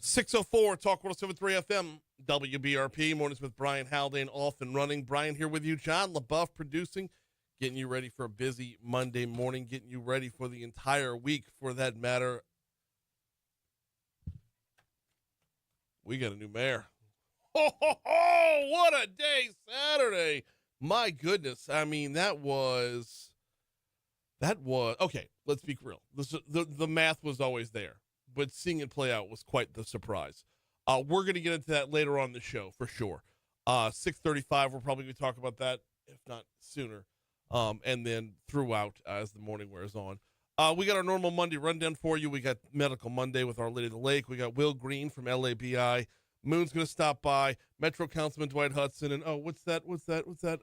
604 Talk 107.3 FM, WBRP. Mornings with Brian Haldane off and running. Brian here with you. John LaBeouf producing, getting you ready for a busy Monday morning, getting you ready for the entire week for that matter. We got a new mayor. Oh, what a day, Saturday. My goodness. I mean, that was, okay, let's be real. The math was always there, but seeing it play out was quite the surprise. We're going to get into that later on in the show for sure. 6:35, we're probably going to talk about that, if not sooner, and then throughout as the morning wears on. We got our normal Monday rundown for you. We got Medical Monday with Our Lady of the Lake. We got Will Green from LABI. Moon's going to stop by. Metro Councilman Dwight Hudson. And, what's that?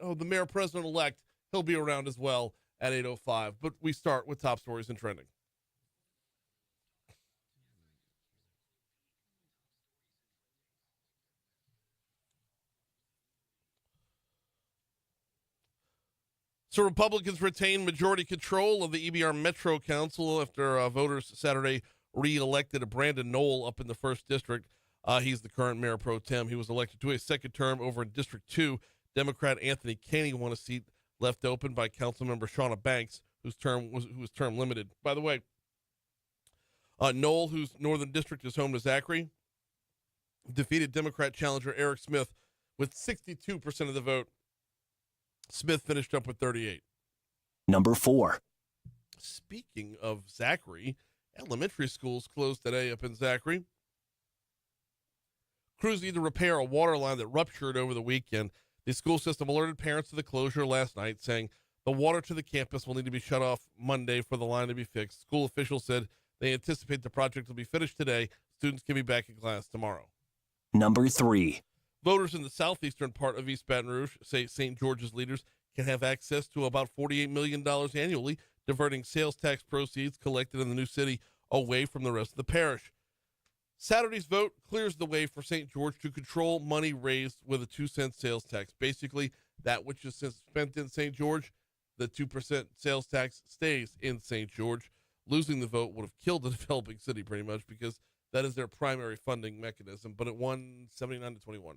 Oh, the Mayor President-elect. He'll be around as well at 8:05. But we start with top stories and trending. So Republicans retain majority control of the EBR Metro Council after voters Saturday re-elected Brandon Knoll up in the 1st District. He's the current mayor pro tem. He was elected to a second term over in District 2. Democrat Anthony Caney won a seat left open by Councilmember Shauna Banks, whose term limited. By the way, Knoll, whose Northern District is home to Zachary, defeated Democrat challenger Eric Smith with 62% of the vote. Smith finished up with 38. Number 4. Speaking of Zachary, elementary schools closed today up in Zachary. Crews need to repair a water line that ruptured over the weekend. The school system alerted parents to the closure last night, saying the water to the campus will need to be shut off Monday for the line to be fixed. School officials said they anticipate the project will be finished today. Students can be back in class tomorrow. Number 3. Voters in the southeastern part of East Baton Rouge say St. George's leaders can have access to about $48 million annually, diverting sales tax proceeds collected in the new city away from the rest of the parish. Saturday's vote clears the way for St. George to control money raised with a 2-cent sales tax. Basically, that which is spent in St. George, the 2% sales tax stays in St. George. Losing the vote would have killed the developing city pretty much because that is their primary funding mechanism, but it won 79-21.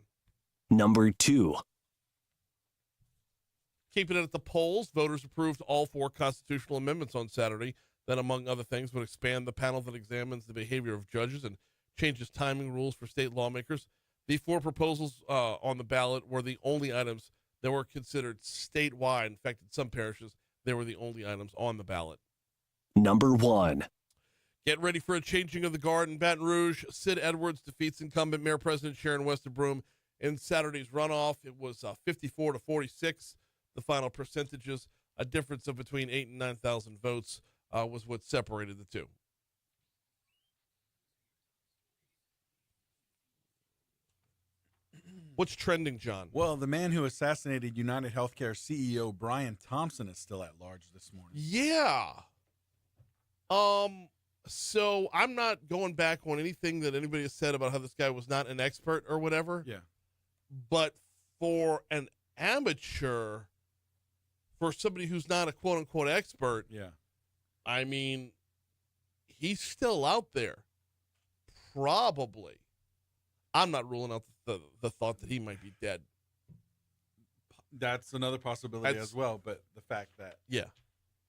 Number 2. Keeping it at the polls, voters approved all 4 constitutional amendments on Saturday that, among other things, would expand the panel that examines the behavior of judges and changes timing rules for state lawmakers. The 4 proposals on the ballot were the only items that were considered statewide. In fact, in some parishes, they were the only items on the ballot. Number 1. Get ready for a changing of the guard in Baton Rouge. Sid Edwards defeats incumbent Mayor President Sharon Westerbroom in Saturday's runoff. It was 54-46. The final percentages, a difference of between 8,000 and 9,000 votes, was what separated the two. What's trending, John? Well, the man who assassinated United Healthcare CEO Brian Thompson is still at large this morning. Yeah. So I'm not going back on anything that anybody has said about how this guy was not an expert or whatever. Yeah. But for an amateur, for somebody who's not a quote-unquote expert, Yeah. I mean, he's still out there. Probably. I'm not ruling out the thought that he might be dead. That's another possibility as well, but the fact that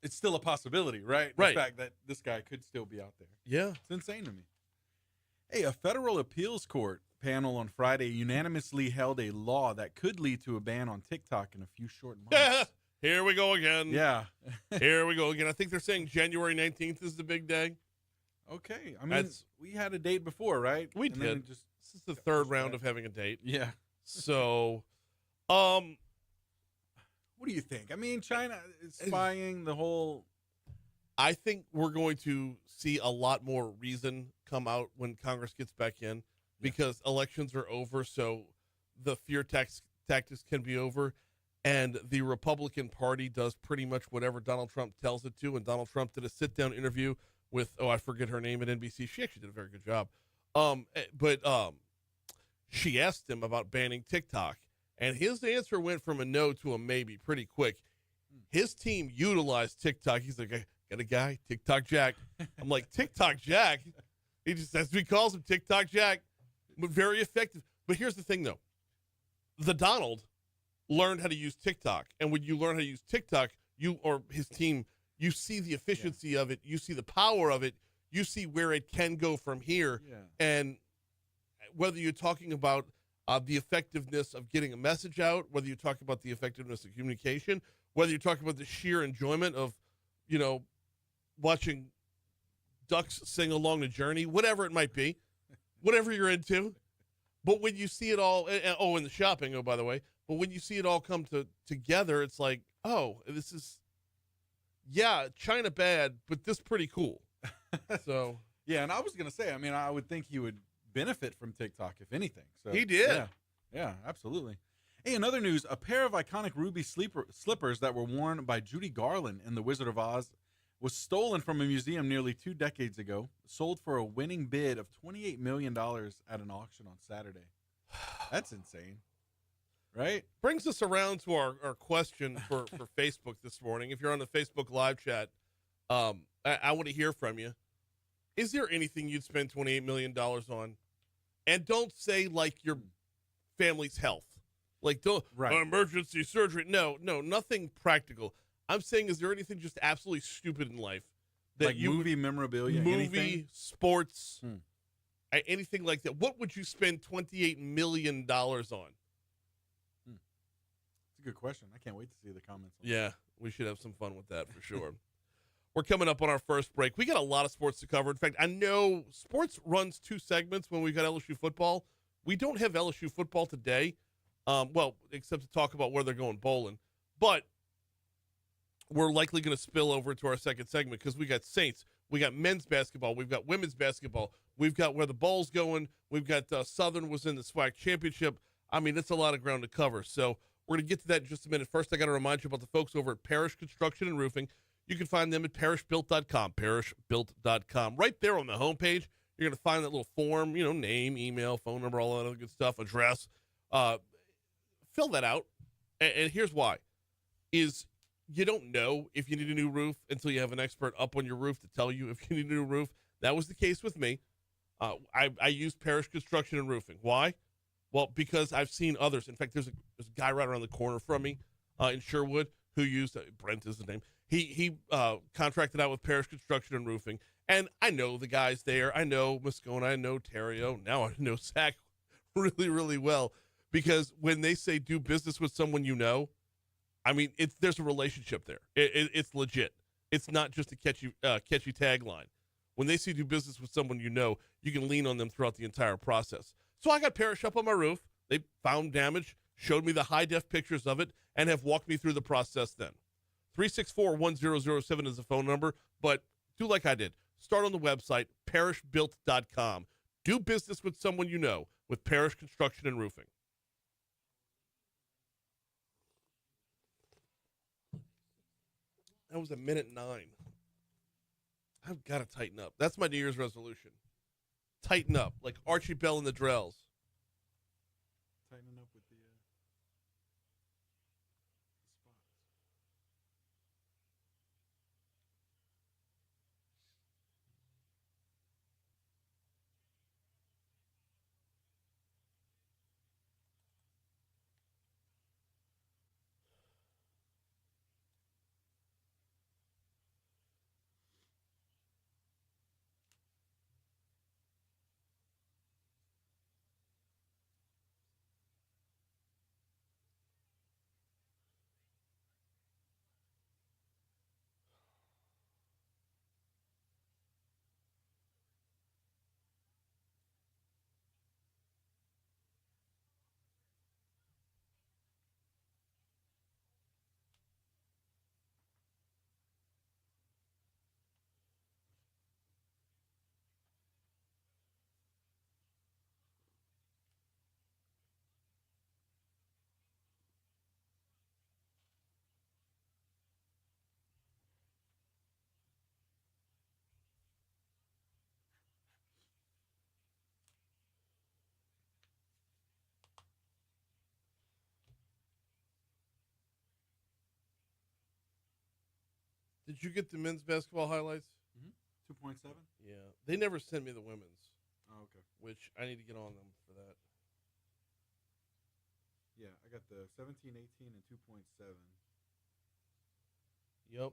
it's still a possibility, right? Right. The fact that this guy could still be out there. Yeah. It's insane to me. Hey, a federal appeals court panel on Friday unanimously held a law that could lead to a ban on TikTok in a few short months. Here we go again. Yeah. Here we go again. I think they're saying January 19th is the big day. Okay. I mean, we had a date before, right? We did. This is the third round of having a date. Yeah. So, what do you think? I mean, China is spying the whole. I think we're going to see a lot more reason come out when Congress gets back in because elections are over. So the fear tactics can be over. And the Republican Party does pretty much whatever Donald Trump tells it to. And Donald Trump did a sit-down interview with, I forget her name at NBC. She actually did a very good job. But she asked him about banning TikTok. And his answer went from a no to a maybe pretty quick. His team utilized TikTok. He's like, I got a guy, TikTok Jack. I'm like, TikTok Jack? He just, that's what he calls him, TikTok Jack. Very effective. But here's the thing, though. The Donald learned how to use TikTok. And when you learn how to use TikTok, you or his team, you see the efficiency of it. You see the power of it. You see where it can go from here. Yeah. And whether you're talking about the effectiveness of getting a message out, whether you're talking about the effectiveness of communication, whether you're talking about the sheer enjoyment of, watching ducks sing along the journey, whatever it might be, whatever you're into. But when you see it all, and the shopping, by the way, but when you see it all come together, it's like, oh, this is, China bad, but this pretty cool. So. Yeah, and I was going to say, I would think he would benefit from TikTok, if anything. So He did. Yeah, absolutely. Hey, in other news, a pair of iconic ruby slippers that were worn by Judy Garland in The Wizard of Oz was stolen from a museum nearly 2 decades ago, sold for a winning bid of $28 million at an auction on Saturday. That's insane, right? Brings us around to our question for Facebook this morning. If you're on the Facebook live chat, I want to hear from you. Is there anything you'd spend $28 million on? And don't say like your family's health. Like, don't emergency surgery. No, nothing practical. I'm saying, is there anything just absolutely stupid in life that like movie memorabilia, anything? Sports, anything like that? What would you spend $28 million on? It's a good question. I can't wait to see the comments. Yeah, we should have some fun with that for sure. We're coming up on our first break. We got a lot of sports to cover. In fact, I know sports runs 2 segments when we got LSU football. We don't have LSU football today, except to talk about where they're going bowling. But we're likely going to spill over to our second segment because we got Saints, we got men's basketball, we've got women's basketball, we've got where the ball's going, we've got Southern was in the SWAC championship. It's a lot of ground to cover. So we're going to get to that in just a minute. First, I got to remind you about the folks over at Parish Construction and Roofing. You can find them at parishbuilt.com, parishbuilt.com. Right there on the homepage, you're going to find that little form, name, email, phone number, all that other good stuff, address. Fill that out. And here's why. Is you don't know if you need a new roof until you have an expert up on your roof to tell you if you need a new roof. That was the case with me. I used Parish Construction and Roofing. Why? Well, because I've seen others. In fact, there's a guy right around the corner from me in Sherwood who used, Brent is the name. He contracted out with Parish Construction and Roofing. And I know the guys there. I know Moscona. I know Terrio. Now I know Zach really, really well. Because when they say do business with someone you know, there's a relationship there. It's legit. It's not just a catchy tagline. When they say do business with someone you know, you can lean on them throughout the entire process. So I got Parish up on my roof. They found damage, showed me the high-def pictures of it, and have walked me through the process then. 364-1007 is the phone number, but do like I did. Start on the website, parishbuilt.com. Do business with someone you know with Parish Construction and Roofing. That was 1:09. I've got to tighten up. That's my New Year's resolution. Tighten up, like Archie Bell and the Drells. Tightening up with the spots. Did you get the men's basketball highlights? Mm-hmm. 2.7? Yeah. They never sent me the women's, Oh, okay. which I need to get on them for that. Yeah, I got the 17, 18, and 2.7. Yep.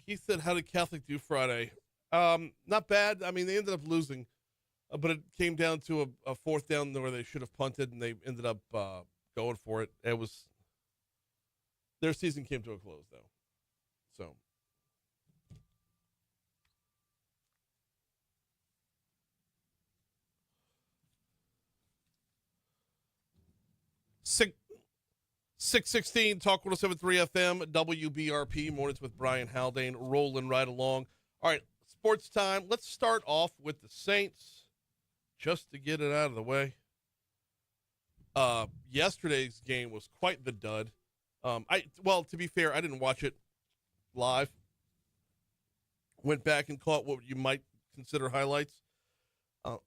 He said, "How did Catholic do Friday?" Not bad. I mean, they ended up losing, but it came down to a fourth down where they should have punted, and they ended up going for it. It was their season came to a close, though. So six 616 Talk 107.3 FM WBRP mornings with Brian Haldane rolling right along. All right, sports time. Let's start off with the Saints, just to get it out of the way. Yesterday's game was quite the dud. To be fair, I didn't watch it live. Went back and caught what you might consider highlights.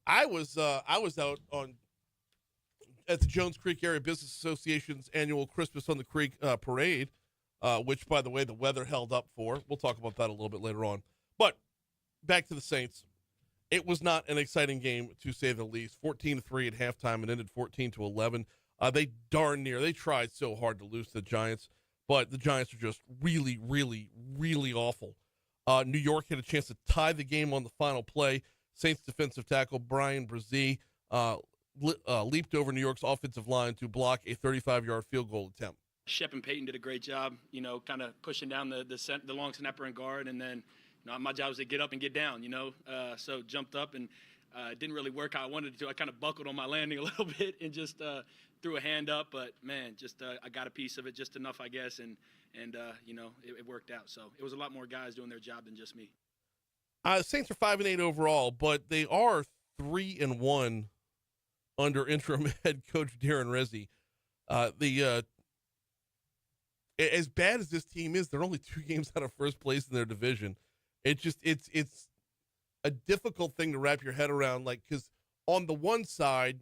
I was out at the Jones Creek Area Business Association's annual Christmas on the Creek parade, which, by the way, the weather held up for. We'll talk about that a little bit later on. But back to the Saints. It was not an exciting game, to say the least. 14-3 at halftime and ended 14-11. They tried so hard to lose to the Giants, but the Giants are just really, really, really awful. New York had a chance to tie the game on the final play. Saints defensive tackle Brian Brzee leaped over New York's offensive line to block a 35-yard field goal attempt. Shep and Peyton did a great job, kind of pushing down the long snapper and guard, and then my job was to get up and get down, so jumped up and didn't really work how I wanted to. I kind of buckled on my landing a little bit and just threw a hand up, but man, I got a piece of it, just enough, I guess, and it worked out. So it was a lot more guys doing their job than just me. Saints are 5-8 overall, but they are 3-1 under interim head coach Darren Rizzi. As bad as this team is, they're only 2 games out of first place in their division. It's a difficult thing to wrap your head around, because on the one side,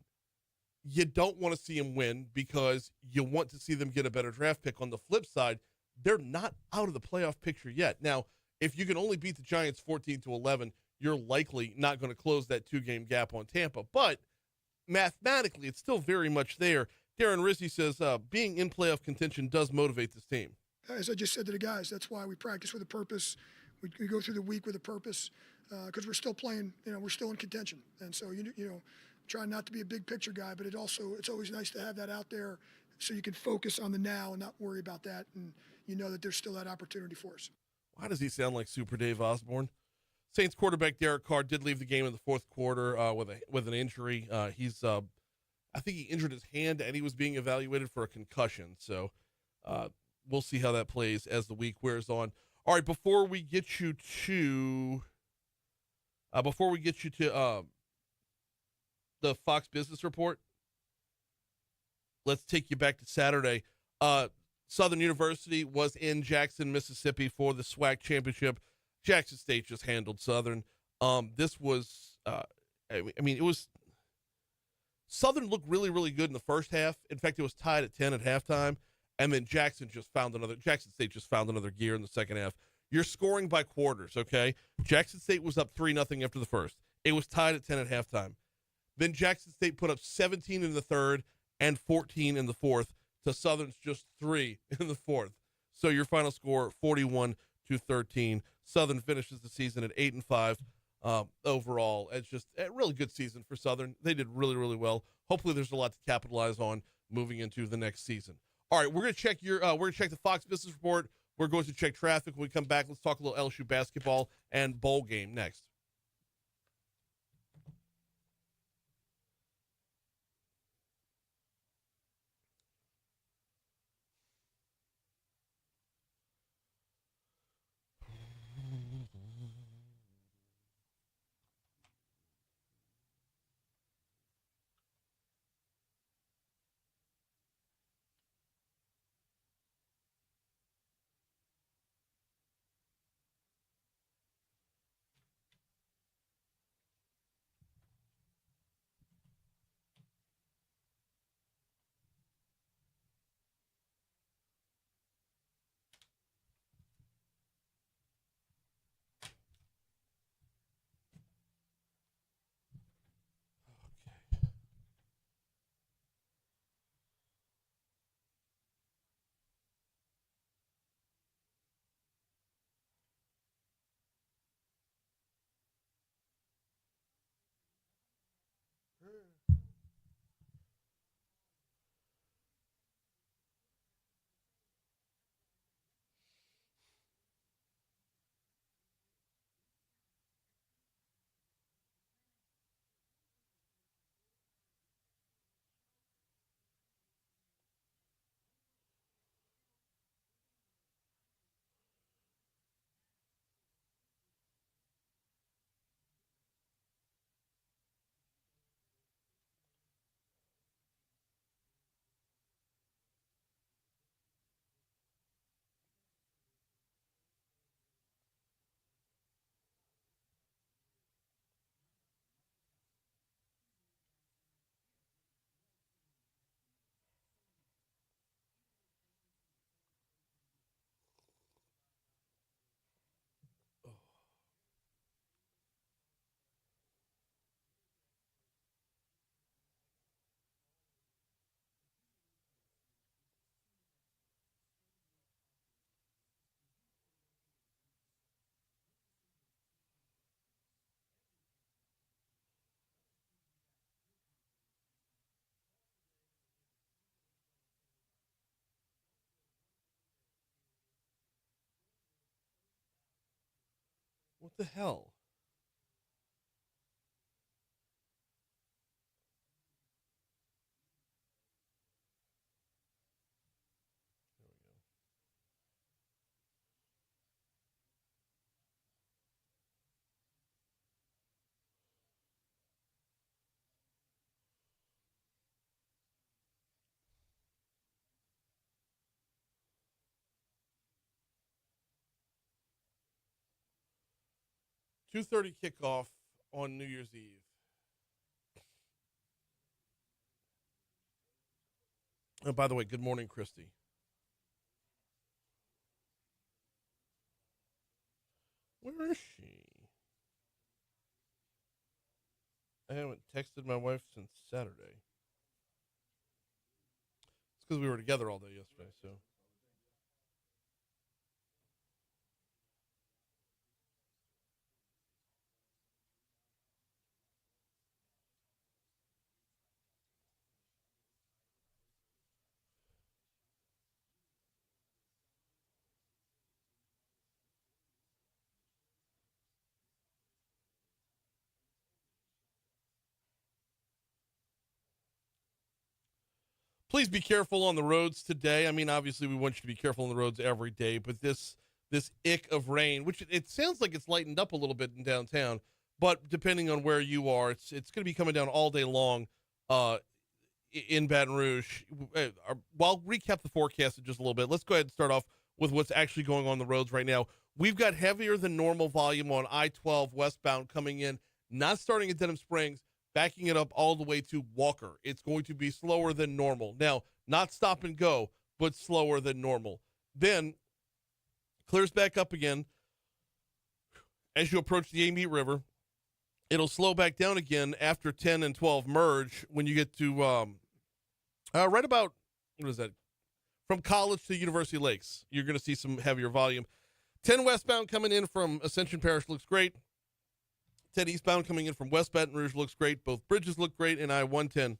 you don't want to see them win because you want to see them get a better draft pick. On the flip side, they're not out of the playoff picture yet. Now, if you can only beat the Giants 14-11, you're likely not going to close that 2-game gap on Tampa. But mathematically, it's still very much there. Darren Rizzi says being in playoff contention does motivate this team. As I just said to the guys, that's why we practice with a purpose. We go through the week with a purpose because we're still playing. We're still in contention, and so try not to be a big picture guy, but it's always nice to have that out there so you can focus on the now and not worry about that, and that there's still that opportunity for us. Why does he sound like Super Dave Osborne? Saints quarterback Derek Carr did leave the game in the fourth quarter with an injury. I think he injured his hand and he was being evaluated for a concussion. So we'll see how that plays as the week wears on. All right, before we get you to the Fox Business Report, let's take you back to Saturday. Southern University was in Jackson, Mississippi for the SWAC championship. Jackson State just handled Southern. This was, it was, Southern looked really, really good in the first half. In fact, it was tied at 10 at halftime. And then Jackson State just found another gear in the second half. You're scoring by quarters, okay? Jackson State was up 3-0 after the first. It was tied at 10 at halftime. Then Jackson State put up 17 in the third and 14 in the fourth to Southern's just 3 in the fourth. So your final score, 41-13. Southern finishes the season at 8-5 overall. It's just a really good season for Southern. They did really, really well. Hopefully there's a lot to capitalize on moving into the next season. All right, we're going to check the Fox Business Report. We're going to check traffic. When we come back, let's talk a little LSU basketball and bowl game next. Oh. 'What the hell? There we go. 2:30 kickoff on New Year's Eve. Oh, by the way, good morning, Christy. Where is she? I haven't texted my wife since Saturday. It's because we were together all day yesterday, so. Please be careful on the roads today. I mean, obviously, we want you to be careful on the roads every day, but this ick of rain, which it sounds like it's lightened up a little bit in downtown, but depending on where you are, it's going to be coming down all day long in Baton Rouge. I'll recap the forecast in just a little bit. Let's go ahead and start off with what's actually going on the roads right now. We've got heavier than normal volume on I-12 westbound coming in, not starting at Denham Springs, backing it up all the way to Walker. It's going to be slower than normal. Now, not stop and go, but slower than normal. Then clears back up again as you approach the Amite River. It'll slow back down again after 10 and 12 merge when you get to right about, what is that, from College to University Lakes. You're going to see some heavier volume. 10 westbound coming in from Ascension Parish looks great. 10 eastbound coming in from West Baton Rouge looks great. Both bridges look great, and I-110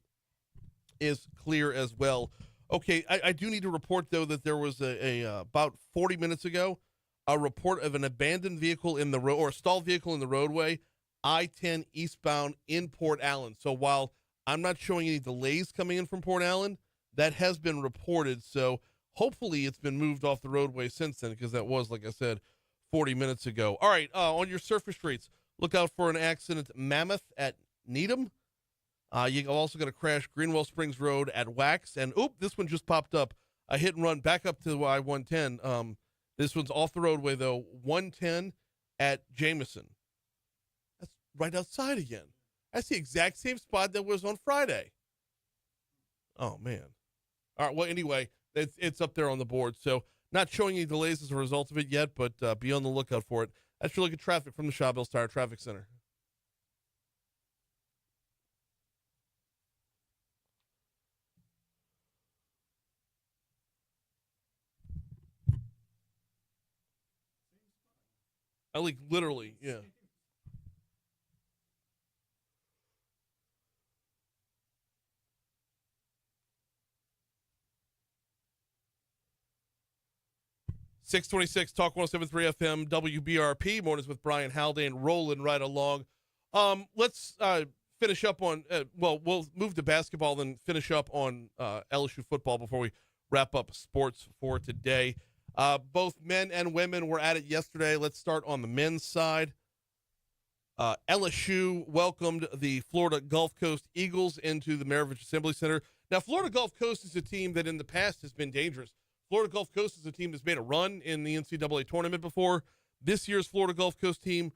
is clear as well. Okay, I do need to report, though, that there was about 40 minutes ago, a report of an abandoned vehicle in the road, or a stalled vehicle in the roadway, I-10 eastbound in Port Allen. So while I'm not showing any delays coming in from Port Allen, that has been reported. So hopefully it's been moved off the roadway since then, because that was, like I said, 40 minutes ago. All right, on your surface streets, look out for an accident at Mammoth at Needham. You also got a crash Greenwell Springs Road at Wax. And, this one just popped up. A hit and run back up to I-110. This one's off the roadway, though. 110 at Jameson. That's right outside again. That's the exact same spot that was on Friday. Oh, man. All right, well, anyway, it's up there on the board. So not showing any delays as a result of it yet, but be on the lookout for it. That's your look at traffic from the Shawbills Tire Traffic Center. I like literally, yeah. .626 Talk 107.3 FM WBRP. Mornings with Brian Haldane rolling right along. Let's finish up on, we'll move to basketball, then finish up on LSU football before we wrap up sports for today. Both men and women were at it yesterday. Let's start on the men's side. LSU welcomed the Florida Gulf Coast Eagles into the Maravich Assembly Center. Now, Florida Gulf Coast is a team that in the past has been dangerous. Florida Gulf Coast is a team that's made a run in the NCAA tournament before. This year's Florida Gulf Coast team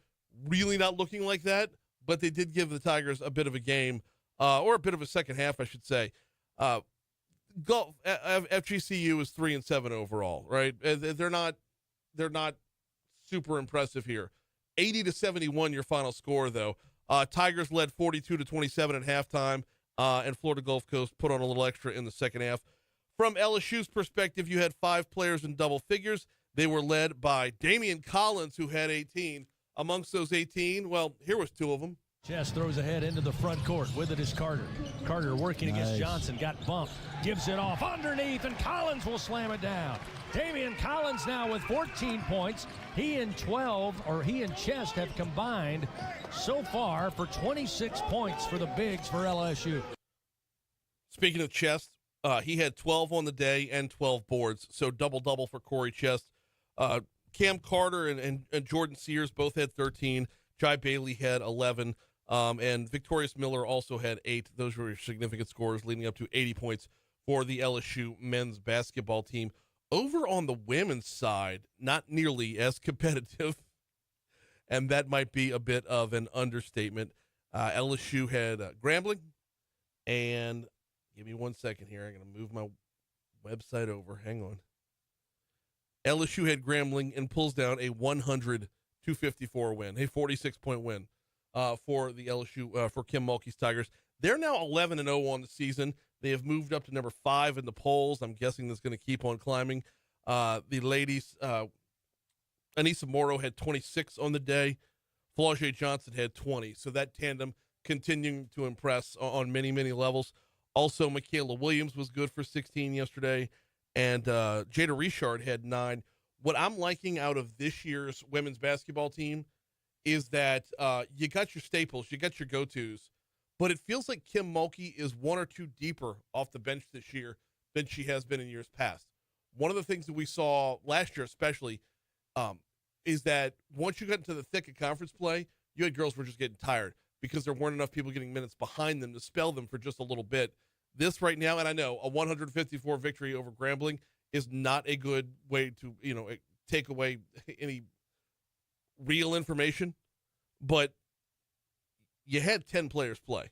really not looking like that, but they did give the Tigers a bit of a game, or a bit of a second half, I should say. FGCU is 3-7 overall, right? They're not super impressive here. 80-71 your final score, though. Tigers led 42-27 at halftime, and Florida Gulf Coast put on a little extra in the second half. From LSU's perspective, you had 5 players in double figures. They were led by Damian Collins, who had 18. Amongst those 18, well, here was 2 of them. Chess throws ahead into the front court. With it is Carter. Carter working against Johnson. Got bumped. Gives it off underneath, and Collins will slam it down. Damian Collins now with 14 points. He and Chest have combined so far for 26 points for the bigs for LSU. Speaking of Chest, he had 12 on the day and 12 boards, so double-double for Corey Chest. Cam Carter and Jordan Sears both had 13. Jai Bailey had 11. And Victorious Miller also had 8. Those were significant scores, leading up to 80 points for the LSU men's basketball team. Over on the women's side, not nearly as competitive, and that might be a bit of an understatement. LSU had Grambling, and give me 1 second here. I'm going to move my website over. Hang on. LSU had Grambling and pulls down a 100-54 win, a 46-point win for the LSU, for Kim Mulkey's Tigers. They're now 11-0 on the season. They have moved up to number 5 in the polls. I'm guessing that's going to keep on climbing. The ladies, Anissa Morrow had 26 on the day. Flaugier Johnson had 20. So that tandem continuing to impress on many, many levels. Also, Michaela Williams was good for 16 yesterday. And Jada Richard had 9. What I'm liking out of this year's women's basketball team is that you got your staples, you got your go-tos, but it feels like Kim Mulkey is 1 or 2 deeper off the bench this year than she has been in years past. One of the things that we saw last year especially is that once you got into the thick of conference play, you had girls who were just getting tired because there weren't enough people getting minutes behind them to spell them for just a little bit. This right now, and I know a 154 victory over Grambling is not a good way to, take away any real information, but you had 10 players play.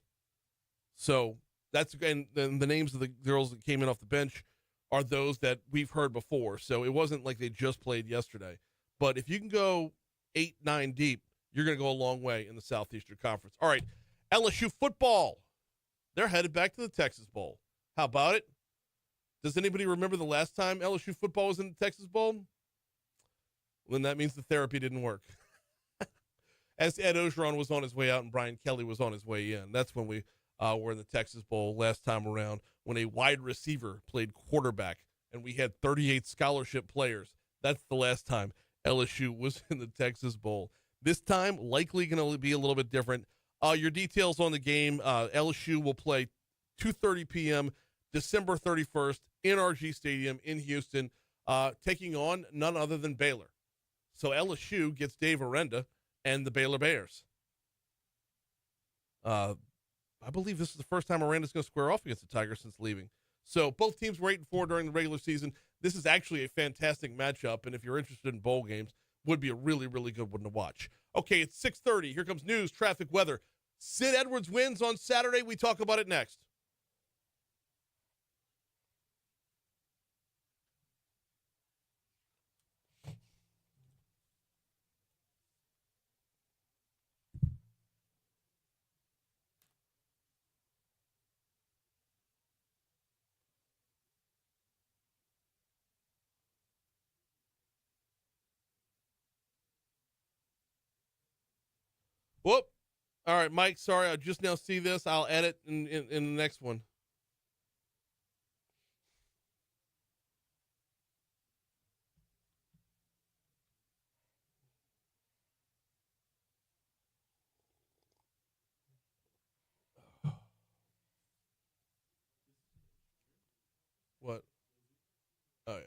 So that's, and then the names of the girls that came in off the bench are those that we've heard before. So it wasn't like they just played yesterday. But if you can go 8-9 deep, you're going to go a long way in the Southeastern Conference. All right, LSU football. They're headed back to the Texas Bowl. How about it? Does anybody remember the last time LSU football was in the Texas Bowl? Well, then that means the therapy didn't work. As Ed Ogeron was on his way out and Brian Kelly was on his way in. That's when we were in the Texas Bowl last time around, when a wide receiver played quarterback and we had 38 scholarship players. That's the last time LSU was in the Texas Bowl. This time, likely going to be a little bit different. Your details on the game, LSU will play 2:30 p.m. December 31st, NRG Stadium in Houston, taking on none other than Baylor. So LSU gets Dave Aranda and the Baylor Bears. I believe this is the first time Aranda's going to square off against the Tigers since leaving. So both teams were 8-4 during the regular season. This is actually a fantastic matchup, and if you're interested in bowl games, would be a really, really good one to watch. Okay, it's 6:30. Here comes news, traffic, weather. Sid Edwards wins on Saturday. We talk about it next. Whoop. All right, Mike, sorry, I just now see this. I'll edit in the next one. What? Oh, yeah.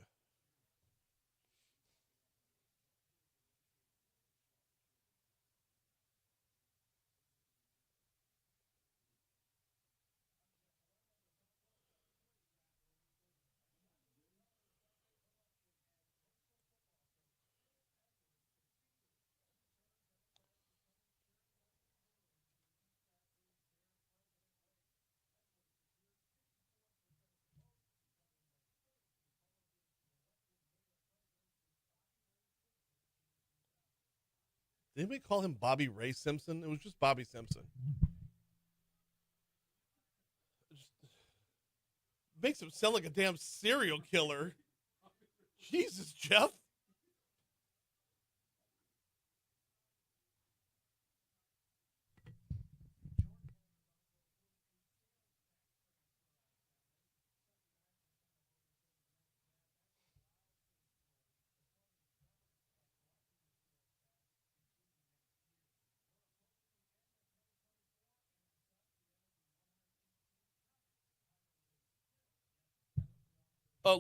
Did anybody call him Bobby Ray Simpson? It was just Bobby Simpson. It just makes him sound like a damn serial killer. Jesus, Jeff.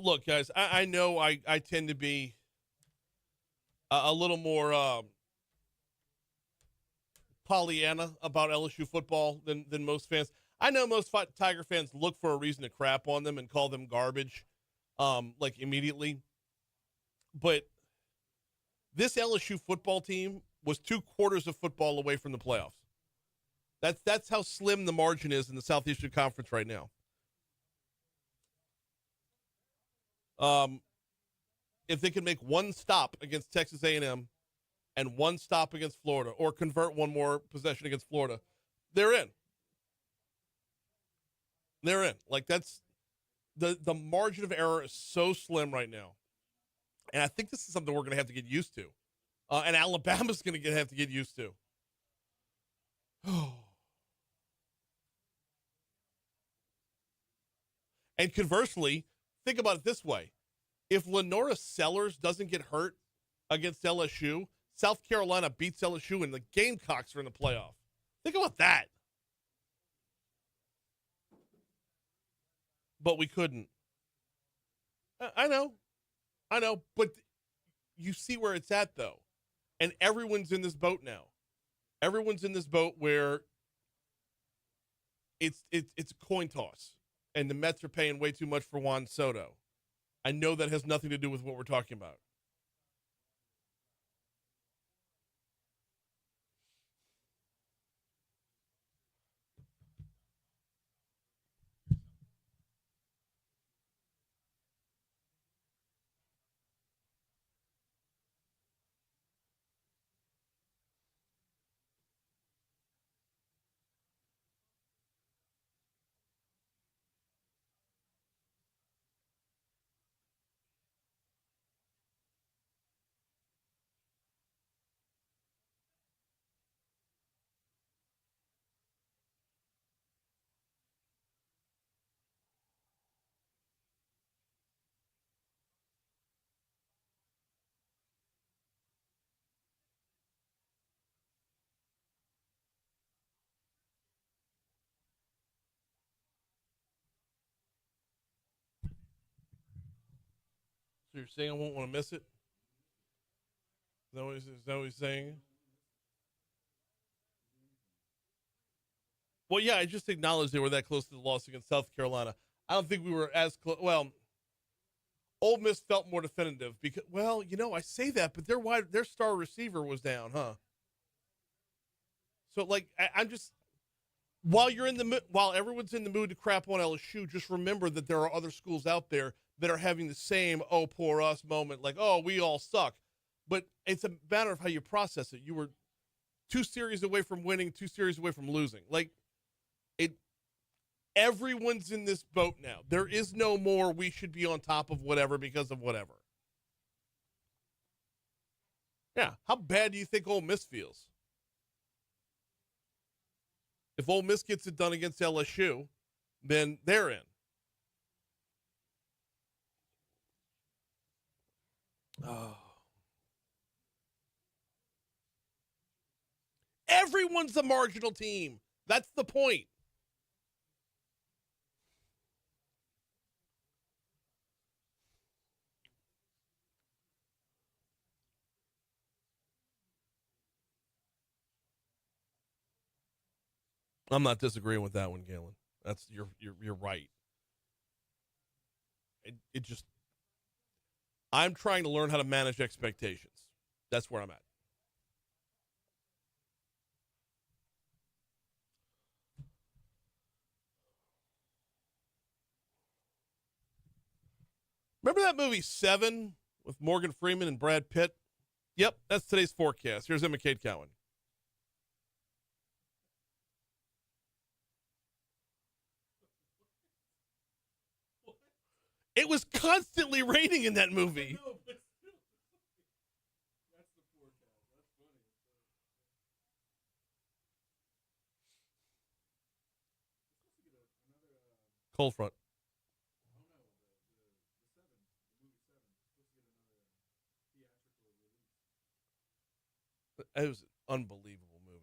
Look, guys, I know I tend to be a little more Pollyanna about LSU football than most fans. I know most Tiger fans look for a reason to crap on them and call them garbage, like immediately. But this LSU football team was 2 quarters of football away from the playoffs. That's how slim the margin is in the Southeastern Conference right now. If they can make one stop against Texas A&M and one stop against Florida, or convert one more possession against Florida, they're in. They're in. Like, that's the margin of error is so slim right now. And I think this is something we're going to have to get used to. And Alabama's going to have to get used to. And conversely, think about it this way. If Lenora Sellers doesn't get hurt against LSU, South Carolina beats LSU and the Gamecocks are in the playoff. Think about that. But we couldn't. I know. But you see where it's at, though. And everyone's in this boat now. Everyone's in this boat where it's a coin toss. And the Mets are paying way too much for Juan Soto. I know that has nothing to do with what we're talking about. So you're saying I won't want to miss it? Is that what he's saying? Well, yeah, I just acknowledged they were that close to the loss against South Carolina. I don't think we were as close. Well, Ole Miss felt more definitive because, well, I say that, but their star receiver was down, huh? So, like, I'm just, while everyone's in the mood to crap on LSU, just remember that there are other schools out there that are having the same "oh, poor us" moment, like, "oh, we all suck." But it's a matter of how you process it. You were 2 series away from winning, 2 series away from losing. Like, everyone's in this boat now. There is no more we should be on top of whatever because of whatever. Yeah, how bad do you think Ole Miss feels? If Ole Miss gets it done against LSU, then they're in. Oh. Everyone's a marginal team. That's the point. I'm not disagreeing with that one, Galen. That's you're right. It just, I'm trying to learn how to manage expectations. That's where I'm at. Remember that movie Seven with Morgan Freeman and Brad Pitt? Yep, that's today's forecast. Here's Emma Kate Cowan. It was constantly raining in that movie. Cold front. It was an unbelievable movie.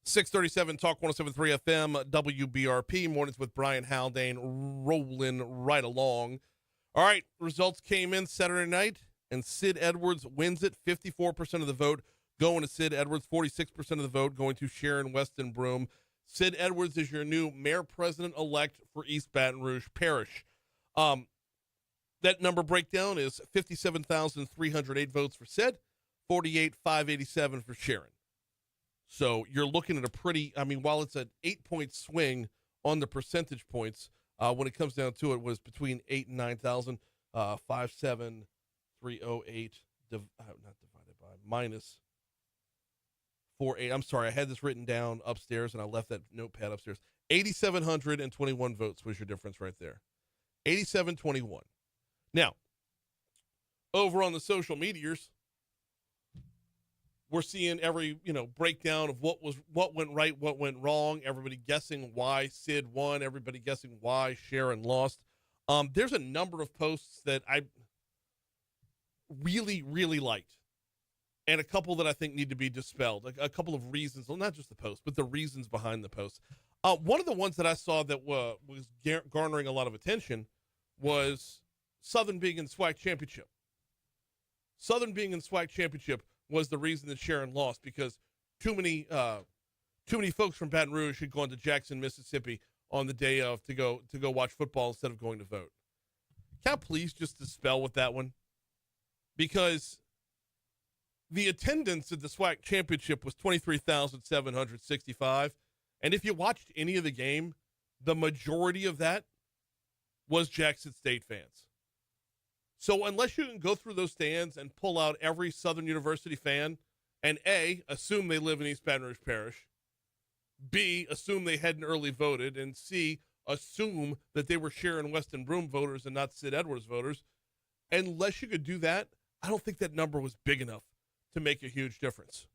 .637 Talk 107.3 FM WBRP mornings with Brian Haldane rolling right along. All right, results came in Saturday night, and Sid Edwards wins it. 54% of the vote going to Sid Edwards, 46% of the vote going to Sharon Weston Broom. Sid Edwards is your new mayor president-elect for East Baton Rouge Parish. That number breakdown is 57,308 votes for Sid, 48,587 for Sharon. So you're looking at a pretty, while it's an 8-point swing on the percentage points, when it comes down to it, was between 8 and 9,000, 5,7,308, not divided by, minus 4,8. I'm sorry, I had this written down upstairs, and I left that notepad upstairs. 8,721 votes was your difference right there. 87-21. Now, over on the social medias, we're seeing every, breakdown of what went right, what went wrong, everybody guessing why Sid won, everybody guessing why Sharon lost. There's a number of posts that I really, really liked, and a couple that I think need to be dispelled. A couple of reasons, well, not just the post, but the reasons behind the post. One of the ones that I saw that was garnering a lot of attention was Southern being in SWAC championship. Southern being in SWAC championship was the reason that Sharon lost, because too many folks from Baton Rouge had gone to Jackson, Mississippi on the day of to go watch football instead of going to vote. Can I please just dispel with that one? Because the attendance at the SWAC championship was 23,765, and if you watched any of the game, the majority of that was Jackson State fans. So unless you can go through those stands and pull out every Southern University fan and A, assume they live in East Baton Rouge Parish, B, assume they hadn't early voted, and C, assume that they were Sharon Weston Broom voters and not Sid Edwards voters. Unless you could do that, I don't think that number was big enough to make a huge difference.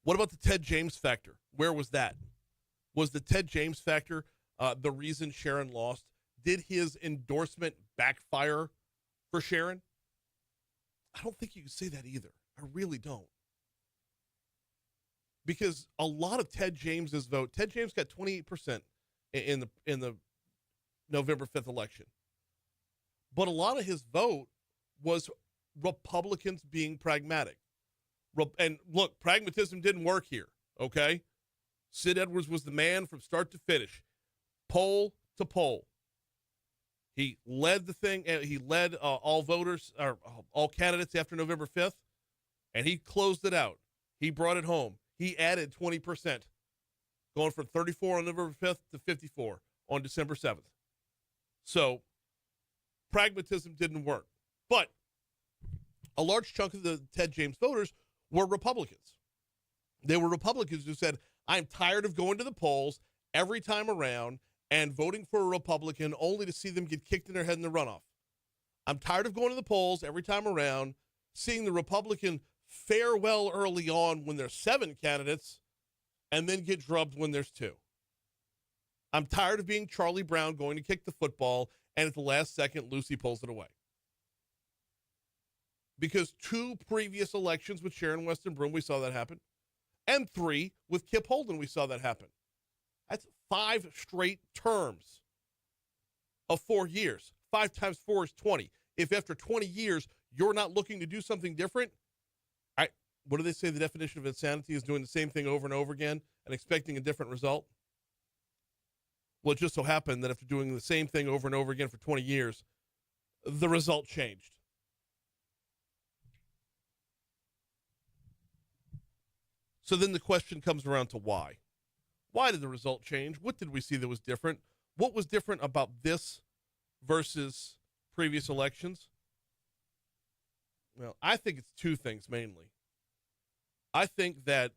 What about the Ted James factor? Where was that? Was the Ted James factor the reason Sharon lost? Did his endorsement backfire for Sharon? I don't think you can say that either. I really don't. Because a lot of Ted James's vote, Ted James got 28% in the November 5th election. But a lot of his vote was Republicans being pragmatic. And look, pragmatism didn't work here, okay? Sid Edwards was the man from start to finish, poll to poll. He led the thing. He led all voters, or all candidates after November 5th, and he closed it out. He brought it home. He added 20%, going from 34 on November 5th to 54 on December 7th. So pragmatism didn't work. But a large chunk of the Ted James voters were Republicans. They were Republicans who said, I'm tired of going to the polls every time around and voting for a Republican only to see them get kicked in their head in the runoff. I'm tired of going to the polls every time around, seeing the Republican fare well early on when there's 7 candidates and then get drubbed when there's 2. I'm tired of being Charlie Brown going to kick the football and at the last second, Lucy pulls it away. Because 2 previous elections with Sharon Weston Broom, we saw that happen. And 3 with Kip Holden, we saw that happen. That's 5 straight terms of 4 years. 5 times 4 is 20. If after 20 years, you're not looking to do something different, what do they say the definition of insanity is? Doing the same thing over and over again and expecting a different result? Well, it just so happened that after doing the same thing over and over again for 20 years, the result changed. So then the question comes around to why. Why did the result change? What did we see that was different? What was different about this versus previous elections? Well, I think it's 2 things mainly. I think that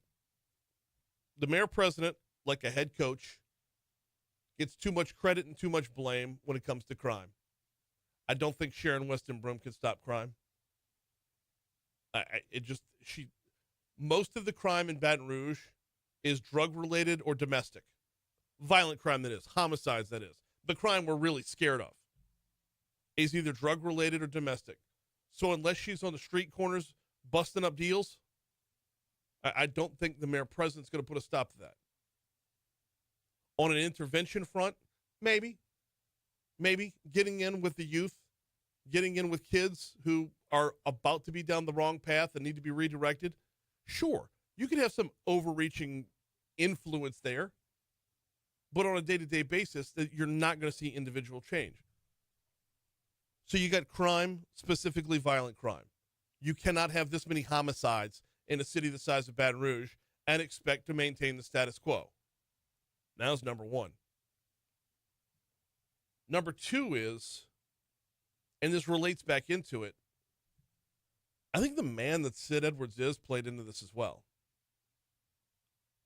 the mayor president, like a head coach, gets too much credit and too much blame when it comes to crime. I don't think Sharon Weston Broom can stop crime. Most of the crime in Baton Rouge is drug-related or domestic. Violent crime, that is. Homicides, that is. The crime we're really scared of is either drug-related or domestic. So unless she's on the street corners busting up deals, I don't think the mayor president's going to put a stop to that. On an intervention front, maybe. Maybe getting in with the youth, getting in with kids who are about to be down the wrong path and need to be redirected. Sure, you could have some overreaching influence there, but on a day-to-day basis, you're not going to see individual change. So you got crime, specifically violent crime. You cannot have this many homicides in a city the size of Baton Rouge and expect to maintain the status quo. Now's number 1. Number 2 is, and this relates back into it, I think the man that Sid Edwards is played into this as well.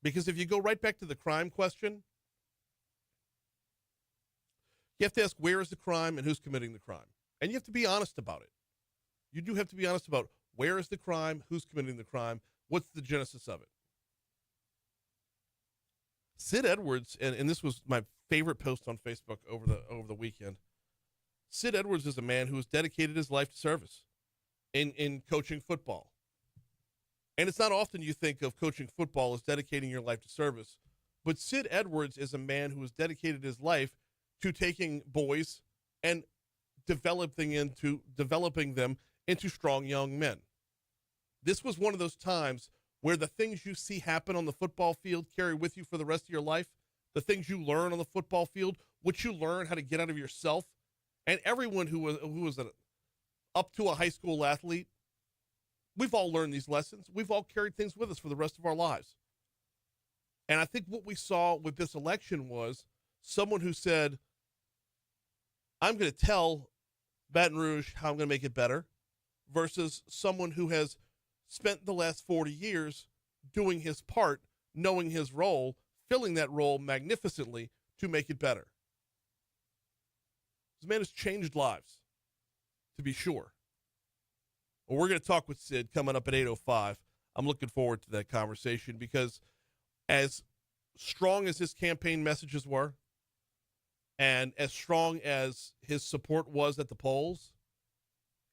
Because if you go right back to the crime question, you have to ask where is the crime and who's committing the crime. And you have to be honest about it. You do have to be honest about where is the crime, who's committing the crime, what's the genesis of it. Sid Edwards, and this was my favorite post on Facebook over the weekend. Sid Edwards is a man who has dedicated his life to service in coaching football. And it's not often you think of coaching football as dedicating your life to service, but Sid Edwards is a man who has dedicated his life to taking boys and developing them into strong young men. This was one of those times where the things you see happen on the football field carry with you for the rest of your life. The things you learn on the football field, what you learn how to get out of yourself. And everyone who was up to a high school athlete, we've all learned these lessons. We've all carried things with us for the rest of our lives. And I think what we saw with this election was someone who said, I'm going to tell Baton Rouge how I'm going to make it better, versus someone who has spent the last 40 years doing his part, knowing his role, filling that role magnificently to make it better. This man has changed lives, to be sure. Well, we're going to talk with Sid coming up at 8:05. I'm looking forward to that conversation because as strong as his campaign messages were and as strong as his support was at the polls,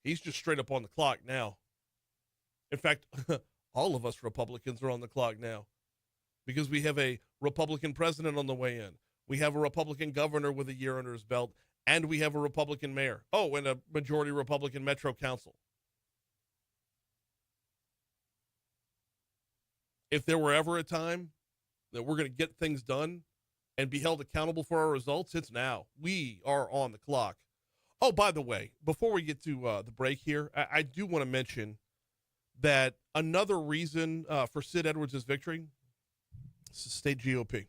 he's just straight up on the clock now. In fact, all of us Republicans are on the clock now because we have a Republican president on the way in. We have a Republican governor with a year under his belt, and we have a Republican mayor. Oh, and a majority Republican Metro Council. If there were ever a time that we're going to get things done and be held accountable for our results, it's now. We are on the clock. Oh, by the way, before we get to the break here, I do want to mention that another reason for Sid Edwards' victory is the state GOP.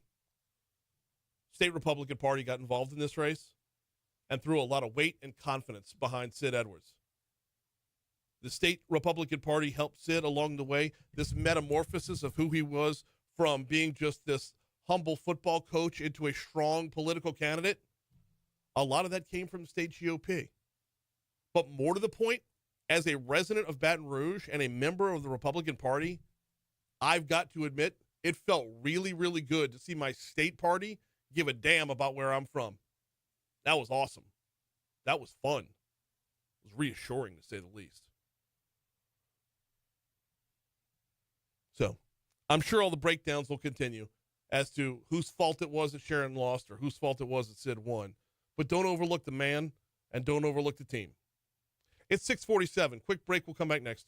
State Republican Party got involved in this race and threw a lot of weight and confidence behind Sid Edwards. The state Republican Party helped Sid along the way, this metamorphosis of who he was from being just this humble football coach into a strong political candidate. A lot of that came from the state GOP. But more to the point, as a resident of Baton Rouge and a member of the Republican Party, I've got to admit, it felt really, really good to see my state party give a damn about where I'm from. That was awesome. That was fun. It was reassuring, to say the least. So I'm sure all the breakdowns will continue as to whose fault it was that Sharon lost or whose fault it was that Sid won. But don't overlook the man and don't overlook the team. It's 6:47. Quick break. We'll come back next.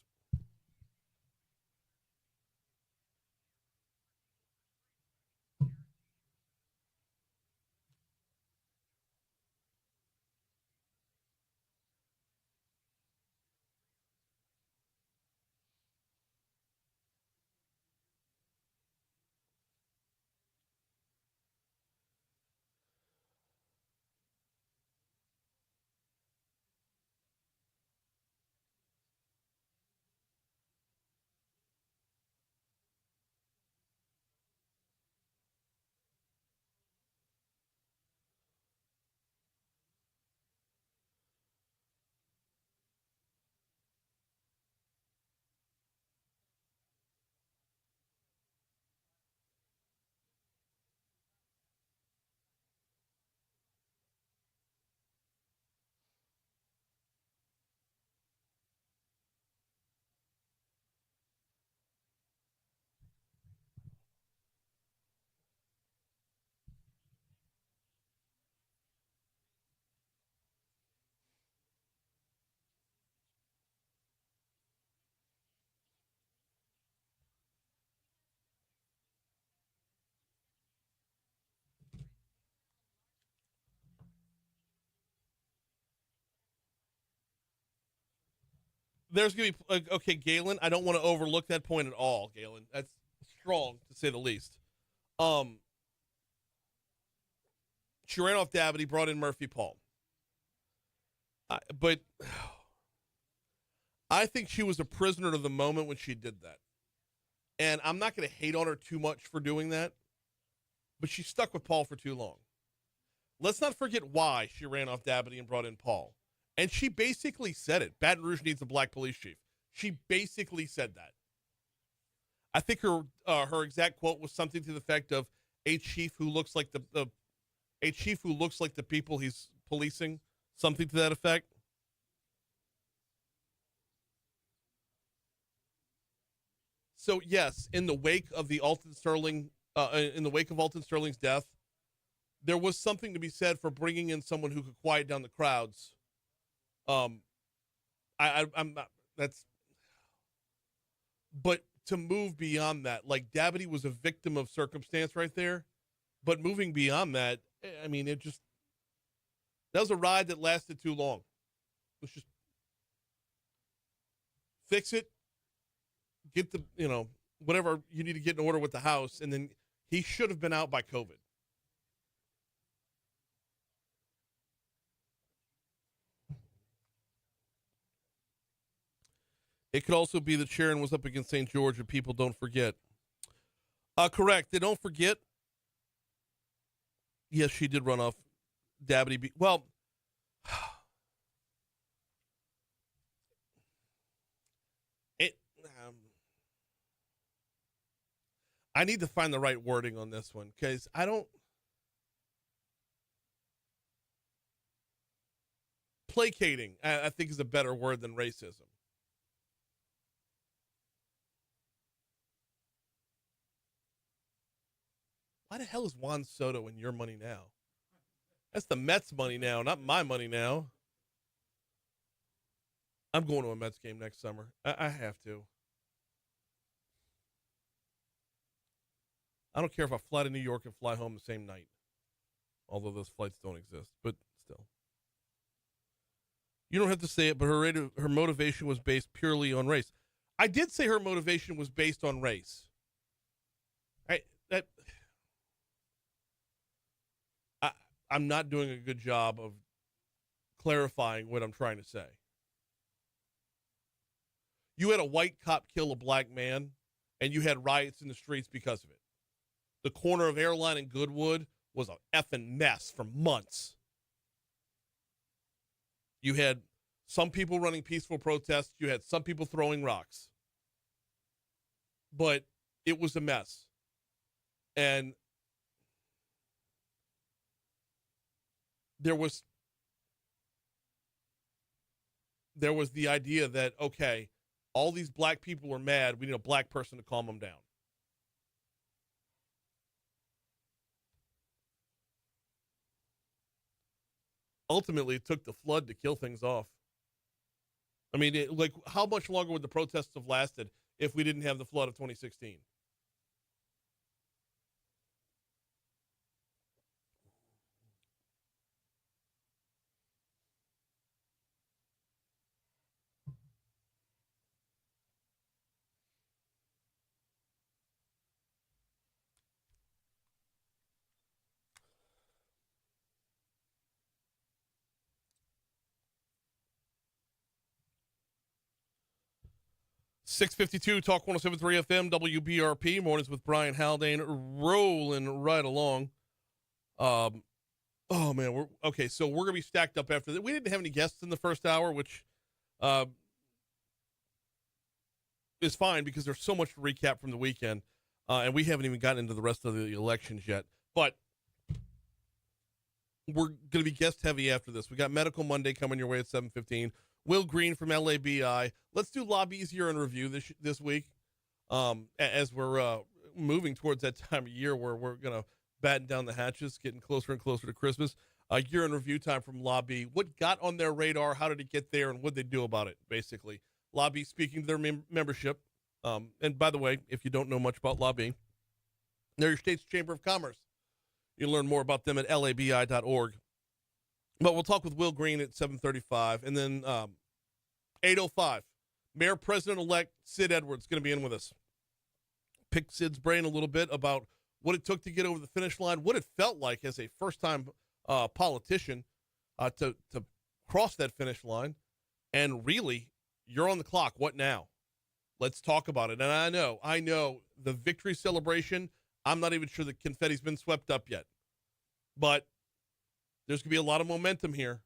There's going to be, okay, Galen, I don't want to overlook that point at all, Galen. That's strong, to say the least. She ran off Dabney, brought in Murphy Paul. But I think she was a prisoner of the moment when she did that. And I'm not going to hate on her too much for doing that, but she stuck with Paul for too long. Let's not forget why she ran off Dabney and brought in Paul. And she basically said it. Baton Rouge needs a black police chief. She basically said that. I think her exact quote was something to the effect of a chief who looks like the people he's policing, something to that effect. So yes, in the wake of Alton Sterling's death, there was something to be said for bringing in someone who could quiet down the crowds. I'm not, that's, but to move beyond that, like Dabney was a victim of circumstance right there, but moving beyond that, I mean, that was a ride that lasted too long. Let's just fix it, get the, whatever you need to get in order with the house. And then he should have been out by COVID. It could also be that Sharon was up against St. George and people don't forget. Correct. They don't forget. Yes, she did run off Dabney. Well, it. I need to find the right wording on this one because I don't. Placating, I think, is a better word than racism. Why the hell is Juan Soto in your money now? That's the Mets money now, not my money now. I'm going to a Mets game next summer. I have to. I don't care if I fly to New York and fly home the same night. Although those flights don't exist, but still. You don't have to say it, but her motivation was based purely on race. I did say her motivation was based on race. I'm not doing a good job of clarifying what I'm trying to say. You had a white cop kill a black man, and you had riots in the streets because of it. The corner of Airline and Goodwood was a effing mess for months. You had some people running peaceful protests. You had some people throwing rocks. But it was a mess. And there was the idea that, okay, all these black people are mad. We need a black person to calm them down. Ultimately, it took the flood to kill things off. I mean, how much longer would the protests have lasted if we didn't have the flood of 2016? .652 Talk 107.3 FM WBRP mornings with Brian Haldane rolling right along. Oh man, so we're gonna be stacked up after that. We didn't have any guests in the first hour, which is fine because there's so much to recap from the weekend, and we haven't even gotten into the rest of the elections yet. But we're gonna be guest heavy after this. We got Medical Monday coming your way at 7:15. Will Green from LABI. Let's do Lobby's year in review this week, as we're moving towards that time of year where we're going to batten down the hatches, getting closer and closer to Christmas. Year in review time from Lobby. What got on their radar? How did it get there? And what did they do about it, basically? Lobby speaking to their membership. And by the way, if you don't know much about Lobby, they're your state's Chamber of Commerce. You can learn more about them at labi.org. But we'll talk with Will Green at 7:35. And then 8:05, Mayor President-elect Sid Edwards going to be in with us. Pick Sid's brain a little bit about what it took to get over the finish line, what it felt like as a first-time politician to cross that finish line. And really, you're on the clock. What now? Let's talk about it. And I know the victory celebration, I'm not even sure the confetti's been swept up yet. But there's going to be a lot of momentum here,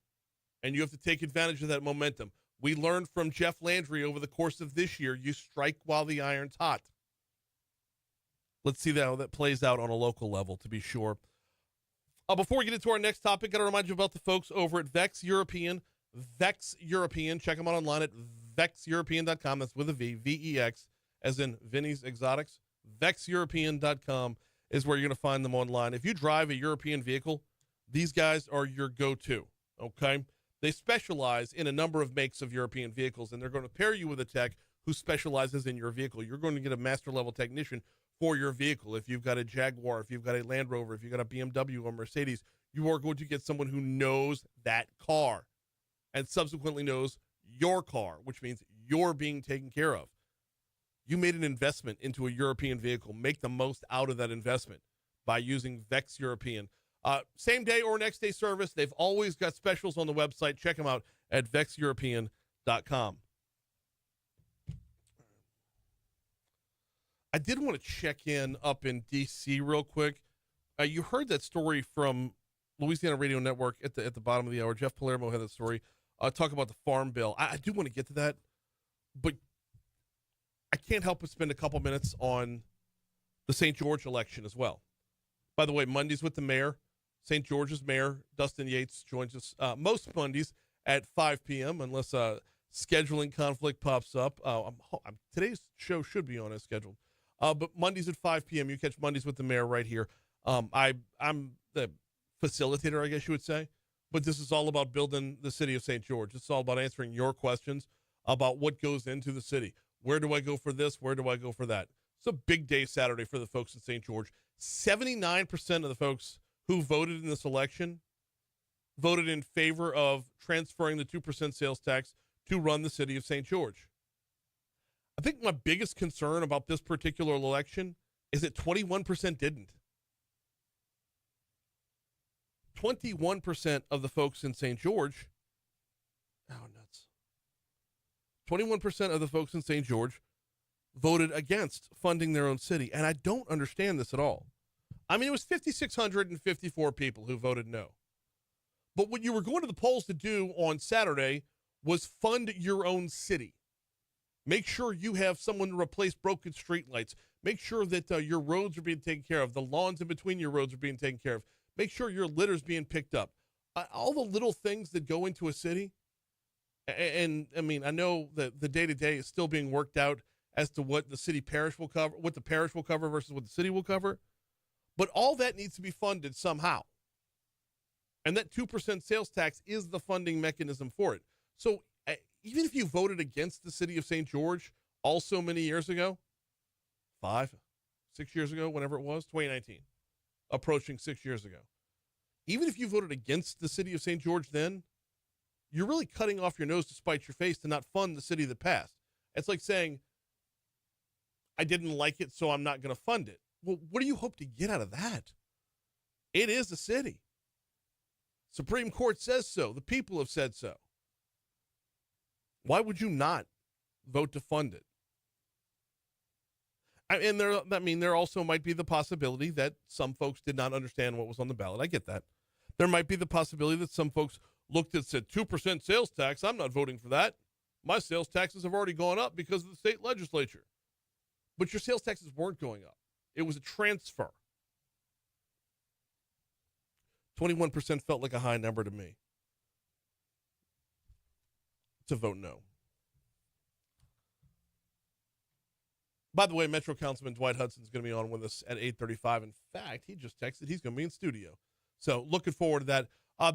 and you have to take advantage of that momentum. We learned from Jeff Landry over the course of this year, you strike while the iron's hot. Let's see how that plays out on a local level, to be sure. Before we get into our next topic, got to remind you about the folks over at Vex European. Vex European. Check them out online at vexeuropean.com. That's with a V, V-E-X, as in Vinny's Exotics. Vexeuropean.com is where you're going to find them online. If you drive a European vehicle, these guys are your go-to, okay? They specialize in a number of makes of European vehicles, and they're going to pair you with a tech who specializes in your vehicle. You're going to get a master-level technician for your vehicle. If you've got a Jaguar, if you've got a Land Rover, if you've got a BMW or Mercedes, you are going to get someone who knows that car and subsequently knows your car, which means you're being taken care of. You made an investment into a European vehicle. Make the most out of that investment by using Vex European. Same day or next day service. They've always got specials on the website. Check them out at vexeuropean.com. I did want to check in up in D.C. real quick. You heard that story from Louisiana Radio Network at the bottom of the hour. Jeff Palermo had that story. Talk about the Farm Bill. I do want to get to that, but I can't help but spend a couple minutes on the St. George election as well. By the way, Mondays with the mayor, St. George's mayor, Dustin Yates, joins us most Mondays at 5 p.m. unless scheduling conflict pops up. Today's show should be on as scheduled. But Mondays at 5 p.m., you catch Mondays with the mayor right here. I'm the facilitator, I guess you would say. But this is all about building the city of St. George. It's all about answering your questions about what goes into the city. Where do I go for this? Where do I go for that? It's a big day Saturday for the folks in St. George. 79% of the folks who voted in this election voted in favor of transferring the 2% sales tax to run the city of St. George. I think my biggest concern about this particular election is that 21% didn't. 21% of the folks in St. George, nuts. 21% of the folks in St. George voted against funding their own city, and I don't understand this at all. I mean, it was 5,654 people who voted no. But what you were going to the polls to do on Saturday was fund your own city. Make sure you have someone to replace broken streetlights. Make sure that your roads are being taken care of. The lawns in between your roads are being taken care of. Make sure your litter's being picked up. All the little things that go into a city. And I mean, I know that the day-to-day is still being worked out as to what the city parish will cover, what the parish will cover versus what the city will cover. But all that needs to be funded somehow. And that 2% sales tax is the funding mechanism for it. So even if you voted against the city of St. George also many years ago, 6 years ago, whenever it was, 2019, approaching 6 years ago. Even if you voted against the city of St. George then, you're really cutting off your nose to spite your face to not fund the city that passed. It's like saying, I didn't like it, so I'm not going to fund it. Well, what do you hope to get out of that? It is a city. Supreme Court says so. The people have said so. Why would you not vote to fund it? And there also might be the possibility that some folks did not understand what was on the ballot. I get that. There might be the possibility that some folks looked and said, 2% sales tax, I'm not voting for that. My sales taxes have already gone up because of the state legislature. But your sales taxes weren't going up. It was a transfer. 21% felt like a high number to me to vote no. By the way, Metro Councilman Dwight Hudson is going to be on with us at 8:35. In fact, he just texted he's going to be in studio. So looking forward to that.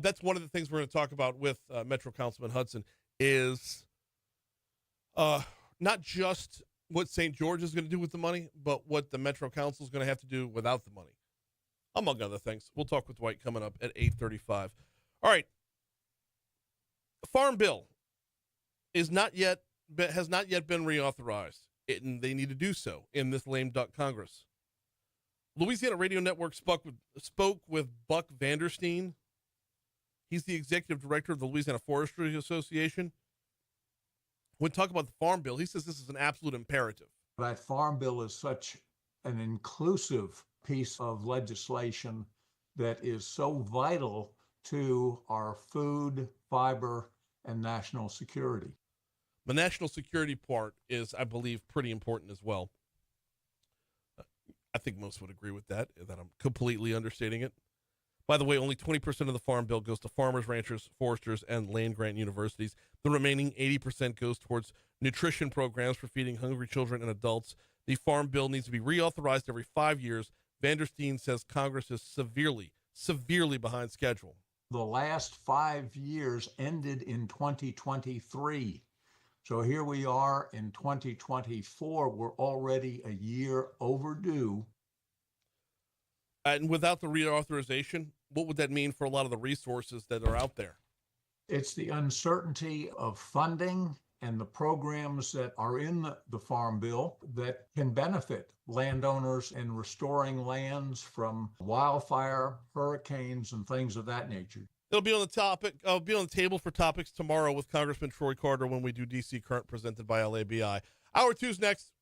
That's one of the things we're going to talk about with Metro Councilman Hudson is not just what St. George is going to do with the money, but what the Metro Council is going to have to do without the money, among other things. We'll talk with Dwight coming up at 8:35. All right. The Farm Bill has not yet been reauthorized. And they need to do so in this lame duck Congress. Louisiana Radio Network spoke with Buck Vanderstein. He's the executive director of the Louisiana Forestry Association. When talking about the Farm Bill, he says this is an absolute imperative. That Farm Bill is such an inclusive piece of legislation that is so vital to our food, fiber, and national security. The national security part is, I believe, pretty important as well. I think most would agree with that I'm completely understating it. By the way, only 20% of the Farm Bill goes to farmers, ranchers, foresters, and land-grant universities. The remaining 80% goes towards nutrition programs for feeding hungry children and adults. The Farm Bill needs to be reauthorized every 5 years. Vanderstein says Congress is severely behind schedule. The last 5 years ended in 2023. So here we are in 2024. We're already a year overdue. And without the reauthorization, what would that mean for a lot of the resources that are out there? It's the uncertainty of funding and the programs that are in the Farm Bill that can benefit landowners in restoring lands from wildfire, hurricanes, and things of that nature. It'll be on the table for topics tomorrow with Congressman Troy Carter when we do DC Current presented by LABI. Hour 2's next.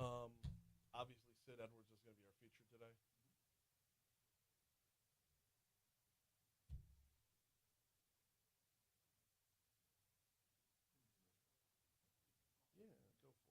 Obviously, Sid Edwards is going to be our feature today. Yeah, go for it.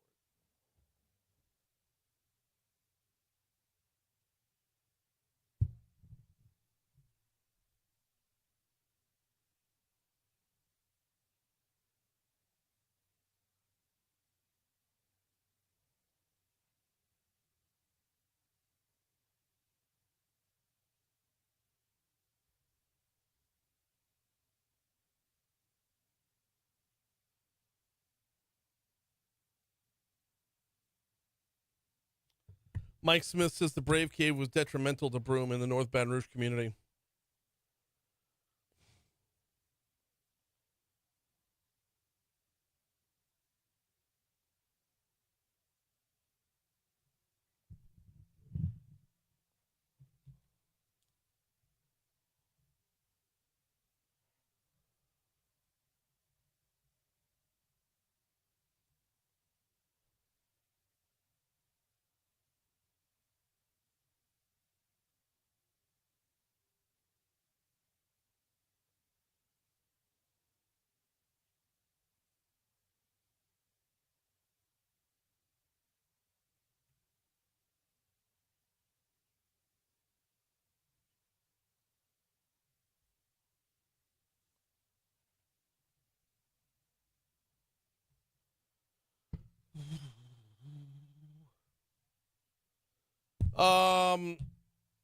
Mike Smith says the Brave Cave was detrimental to Broome in the North Baton Rouge community.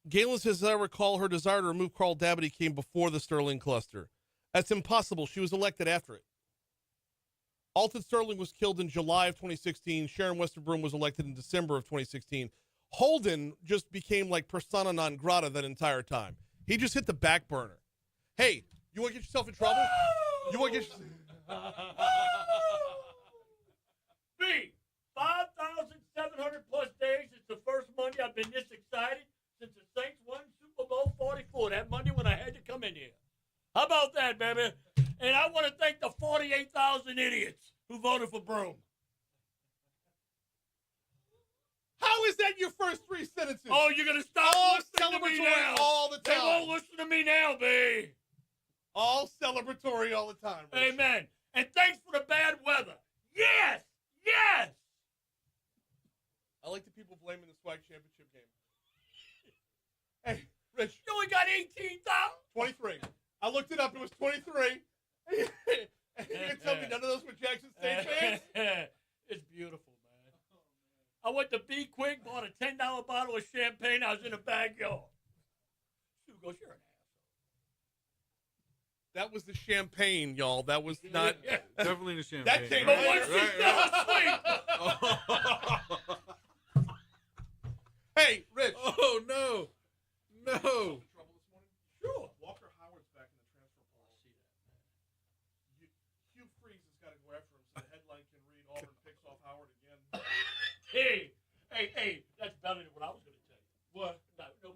Galen says, as I recall, her desire to remove Carl Dabney came before the Sterling cluster. That's impossible. She was elected after it. Alton Sterling was killed in July of 2016. Sharon Wester-Broome was elected in December of 2016. Holden just became like persona non grata that entire time. He just hit the back burner. Hey, you want to get yourself in trouble? You want to get B, 5,700 plus days. It's the first Monday I've been this excited since the Saints won Super Bowl 44. That Monday when I had to come in here. How about that, baby? And I want to thank the 48,000 idiots who voted for Broome. How is that your first three sentences? Oh, you're going to stop all listening to me celebratory now. all the time. They won't listen to me now, B. All celebratory all the time. Rich. Amen. And thanks for the bad weather. Yes! Yes! I like the people blaming the SWAC championship game. Hey, Rich. You only got 18,000? 23. I looked it up. It was 23. And you're going to tell me none of those were Jackson State fans? It's beautiful, man. I went to Be Quick, bought a $10 bottle of champagne. I was in the backyard. Sue goes, you're an asshole. That was the champagne, y'all. That was not. Definitely the champagne. That came But later. once she fell asleep. Hey, Rich. Oh, no. No. Trouble this morning? Sure. Walker Howard's back in the transfer portal. Hugh Freeze has got to go after him so the headline can read Auburn picks off Howard again. Hey, that's better than what I was going to tell you. What? No,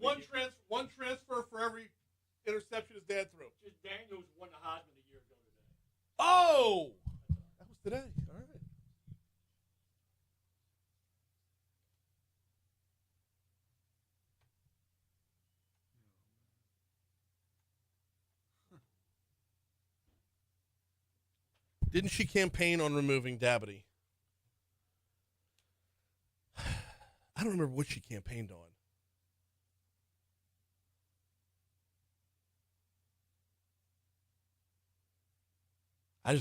One transfer for every interception his dad threw. Just Daniels won the Heisman a year ago today. Oh! That was today. All right. Didn't she campaign on removing Dabney? I don't remember what she campaigned on.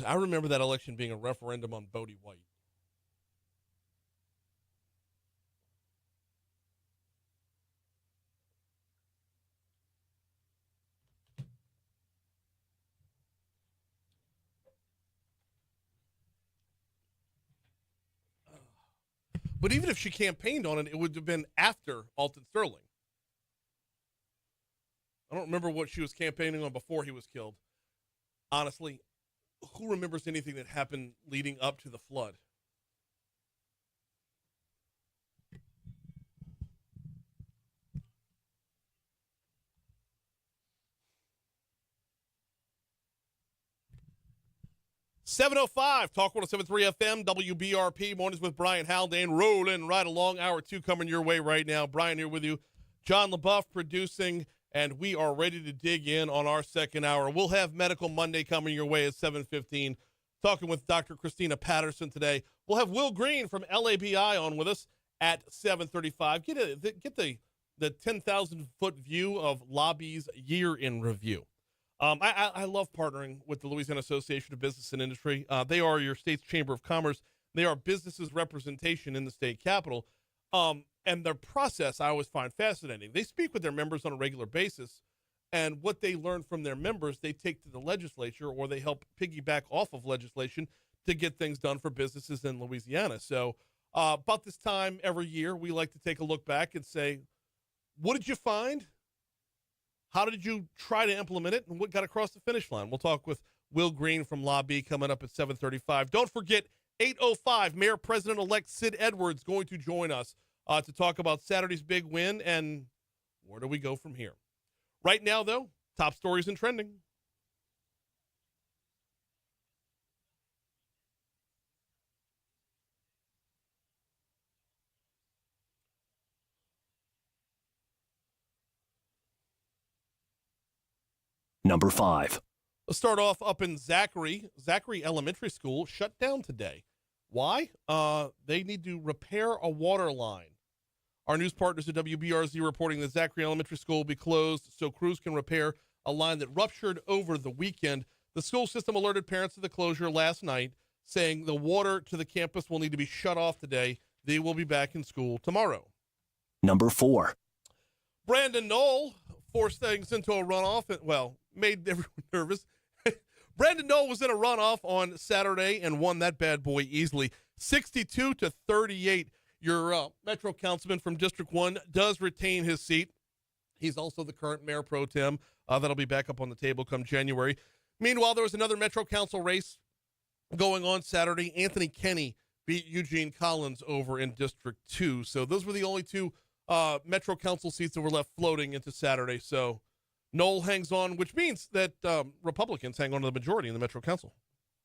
I remember that election being a referendum on Bodie White. But even if she campaigned on it, it would have been after Alton Sterling. I don't remember what she was campaigning on before he was killed. Honestly, who remembers anything that happened leading up to the flood? 7:05, Talk 107.3 FM, WBRP, Mornings with Brian Haldane, rolling right along. Hour 2 coming your way right now. Brian here with you. John LaBeouf producing, and we are ready to dig in on our second hour. We'll have Medical Monday coming your way at 7:15. Talking with Dr. Christina Patterson today. We'll have Will Green from LABI on with us at 7:35. Get the 10,000-foot view of Lobby's year in review. I love partnering with the Louisiana Association of Business and Industry. They are your state's chamber of commerce. They are businesses' representation in the state capitol. And their process I always find fascinating. They speak with their members on a regular basis, and what they learn from their members, they take to the legislature, or they help piggyback off of legislation to get things done for businesses in Louisiana. So about this time every year, we like to take a look back and say, what did you find? How did you try to implement it, and what got across the finish line? We'll talk with Will Green from Lobby coming up at 7:35. Don't forget, 8:05, Mayor President-elect Sid Edwards going to join us to talk about Saturday's big win and where do we go from here. Right now, though, top stories and trending. Number 5. Let's start off up in Zachary. Zachary Elementary School shut down today. Why? They need to repair a water line. Our news partners at WBRZ reporting that Zachary Elementary School will be closed so crews can repair a line that ruptured over the weekend. The school system alerted parents of the closure last night, saying the water to the campus will need to be shut off today. They will be back in school tomorrow. Number 4. Brandon Knoll forced things into a runoff. Made everyone nervous. Brandon Knoll was in a runoff on Saturday and won that bad boy easily, 62-38. Your Metro Councilman from District 1 does retain his seat. He's also the current mayor pro tem. That'll be back up on the table come January. Meanwhile, there was another Metro Council race going on Saturday. Anthony Kenny beat Eugene Collins over in District 2. So those were the only two Metro Council seats that were left floating into Saturday. So Knoll hangs on, which means that Republicans hang on to the majority in the Metro Council.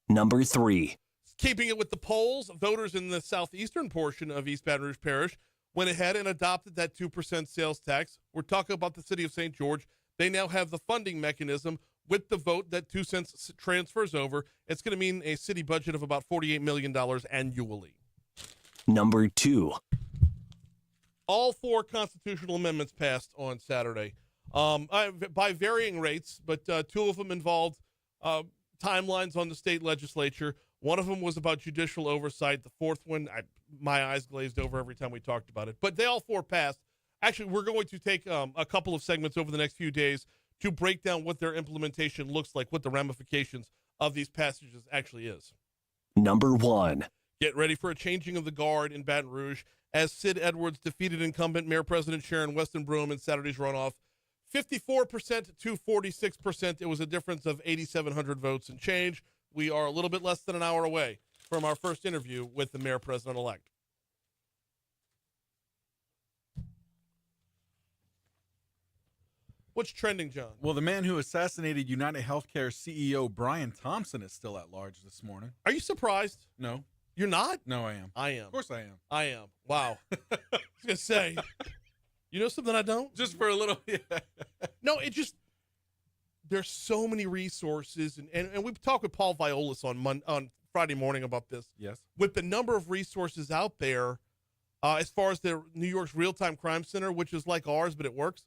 Number 3. Keeping it with the polls, voters in the southeastern portion of East Baton Rouge Parish went ahead and adopted that 2% sales tax. We're talking about the city of St. George. They now have the funding mechanism with the vote that 2 cents transfers over. It's going to mean a city budget of about $48 million annually. Number 2. All 4 constitutional amendments passed on Saturday. By varying rates, but 2 of them involved timelines on the state legislature. One of them was about judicial oversight. The 4th one, my eyes glazed over every time we talked about it. But they all 4 passed. Actually, we're going to take a couple of segments over the next few days to break down what their implementation looks like, what the ramifications of these passages actually is. Number 1. Get ready for a changing of the guard in Baton Rouge as Sid Edwards defeated incumbent Mayor President Sharon Weston Broome in Saturday's runoff. 54% to 46%. It was a difference of 8,700 votes and change. We are a little bit less than an hour away from our first interview with the Mayor President-elect. What's trending, John? Well, the man who assassinated United Healthcare CEO Brian Thompson is still at large this morning. Are you surprised? No. You're not? No, I am. I am. Of course I am. I am. Wow. I was going to say, you know something I don't? Just for a little. Yeah. No, there's so many resources, and we've talked with Paul Violas on Friday morning about this. Yes. With the number of resources out there, as far as the New York's Real-Time Crime Center, which is like ours, but it works.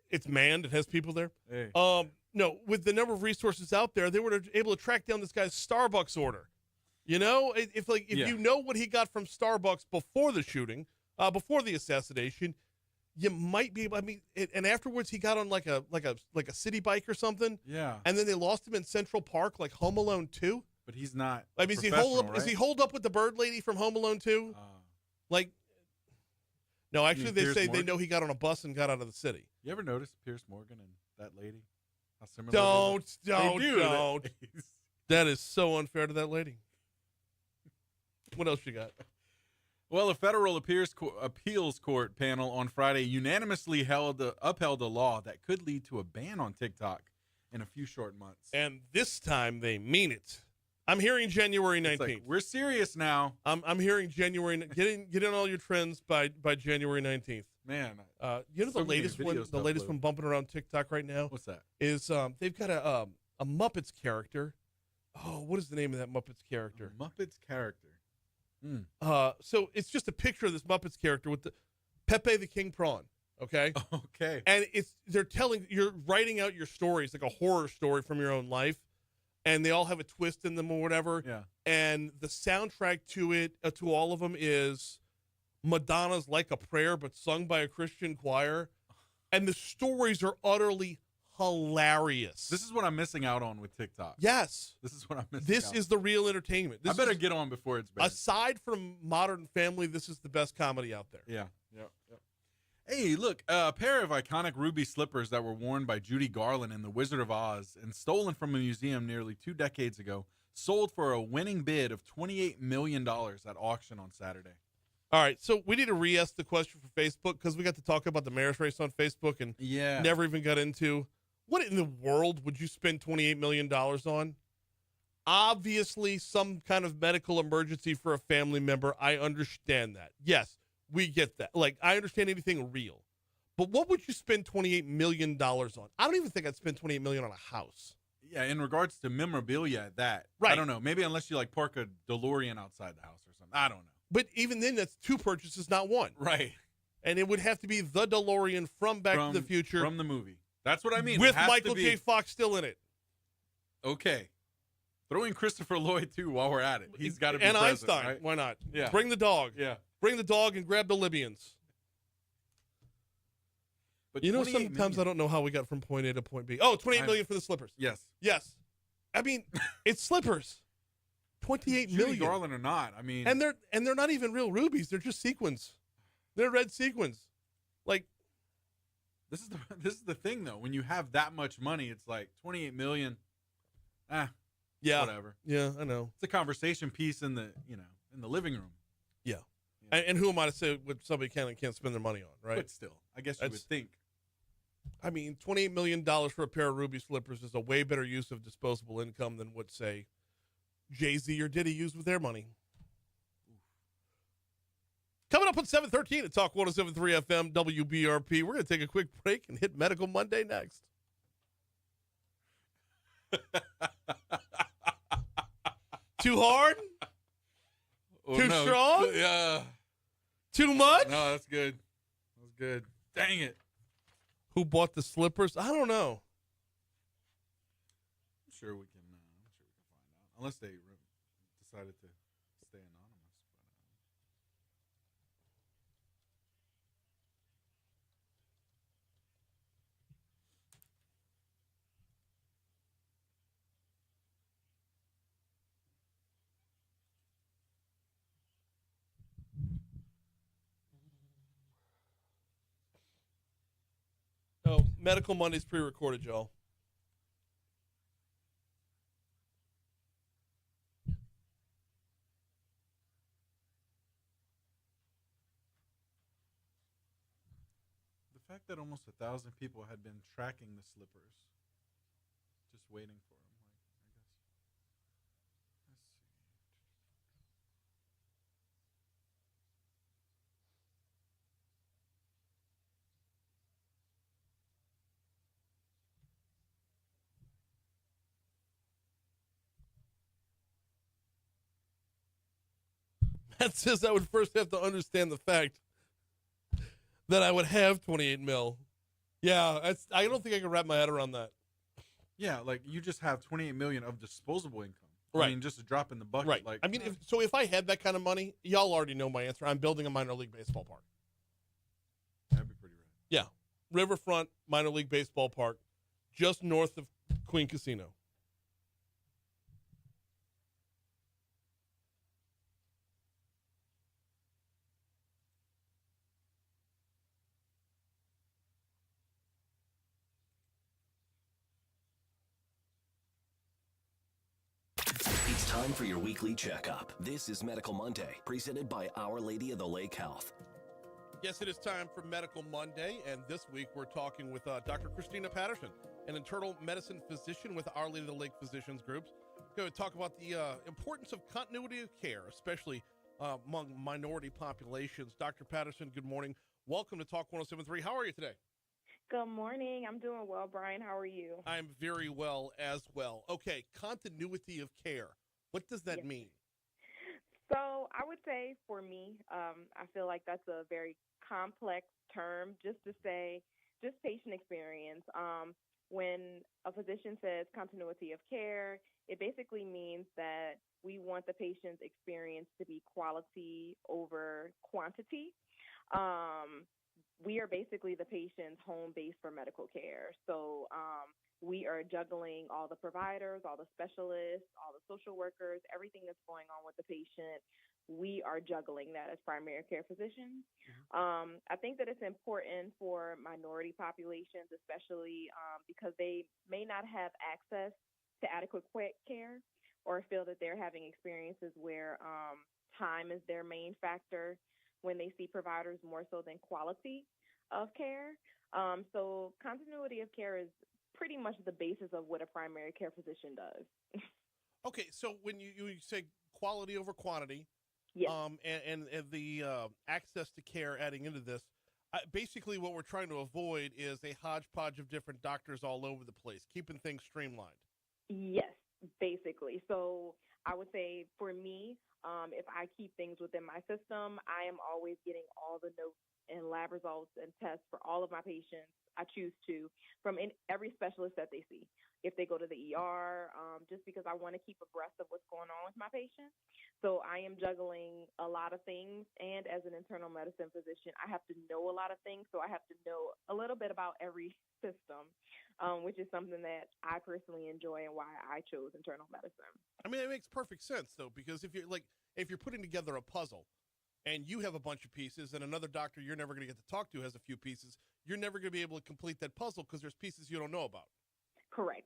It's manned. It has people there. Hey. No, with the number of resources out there, they were able to track down this guy's Starbucks order. You know, if you know what he got from Starbucks before the shooting, before the assassination, you might be able. I mean, and afterwards he got on like a city bike or something. Yeah. And then they lost him in Central Park, like Home Alone 2. But he's not. I mean, is he holed up with the bird lady from Home Alone 2? No, actually, they say they know he got on a bus and got out of the city. You ever notice Pierce Morgan and that lady? How similar? Don't. That is so unfair to that lady. What else you got? Well, a federal appeals court panel on Friday unanimously upheld a law that could lead to a ban on TikTok. in a few short months. And this time they mean it. I'm hearing January 19th. It's like, we're serious now. I'm hearing January. Get in all your trends by January 19th. Man, You know so the many latest videos one. to The latest upload. one bumping around TikTok right now What's that? is they've got a Muppets character. Oh, what is the name of that Muppets character? Muppets character. So it's just a picture of this Muppets character with the Pepe the King Prawn. Okay. Okay. And you're writing out your stories, like a horror story from your own life, and they all have a twist in them or whatever. Yeah. And the soundtrack to it, to all of them, is Madonna's "Like a Prayer," but sung by a Christian choir. And the stories are utterly hilarious. This is what I'm missing out on with TikTok. Yes. This is what I'm missing This out is the real entertainment. I better get on before it's bad. Aside from Modern Family, this is the best comedy out there. Yeah. Yep. Hey, look, a pair of iconic ruby slippers that were worn by Judy Garland in The Wizard of Oz and stolen from a museum nearly 2 decades ago sold for a winning bid of $28 million at auction on Saturday. All right, so we need to re-ask the question for Facebook because we got to talk about the mayor's race on Facebook and never even got into what in the world would you spend $28 million on? Obviously, some kind of medical emergency for a family member. I understand that. Yes, we get that. Like, I understand anything real. But what would you spend $28 million on? I don't even think I'd spend $28 million on a house. Yeah, in regards to memorabilia, that. Right. I don't know. Maybe unless you, like, park a DeLorean outside the house or something. I don't know. But even then, that's 2 purchases, not 1. Right. And it would have to be the DeLorean from Back to the Future. From the movie. That's what I mean. With It has Michael to be- J. Fox still in it. Okay. Throw in Christopher Lloyd, too, while we're at it. He's got to be And present, Einstein. right? Why not? Yeah. Bring the dog. Yeah. Bring the dog and grab the Libyans. But You know, 28 sometimes million. I don't know how we got from point A to point B. Oh, $28 million for the slippers. Yes. Yes. I mean, it's slippers. $28 Judy million. Garland or not. I mean. And they're not even real rubies. They're just sequins. They're red sequins. Like, This is the thing though. When you have that much money, it's like 28 million. yeah. Whatever. Yeah, I know. It's a conversation piece in the living room. Yeah. And who am I to say what somebody can and can't spend their money on, right? But still, I guess you would think. I mean, $28 million for a pair of ruby slippers is a way better use of disposable income than what, say, Jay-Z or Diddy used with their money. Coming up on 7:13 at Talk 107.3 FM WBRP, we're going to take a quick break and hit Medical Monday next. Too hard? Oh, Too no. strong? Yeah. Too much? No, that's good. That's good. Dang it. Who bought the slippers? I don't know. I'm sure we can find out. Unless they decided to stay anonymous. Oh, Medical Monday's pre-recorded, y'all. The fact that almost 1,000 people had been tracking the slippers, just waiting for them. Let's see. That says I would first have to understand the fact that I would have 28 mil. Yeah, I don't think I can wrap my head around that. Yeah, like you just have 28 million of disposable income. Right. I mean, just a drop in the bucket. Right. Like, I mean, if I had that kind of money, y'all already know my answer. I'm building a minor league baseball park. that'd be pretty rad. Yeah. Riverfront minor league baseball park, just north of Queen Casino. It's time for your weekly checkup. This is Medical Monday, presented by Our Lady of the Lake Health. Yes, it is time for Medical Monday, and this week we're talking with Dr. Christina Patterson, an internal medicine physician with Our Lady of the Lake Physicians Groups. We're going to talk about the importance of continuity of care, especially among minority populations. Dr. Patterson, good morning. Welcome to Talk 107.3. How are you today? Good morning. I'm doing well, Brian. How are you? I'm very well as well. Okay, continuity of care. What does that mean? So I would say for me, I feel like that's a very complex term just to say just patient experience. When a physician says continuity of care, it basically means that we want the patient's experience to be quality over quantity. We are basically the patient's home base for medical care. So we are juggling all the providers, all the specialists, all the social workers, everything that's going on with the patient. We are juggling that as primary care physicians. I think that it's important for minority populations, especially because they may not have access to adequate care or feel that they're having experiences where time is their main factor when they see providers more so than quality of care. So continuity of care is pretty much the basis of what a primary care physician does. Okay, so when you say quality over quantity, yes. and the access to care adding into this, basically what we're trying to avoid is a hodgepodge of different doctors all over the place, keeping things streamlined. Yes, basically. So I would say for me, if I keep things within my system, I am always getting all the notes and lab results and tests for all of my patients. I choose to from every specialist that they see. If they go to the ER, just because I want to keep abreast of what's going on with my patients. So I am juggling a lot of things. And as an internal medicine physician, I have to know a lot of things. So I have to know a little bit about every system, which is something that I personally enjoy and why I chose internal medicine. I mean, it makes perfect sense, though, because if you're putting together a puzzle and you have a bunch of pieces and another doctor you're never going to get to talk to has a few pieces, you're never going to be able to complete that puzzle because there's pieces you don't know about. Correct.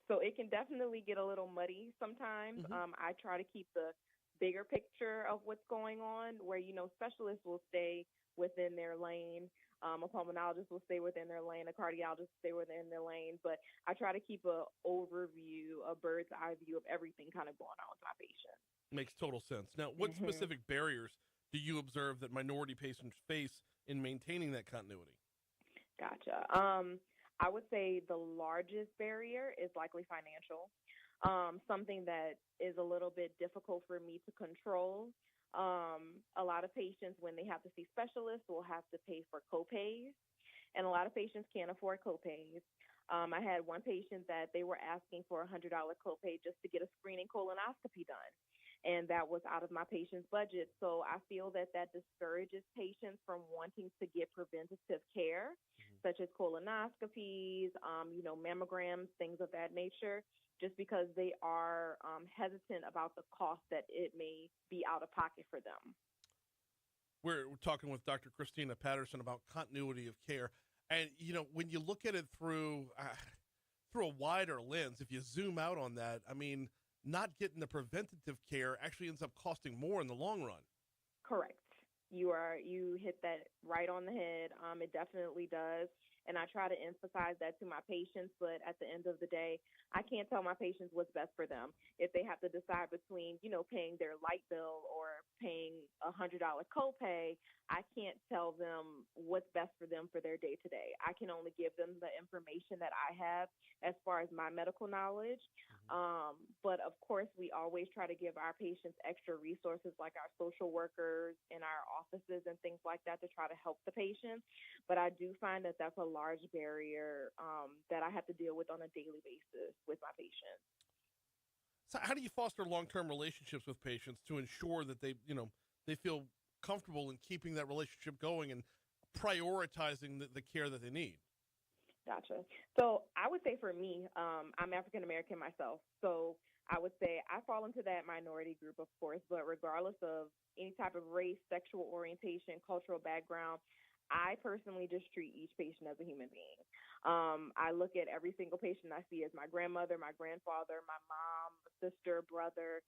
So it can definitely get a little muddy sometimes. I try to keep the bigger picture of what's going on where, specialists will stay within their lane. A pulmonologist will stay within their lane. A cardiologist will stay within their lane. But I try to keep an overview, a bird's eye view of everything kind of going on with my patient. Makes total sense. Now, what specific barriers do you observe that minority patients face in maintaining that continuity? Gotcha. I would say the largest barrier is likely financial, something that is a little bit difficult for me to control. A lot of patients, when they have to see specialists, will have to pay for copays, and a lot of patients can't afford copays. I had one patient that they were asking for a $100 copay just to get a screening colonoscopy done. And that was out of my patient's budget. So I feel that discourages patients from wanting to get preventative care, such as colonoscopies, mammograms, things of that nature, just because they are hesitant about the cost that it may be out of pocket for them. We're talking with Dr. Christina Patterson about continuity of care. And, when you look at it through a wider lens, if you zoom out on that, I mean, not getting the preventative care actually ends up costing more in the long run. Correct. You hit that right on the head. It definitely does. And I try to emphasize that to my patients, but at the end of the day, I can't tell my patients what's best for them. If they have to decide between, paying their light bill or paying a $100 copay, I can't tell them what's best for them for their day to day. I can only give them the information that I have as far as my medical knowledge. But of course, we always try to give our patients extra resources like our social workers in our offices and things like that to try to help the patients. But I do find that that's a large barrier that I have to deal with on a daily basis with my patients. So how do you foster long-term relationships with patients to ensure that they feel comfortable in keeping that relationship going and prioritizing the care that they need? Gotcha. So I would say for me, I'm African-American myself. So I would say I fall into that minority group, of course, but regardless of any type of race, sexual orientation, cultural background, I personally just treat each patient as a human being. I look at every single patient I see as my grandmother, my grandfather, my mom, sister, brother.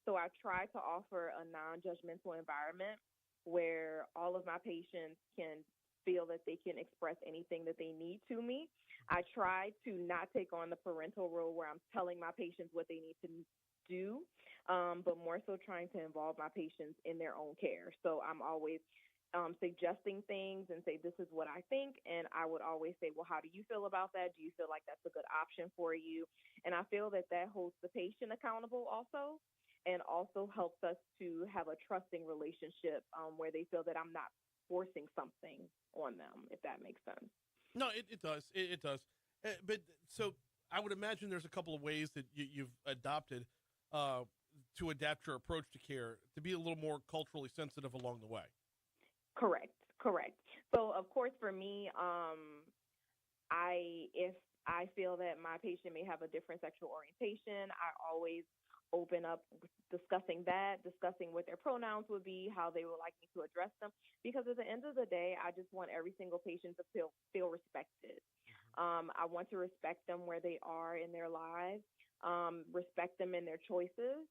So I try to offer a non-judgmental environment where all of my patients can feel that they can express anything that they need to me. I try to not take on the parental role where I'm telling my patients what they need to do, but more so trying to involve my patients in their own care. So I'm always suggesting things and say, this is what I think. And I would always say, well, how do you feel about that? Do you feel like that's a good option for you? And I feel that that holds the patient accountable also, and also helps us to have a trusting relationship where they feel that I'm not forcing something on them, if that makes sense. No, it does. It does. But so I would imagine there's a couple of ways that you've adopted to adapt your approach to care to be a little more culturally sensitive along the way. Correct. So, of course, for me, if I feel that my patient may have a different sexual orientation, I always open up discussing what their pronouns would be, how they would like me to address them. Because at the end of the day, I just want every single patient to feel respected. I want to respect them where they are in their lives, respect them in their choices.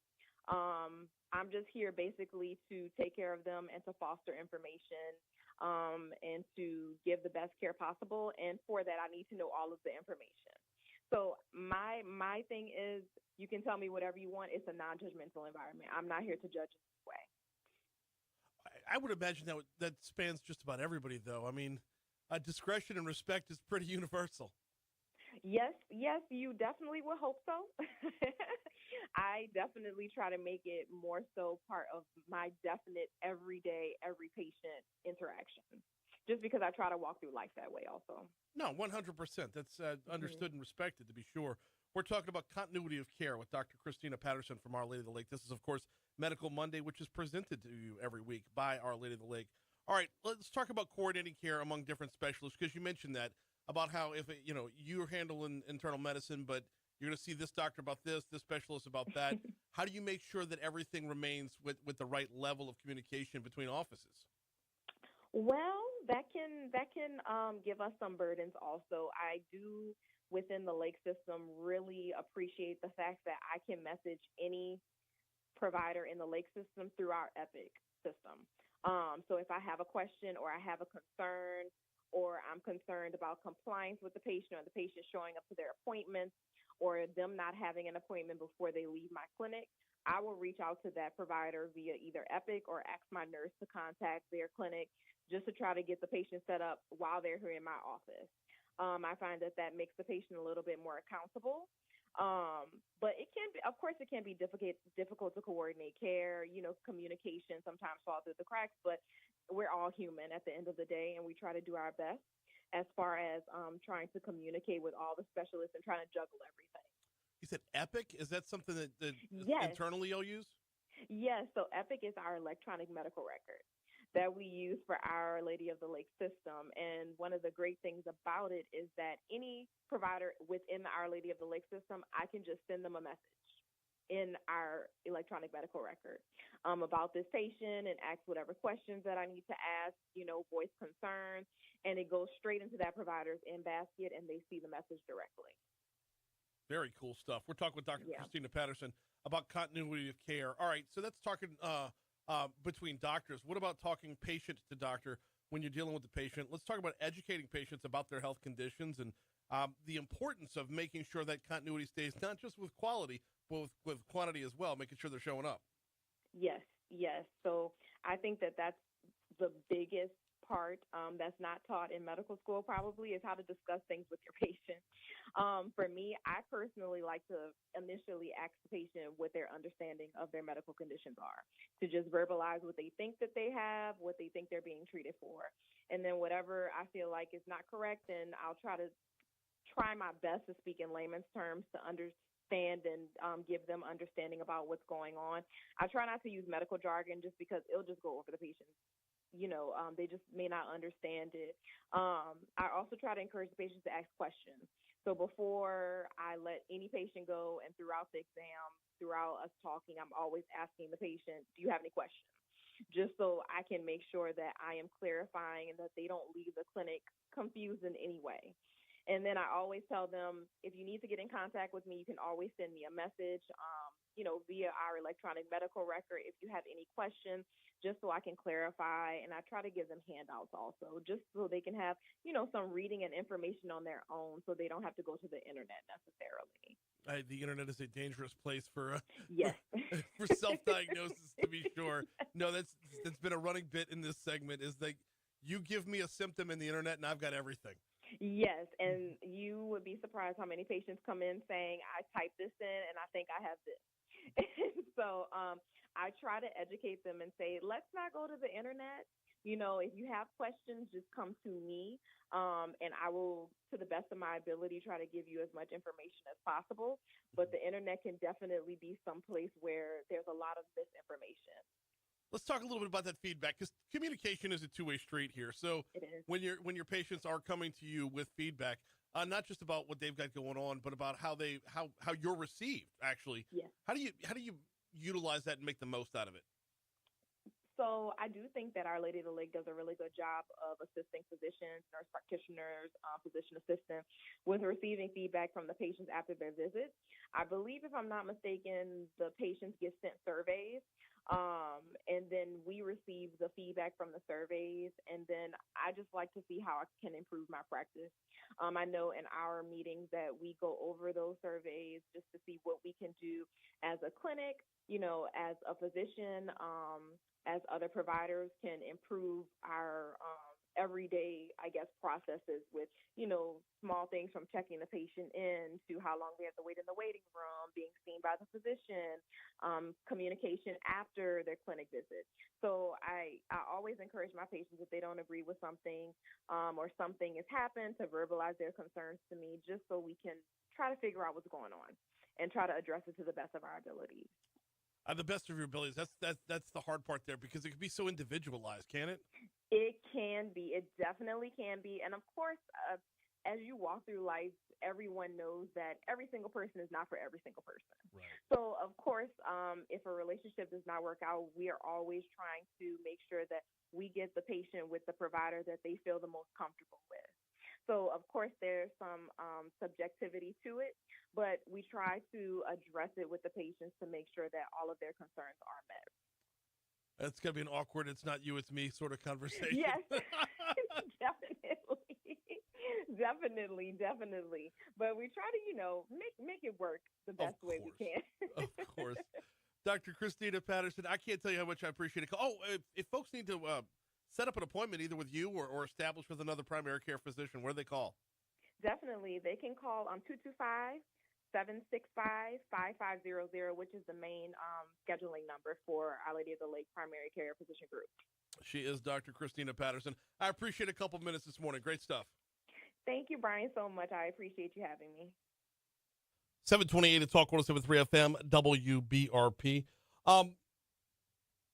I'm just here basically to take care of them and to foster information and to give the best care possible. And for that, I need to know all of the information. So my thing is, you can tell me whatever you want. It's a non-judgmental environment. I'm not here to judge in any way. I would imagine that spans just about everybody, though. I mean, discretion and respect is pretty universal. Yes, you definitely would hope so. I definitely try to make it more so part of my definite everyday, every patient interaction, just because I try to walk through life that way also. No, 100%. That's understood and respected, to be sure. We're talking about continuity of care with Dr. Christina Patterson from Our Lady of the Lake. This is, of course, Medical Monday, which is presented to you every week by Our Lady of the Lake. All right, let's talk about coordinating care among different specialists, because you mentioned that, about how if you're handling internal medicine, but you're going to see this doctor about this specialist about that. How do you make sure that everything remains with the right level of communication between offices? Well, that can give us some burdens also. I do, within the Lake system, really appreciate the fact that I can message any provider in the Lake system through our Epic system. So if I have a question or I have a concern, or I'm concerned about compliance with the patient, or the patient showing up to their appointments, or them not having an appointment before they leave my clinic, I will reach out to that provider via either Epic or ask my nurse to contact their clinic just to try to get the patient set up while they're here in my office. I find that makes the patient a little bit more accountable. But it can be, of course, it can be difficult to coordinate care. Communication sometimes falls through the cracks, but we're all human at the end of the day, and we try to do our best as far as trying to communicate with all the specialists and trying to juggle everything. You said Epic? Is that something that Yes. internally you'll use? Yes. So Epic is our electronic medical record that we use for Our Lady of the Lake system. And one of the great things about it is that any provider within the Our Lady of the Lake system, I can just send them a message in our electronic medical record about this patient and ask whatever questions that I need to ask, voice concerns, and it goes straight into that provider's in basket and they see the message directly. Very cool stuff. We're talking with Dr. Christina Patterson about continuity of care. All right, so that's talking between doctors. What about talking patient to doctor when you're dealing with the patient? Let's talk about educating patients about their health conditions and the importance of making sure that continuity stays not just with quality, but with quantity as well, making sure they're showing up. Yes. So I think that's the biggest part that's not taught in medical school probably is how to discuss things with your patient. For me, I personally like to initially ask the patient what their understanding of their medical conditions are, to just verbalize what they think that they have, what they think they're being treated for. And then whatever I feel like is not correct, then I'll try my best to speak in layman's terms to understand and give them understanding about what's going on. I try not to use medical jargon just because it'll just go over the patient. They just may not understand it. I also try to encourage the patients to ask questions. So before I let any patient go and throughout the exam, throughout us talking, I'm always asking the patient, do you have any questions? Just so I can make sure that I am clarifying and that they don't leave the clinic confused in any way. And then I always tell them, if you need to get in contact with me, you can always send me a message, via our electronic medical record if you have any questions, just so I can clarify. And I try to give them handouts also, just so they can have, some reading and information on their own, so they don't have to go to the internet necessarily. The internet is a dangerous place for Yes. for self-diagnosis, to be sure. No, that's been a running bit in this segment, is that you give me a symptom in the internet and I've got everything. Yes, and you would be surprised how many patients come in saying, I typed this in and I think I have this. So I try to educate them and say, let's not go to the internet. If you have questions, just come to me, and I will, to the best of my ability, try to give you as much information as possible. But the internet can definitely be someplace where there's a lot of misinformation. Let's talk a little bit about that feedback, because communication is a two-way street here. So It is. when your patients are coming to you with feedback, not just about what they've got going on, but about how you're received, actually. Yes. How do you utilize that and make the most out of it? So I do think that Our Lady of the Lake does a really good job of assisting physicians, nurse practitioners, physician assistants with receiving feedback from the patients after their visits. I believe, if I'm not mistaken, the patients get sent surveys, and then we receive the feedback from the surveys, and then I just like to see how I can improve my practice. I know in our meetings that we go over those surveys just to see what we can do as a clinic, as a physician, as other providers can improve our everyday, processes with, small things from checking the patient in to how long they have to wait in the waiting room, being seen by the physician, communication after their clinic visit. So I always encourage my patients, if they don't agree with something or something has happened, to verbalize their concerns to me, just so we can try to figure out what's going on and try to address it to the best of our abilities. The best of your abilities. That's the hard part there, because it can be so individualized, can't it? It can be. It definitely can be. And of course, as you walk through life, everyone knows that every single person is not for every single person. Right. So, of course, if a relationship does not work out, we are always trying to make sure that we get the patient with the provider that they feel the most comfortable with. So, of course, there's some subjectivity to it, but we try to address it with the patients to make sure that all of their concerns are met. That's going to be an awkward, it's not you, it's me sort of conversation. Yes, definitely. But we try to, make it work the best way we can. Of course. Dr. Christina Patterson, I can't tell you how much I appreciate it. Oh, if folks need to set up an appointment either with you or establish with another primary care physician, where do they call? Definitely. They can call 225-765-5500, which is the main scheduling number for Our Lady of the Lake Primary Care Physician Group. She is Dr. Christina Patterson. I appreciate a couple minutes this morning. Great stuff. Thank you, Brian, so much. I appreciate you having me. 728 at Talk 107.3 FM, WBRP.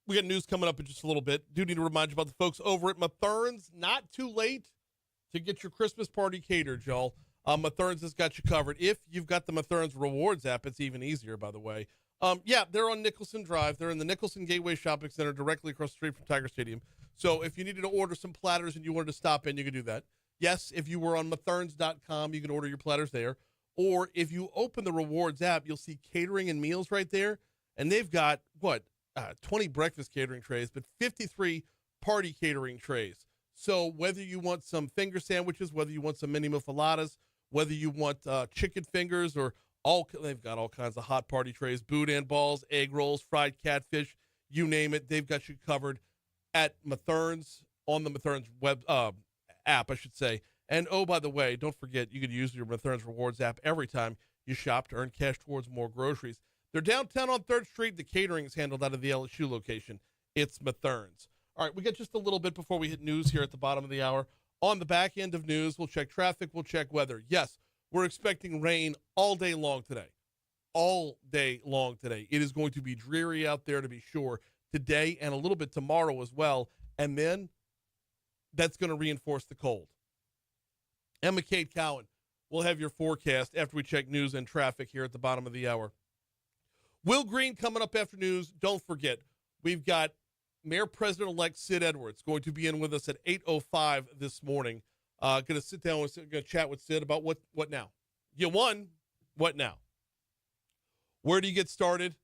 We got news coming up in just a little bit. Do need to remind you about the folks over at Mathern's. Not too late to get your Christmas party catered, y'all. Mathern's has got you covered. If you've got the Mathern's Rewards app, it's even easier, by the way. They're on Nicholson Drive. They're in the Nicholson Gateway Shopping Center, directly across the street from Tiger Stadium. So if you needed to order some platters and you wanted to stop in, you could do that. Yes, if you were on matherns.com, you can order your platters there. Or if you open the Rewards app, you'll see catering and meals right there. And they've got, 20 breakfast catering trays, but 53 party catering trays. So whether you want some finger sandwiches, whether you want some mini muffaladas, whether you want chicken fingers, or they've got all kinds of hot party trays, boudin balls, egg rolls, fried catfish, you name it. They've got you covered at Mathern's, on the Mathern's web app, I should say. And oh, by the way, don't forget, you could use your Mathern's Rewards app every time you shop to earn cash towards more groceries. They're downtown on 3rd Street. The catering is handled out of the LSU location. It's Mathern's. All right, we got just a little bit before we hit news here at the bottom of the hour. On the back end of news, we'll check traffic, we'll check weather. Yes, we're expecting rain all day long today. All day long today. It is going to be dreary out there, to be sure, today and a little bit tomorrow as well. And then that's going to reinforce the cold. Emma Kate Cowan will have your forecast after we check news and traffic here at the bottom of the hour. Will Green coming up after news. Don't forget, we've got Mayor President-elect Sid Edwards going to be in with us at 8:05 this morning. Going to sit down with, going to chat with Sid about what now. You won. What now? Where do you get started?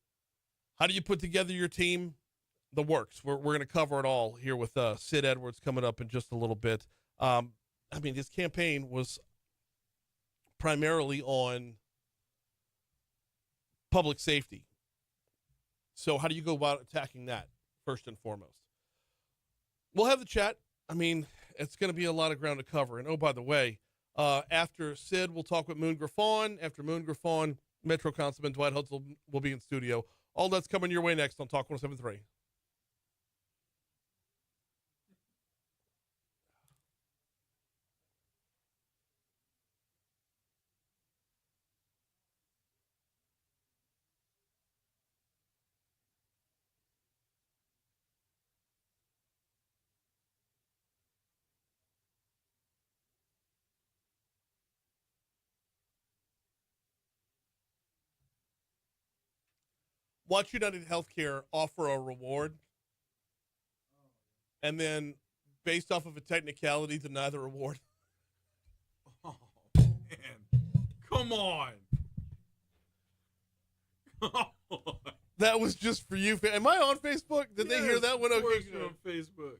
How do you put together your team? The works. We're going to cover it all here with Sid Edwards coming up in just a little bit. I mean, his campaign was primarily on public safety. So how do you go about attacking that first and foremost? We'll have the chat. I mean, it's going to be a lot of ground to cover. And, oh, by the way, after Sid, we'll talk with Moon Griffon. After Moon Griffon, Metro Councilman Dwight Hudson will be in studio. All that's coming your way next on Talk 107.3. Watch United Healthcare offer a reward and then, based off of a technicality, deny the reward. Oh, man. Come on. That was just for you. Am I on Facebook? Did they hear that one? Of course Okay, you're on Facebook.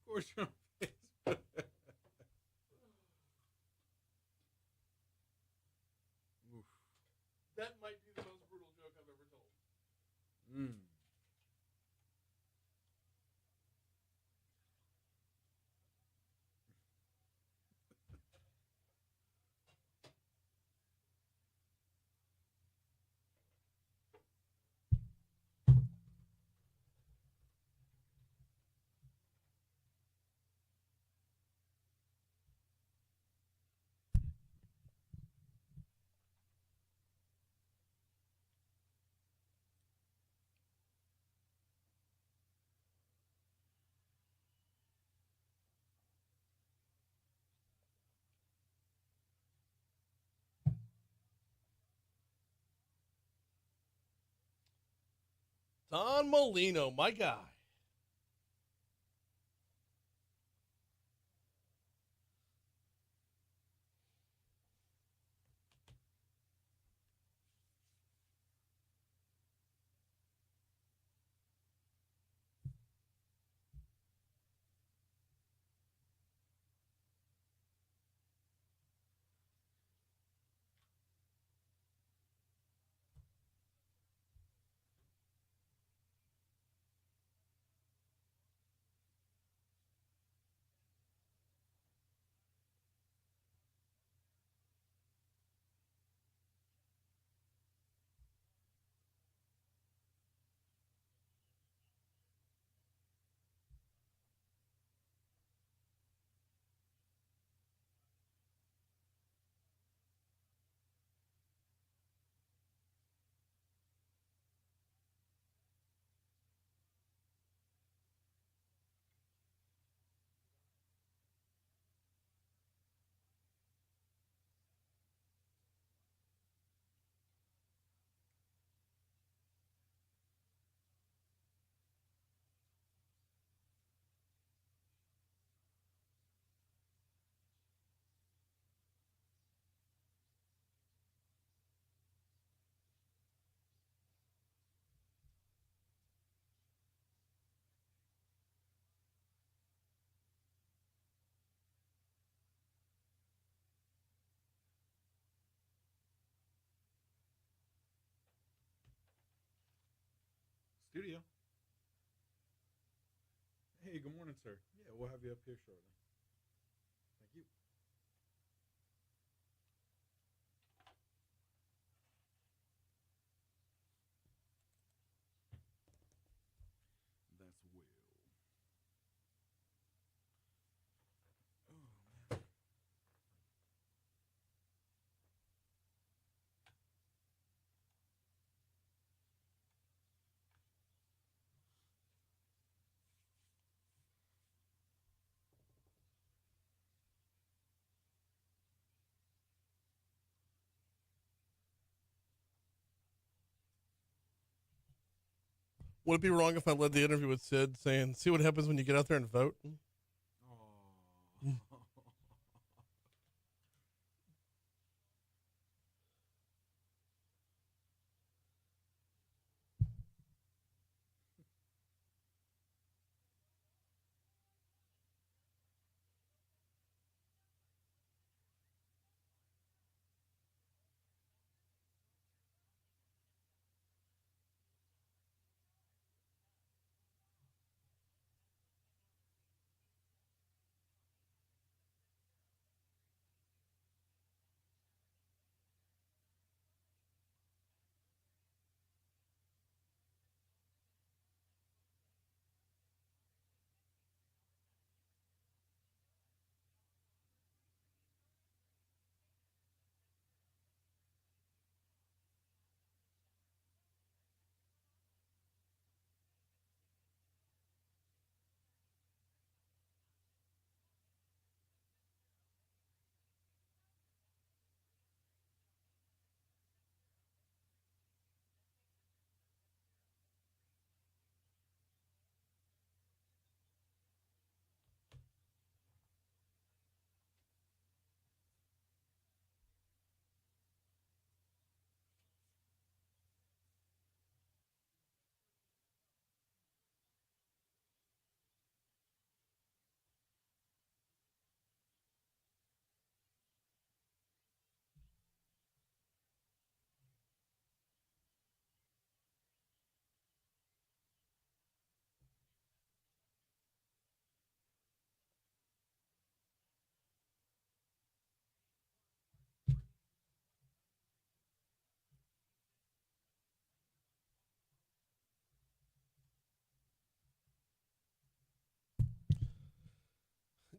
Of course you're on Facebook. That might be the most brutal joke I've ever told. Mm. Don Molino, my guy. Studio. Hey, good morning, sir. Yeah, we'll have you up here shortly. Thank you. That's Will. Oh, man. Would it be wrong if I led the interview with Sid saying, see what happens when you get out there and vote? Oh.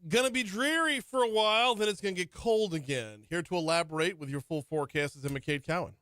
Gonna be dreary for a while, then it's gonna get cold again. Here to elaborate with your full forecast is McCade Cowan.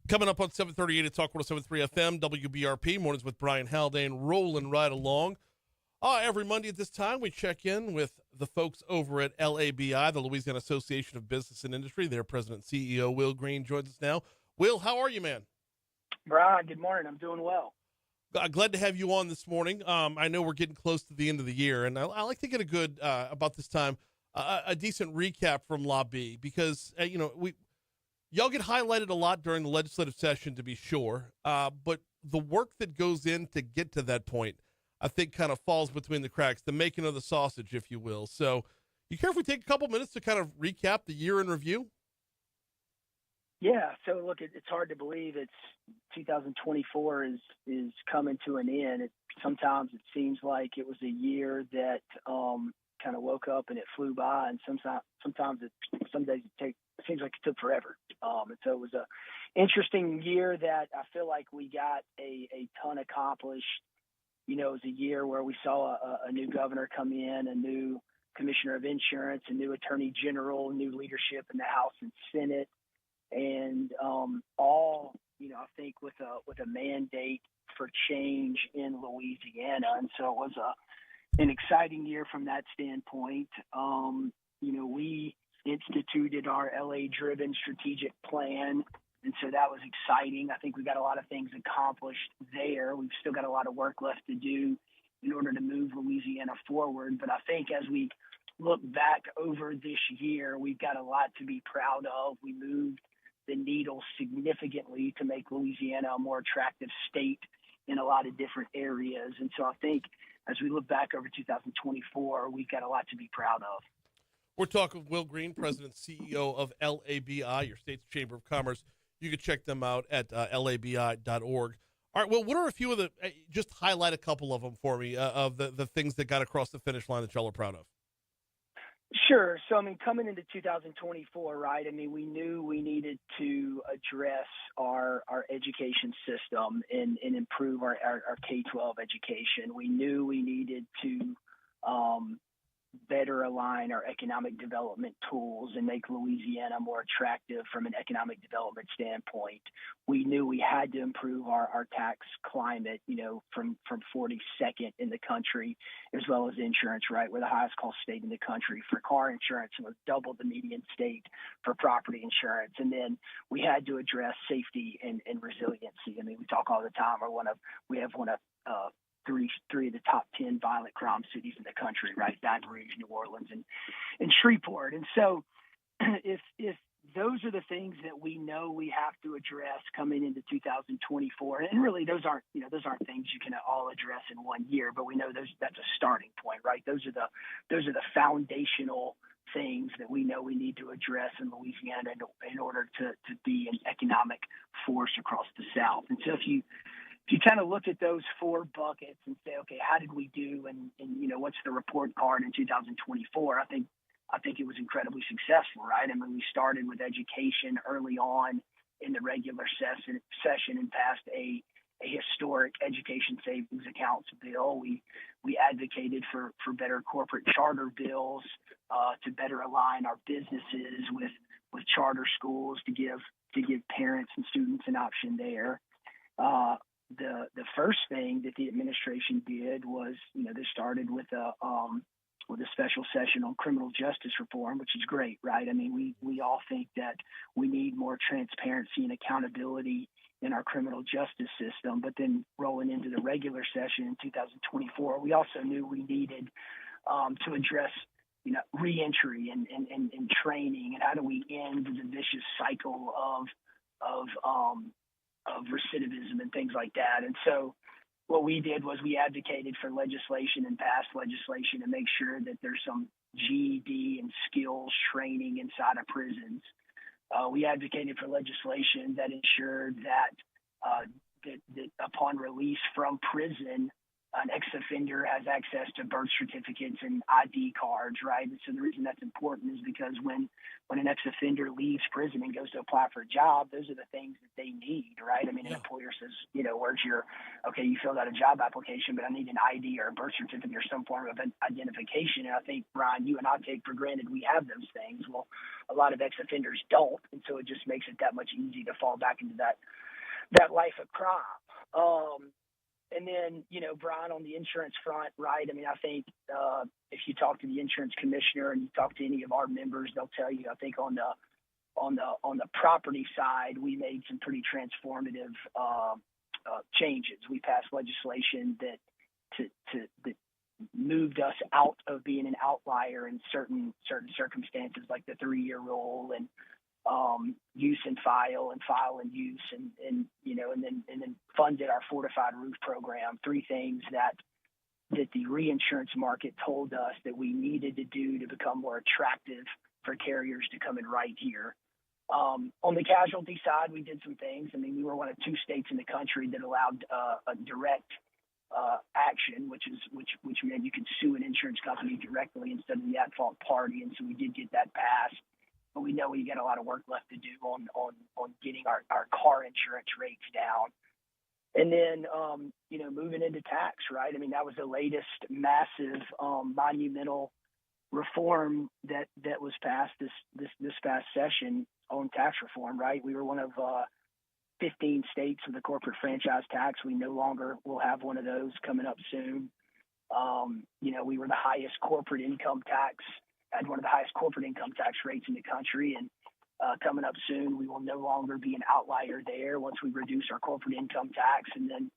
Coming up on 738 at Talk 107.3 FM, WBRP, mornings with Brian Haldane, rolling right along. Every Monday at this time, we check in with the folks over at LABI, the Louisiana Association of Business and Industry. Their president and CEO, Will Green, joins us now. Will, how are you, man? Brian, good morning. I'm doing well. Glad to have you on this morning. I know we're getting close to the end of the year, and I like to get a good, about this time, a decent recap from LABI because, y'all get highlighted a lot during the legislative session, to be sure, but the work that goes in to get to that point, I think, kind of falls between the cracks, the making of the sausage, if you will. So you care if we take a couple minutes to kind of recap the year in review? Yeah, so look, it's hard to believe it's 2024 is coming to an end. Sometimes it seems like it was a year that kind of woke up and it flew by, and sometimes some days it seems like it took forever. And so it was a interesting year that I feel like we got a ton accomplished. It was a year where we saw a new governor come in, a new commissioner of insurance, a new attorney general, new leadership in the House and Senate, and all, I think with a mandate for change in Louisiana. And so it was an exciting year from that standpoint. We instituted our LA-driven strategic plan, and so that was exciting. I think we got a lot of things accomplished there. We've still got a lot of work left to do in order to move Louisiana forward. But I think as we look back over this year, we've got a lot to be proud of. We moved the needle significantly to make Louisiana a more attractive state in a lot of different areas. And so I think as we look back over 2024, we've got a lot to be proud of. We're talking with Will Green, President and CEO of LABI, your state's Chamber of Commerce. You can check them out at labi.org. All right, well, what are a few of the, just highlight a couple of them for me, of the things that got across the finish line that y'all are proud of? Sure. So, coming into 2024, right, we knew we needed to address our education system and improve our K-12 education. We knew we needed to better align our economic development tools and make Louisiana more attractive from an economic development standpoint. We knew we had to improve our tax climate, from 42nd in the country, as well as insurance, right? We're the highest cost state in the country for car insurance, and we're double the median state for property insurance. And then we had to address safety and resiliency. We talk all the time. We have one of three of the top 10 violent crime cities in the country, right? Baton Rouge, New Orleans, and Shreveport. And so if those are the things that we know we have to address coming into 2024, and really those aren't things you can all address in one year, but we know that's a starting point, right? Those are the foundational things that we know we need to address in Louisiana in order to be an economic force across the South. And so if you kind of look at those four buckets and say, okay, how did we do, and what's the report card in 2024? I think it was incredibly successful, right? We started with education early on in the regular session and passed a historic education savings accounts bill. We advocated for better corporate charter bills to better align our businesses with charter schools to give parents and students an option there. The first thing that the administration did was, they started with with a special session on criminal justice reform, which is great, right? I mean, we all think that we need more transparency and accountability in our criminal justice system. But then rolling into the regular session in 2024, we also knew we needed to address, reentry and training, and how do we end the vicious cycle of recidivism and things like that. And so what we did was we advocated for legislation and passed legislation to make sure that there's some GED and skills training inside of prisons. We advocated for legislation that ensured that upon release from prison, an ex-offender has access to birth certificates and ID cards, right? And so the reason that's important is because when an ex-offender leaves prison and goes to apply for a job, those are the things that they need, right? I mean, an employer says, where's you filled out a job application, but I need an ID or a birth certificate or some form of identification. And I think, Brian, you and I take for granted we have those things. Well, a lot of ex-offenders don't, and so it just makes it that much easier to fall back into that life of crime. And then, Brian, on the insurance front, right? I mean, I think if you talk to the insurance commissioner and you talk to any of our members, they'll tell you, I think on the property side, we made some pretty transformative changes. We passed legislation that moved us out of being an outlier in certain circumstances, like the 3-year rule and use and file and use and then funded our fortified roof program. 3 things that the reinsurance market told us that we needed to do to become more attractive for carriers to come and write here. On the casualty side, we did some things. I mean, we were one of 2 states in the country that allowed a direct action, which meant you could sue an insurance company directly instead of the at-fault party. And so we did get that passed. But we know we got a lot of work left to do on getting our car insurance rates down. And then, moving into tax, right? I mean, that was the latest massive monumental reform that was passed this past session on tax reform, right? We were one of 15 states with a corporate franchise tax. We no longer will have one of those coming up soon. We were the highest corporate income tax, had one of the highest corporate income tax rates in the country. And coming up soon, we will no longer be an outlier there once we reduce our corporate income tax. And then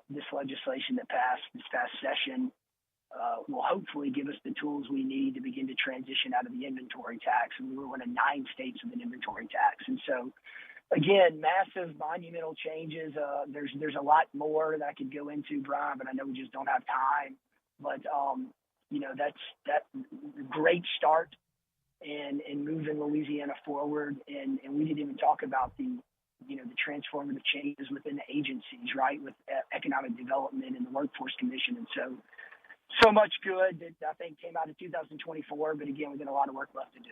this legislation that passed this past session will hopefully give us the tools we need to begin to transition out of the inventory tax. And we were one of 9 states with an inventory tax. And so, again, massive monumental changes. There's a lot more that I could go into, Brian, but I know we just don't have time. But that's great start and moving Louisiana forward. And we didn't even talk about the transformative changes within the agencies, right, with economic development and the workforce commission. And so much good that I think came out of 2024. But again, we've got a lot of work left to do.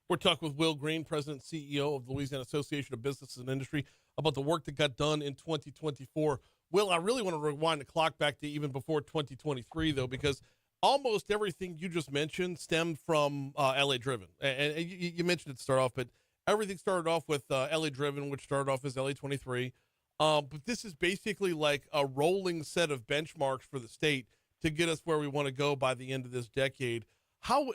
We're talking with Will Green, President and CEO of the Louisiana Association of Businesses and Industry, about the work that got done in 2024. Will, I really want to rewind the clock back to even before 2023, though, because almost everything you just mentioned stemmed from LA Driven. And you mentioned it to start off, but everything started off with LA Driven, which started off as LA 23. But this is basically like a rolling set of benchmarks for the state to get us where we want to go by the end of this decade. How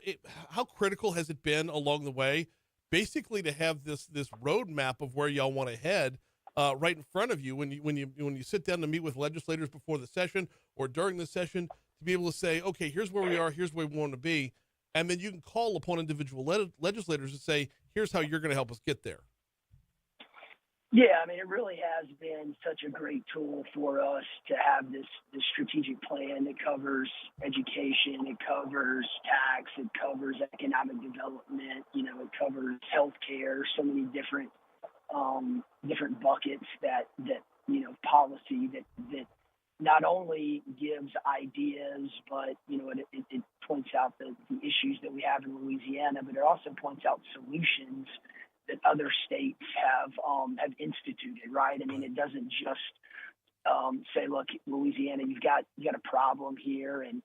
critical has it been along the way, basically, to have this roadmap of where y'all want to head right in front of you when you sit down to meet with legislators before the session or during the session, to be able to say, okay, here's where we are, here's where we want to be, and then you can call upon individual legislators and say, here's how you're going to help us get there. Yeah, I mean, it really has been such a great tool for us to have this strategic plan that covers education, it covers tax, it covers economic development, it covers healthcare, so many different buckets that policy that not only gives ideas, but it points out the issues that we have in Louisiana, but it also points out solutions that other states have instituted, right? I mean, it doesn't just say, look, Louisiana, you got a problem here, and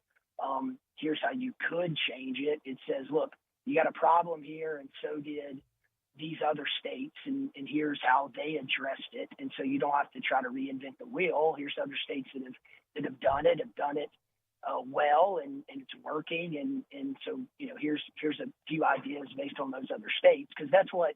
here's how you could change it. It says, look, you got a problem here, and so did these other states, and here's how they addressed it. And so you don't have to try to reinvent the wheel. Here's other states that have done it well, and it's working. And so, here's a few ideas based on those other states, because that's what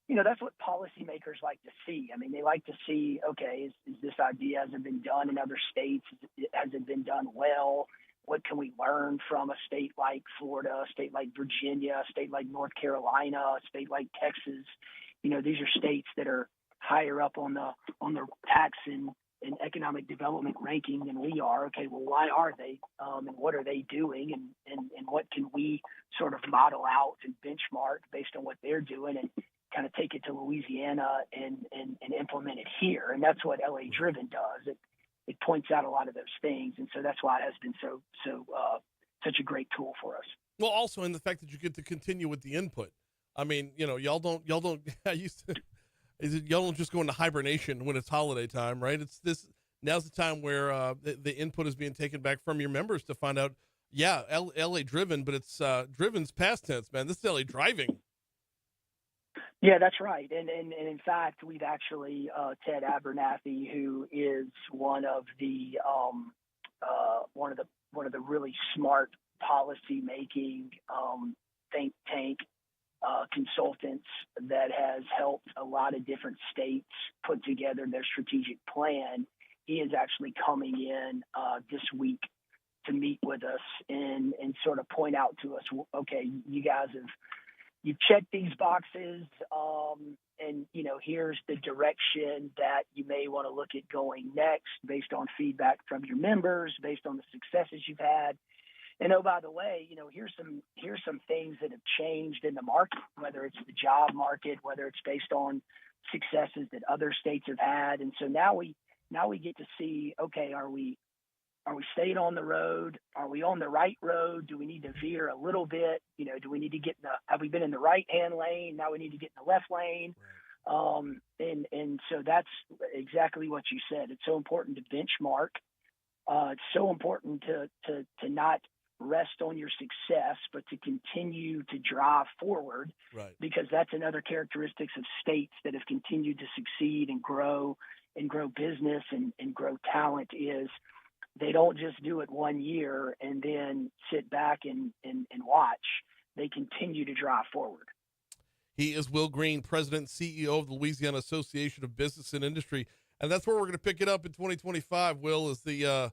policymakers like to see. I mean, they like to see, okay, is this idea, has it been done in other states? Has it been done well? What can we learn from a state like Florida, a state like Virginia, a state like North Carolina, a state like Texas? These are states that are higher up on the tax and economic development ranking than we are. Okay, well, why are they? And what are they doing? And what can we sort of model out and benchmark based on what they're doing, and kind of take it to Louisiana and implement it here? And that's what LA Driven does. It points out a lot of those things, and so that's why it has been such a great tool for us. Well, also in the fact that you get to continue with the input. I mean, y'all don't. I used to. Y'all don't just go into hibernation when it's holiday time, right? It's this. Now's the time where the input is being taken back from your members to find out. Yeah, LA Driven, but it's Driven's past tense, man. This is LA Driving. Yeah, that's right. And in fact, we've actually Ted Abernathy, who is one of the really smart policy making think tank consultants that has helped a lot of different states put together their strategic plan. He is actually coming in this week to meet with us and sort of point out to us, okay, you guys you've checked these boxes, and here's the direction that you may want to look at going next based on feedback from your members, based on the successes you've had. And oh, by the way, here's some things that have changed in the market, whether it's the job market, whether it's based on successes that other states have had. And so now we get to see, okay, are we staying on the road? Are we on the right road? Do we need to veer a little bit? Do we need to have we been in the right hand lane? Now we need to get in the left lane. And so that's exactly what you said. It's so important to benchmark. It's so important to not rest on your success, but to continue to drive forward, right? Because that's another characteristics of states that have continued to succeed and grow business and grow talent is they don't just do it 1 year and then sit back and watch. They continue to drive forward. He is Will Green, President and CEO of the Louisiana Association of Business and Industry. And that's where we're going to pick it up in 2025, Will, is the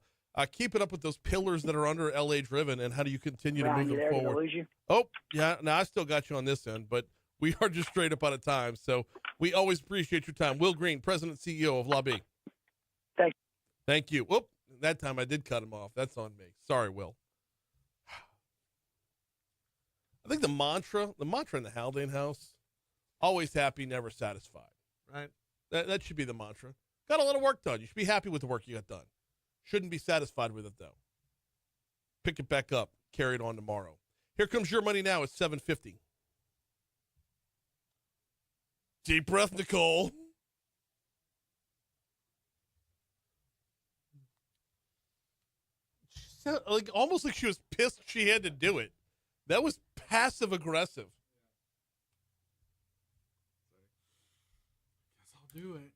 keep it up with those pillars that are under LA Driven, and how do you continue to move them forward? Did I lose you? Oh, yeah. No, I still got you on this end, but we are just straight up out of time. So we always appreciate your time. Will Green, President and CEO of Lobby. Thank you. Whoop. That time I did cut him off. That's on me. Sorry, Will. I think the mantra in the Haldane house, always happy, never satisfied, right? That should be the mantra. Got a lot of work done. You should be happy with the work you got done. Shouldn't be satisfied with it, though. Pick it back up. Carry it on tomorrow. Here comes your money now at 7:50. Deep breath, Nicole. She sounded almost like she was pissed she had to do it. That was passive aggressive. Guess I'll do it.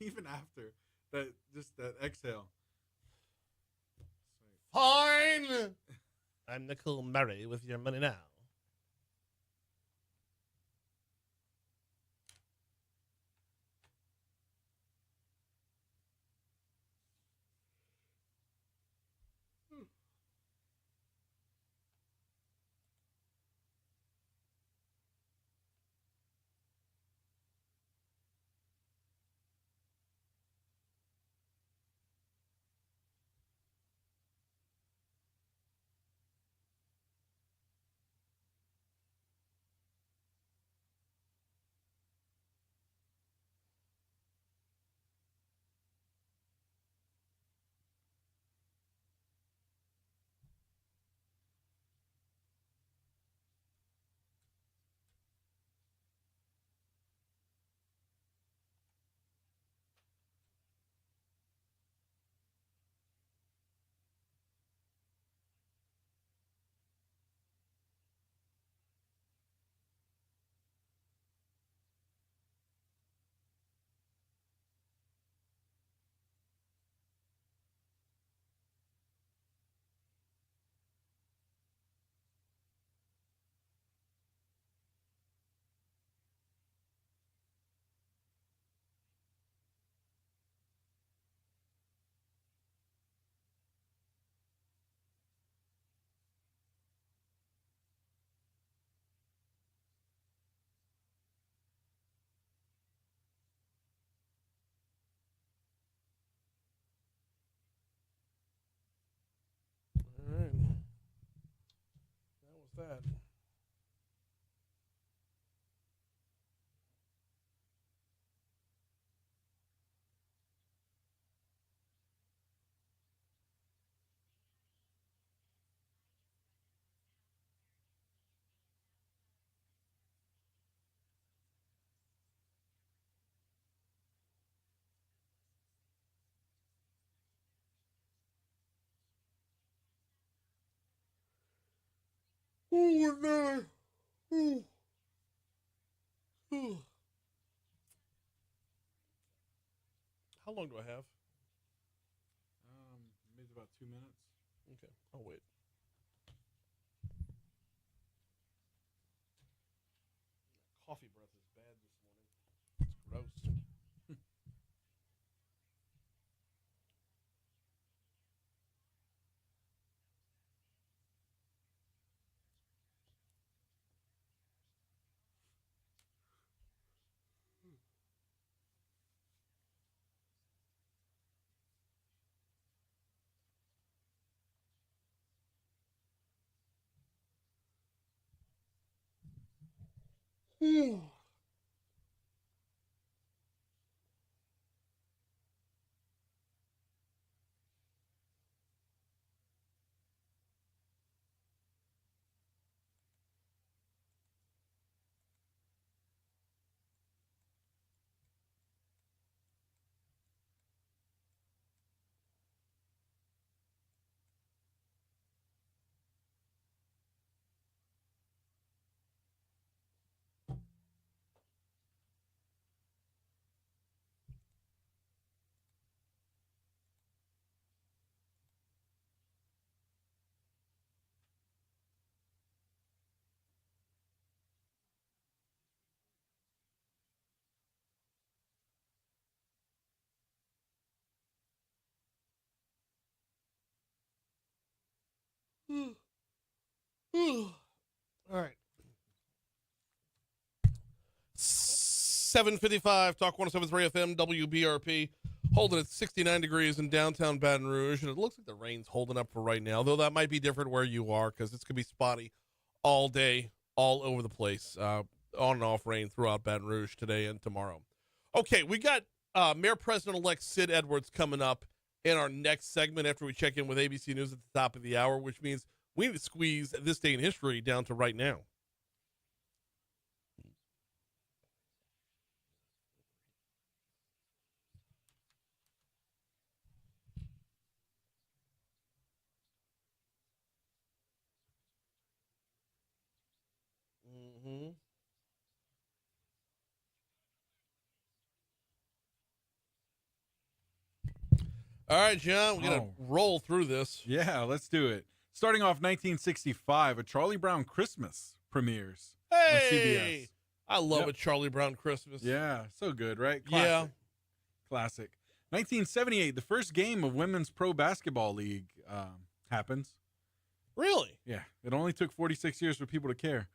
Even after that, just that exhale. Fine. I'm Nicole Murray with your money now. Oh, no. Ooh. Ooh. How long do I have? Maybe about 2 minutes. Okay, I'll wait. Coffee breath is bad this morning. It's gross. All right. 7:55, Talk 107.3 FM, WBRP. Holding at 69 degrees in downtown Baton Rouge, and it looks like the rain's holding up for right now, though that might be different where you are because it's going to be spotty all day, all over the place. On and off rain throughout Baton Rouge today and tomorrow. Okay, we got Mayor President-elect Sid Edwards coming up in our next segment after we check in with ABC News at the top of the hour, which means we need to squeeze this day in history down to right now. Mm-hmm. All right, John, we're going to roll through this. Yeah, let's do it. Starting off 1965, A Charlie Brown Christmas premieres on CBS. I love a Charlie Brown Christmas. Yeah, so good, right? Classic. Yeah. Classic. 1978, the first game of Women's Pro Basketball League happens. Really? Yeah. It only took 46 years for people to care.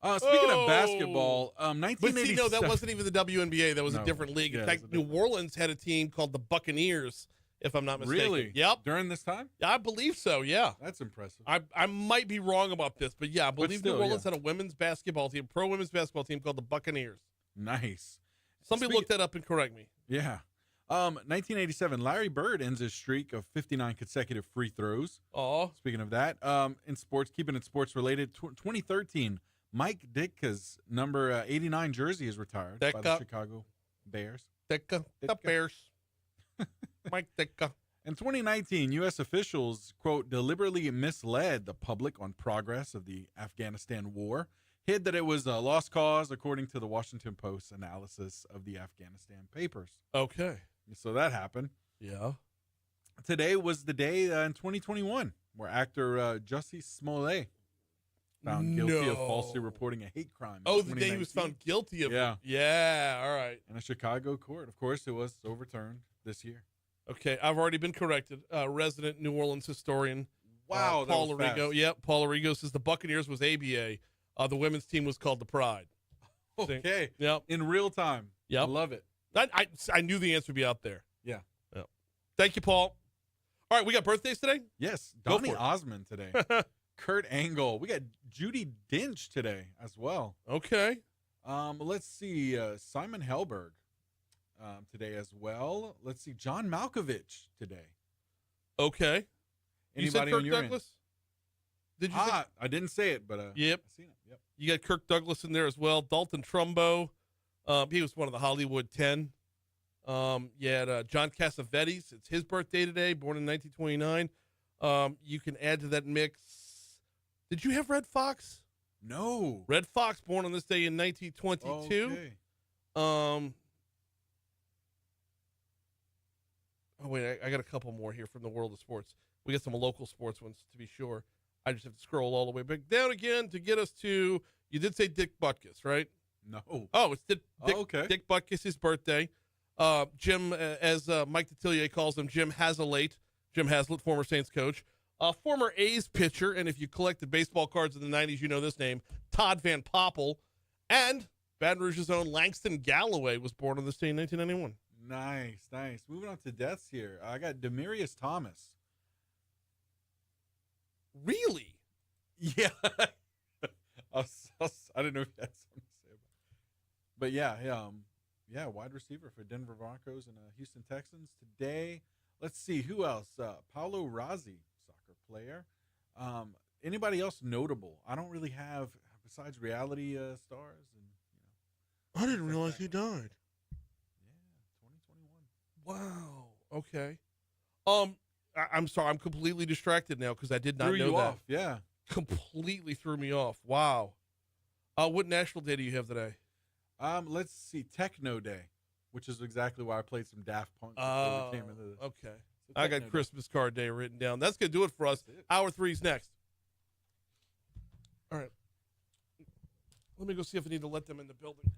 Speaking of basketball, 1987. But see, no, that wasn't even the WNBA. That was a different league. In fact, New Orleans had a team called the Buccaneers, if I'm not mistaken. Really? Yep. During this time? I believe so, yeah. That's impressive. I might be wrong about this, but yeah, I believe still, New Orleans had a women's basketball team, pro women's basketball team called the Buccaneers. Nice. Somebody look that up and correct me. Yeah. 1987, Larry Bird ends his streak of 59 consecutive free throws. Oh. Speaking of that, in sports, keeping it sports related, 2013, Mike Ditka's number 89 jersey is retired by the Chicago Bears. Ditka. The Bears. Mike Ditka. In 2019, U.S. officials, quote, deliberately misled the public on progress of the Afghanistan war, hid that it was a lost cause, according to the Washington Post analysis of the Afghanistan papers. Okay. So that happened. Yeah. Today was the day in 2021 where actor Jussie Smollett found guilty of falsely reporting a hate crime. Oh, the day he was found guilty of it. Yeah, all right. In a Chicago court. Of course, it was overturned this year. Okay, I've already been corrected. Resident New Orleans historian. Wow, Paul that was Arrigo. fast. Yep, Paul Arrigo says the Buccaneers was ABA. The women's team was called the Pride. Okay. Yep. In real time. Yep. I love it. I knew the answer would be out there. Yeah. Yep. Thank you, Paul. All right, we got birthdays today? Yes. Go Donnie for it. Osmond today. Kurt Angle. We got Judi Dench today as well. Okay. Let's see. Simon Helberg today as well. Let's see. John Malkovich today. Okay. You said Anybody Kirk on your Douglas? End? Did you say? I didn't say it, but Yep. I've seen it. Yep. You got Kirk Douglas in there as well. Dalton Trumbo. He was one of the Hollywood 10. You had John Cassavetes. It's his birthday today, born in 1929. You can add to that mix. Did you have Red Fox? No. Red Fox, born on this day in 1922. Okay. Oh, wait, I got a couple more here from the world of sports. We got some local sports ones, to be sure. I just have to scroll all the way back down again to get us to, you did say Dick Butkus, right? No. Oh, it's Okay. Dick Butkus' birthday. Jim, as Mike Detillier calls him, Jim Haslett, former Saints coach. Former A's pitcher, and if you collected baseball cards in the 90s, you know this name, Todd Van Poppel. And Baton Rouge's own Langston Galloway was born on this day in 1991. Nice. Moving on to deaths here. I got Demarius Thomas. Really? Yeah. I didn't know if you had something to say about it. But yeah, wide receiver for Denver Broncos and Houston Texans today. Let's see, who else? Paolo Razzi, soccer player. Anybody else notable? I don't really have, besides reality stars. And I didn't realize he died. Yeah, 2021. Wow. Okay. I'm sorry. I'm completely distracted now because I did not Threw know you that. off, yeah. Completely threw me off. Wow. What national day do you have today? Let's see, Techno Day, which is exactly why I played some Daft Punk before we came into this. Okay. So I Techno got Day. Christmas card day written down. That's going to do it for us. That's it. Hour 3's next. All right. Let me go see if I need to let them in the building.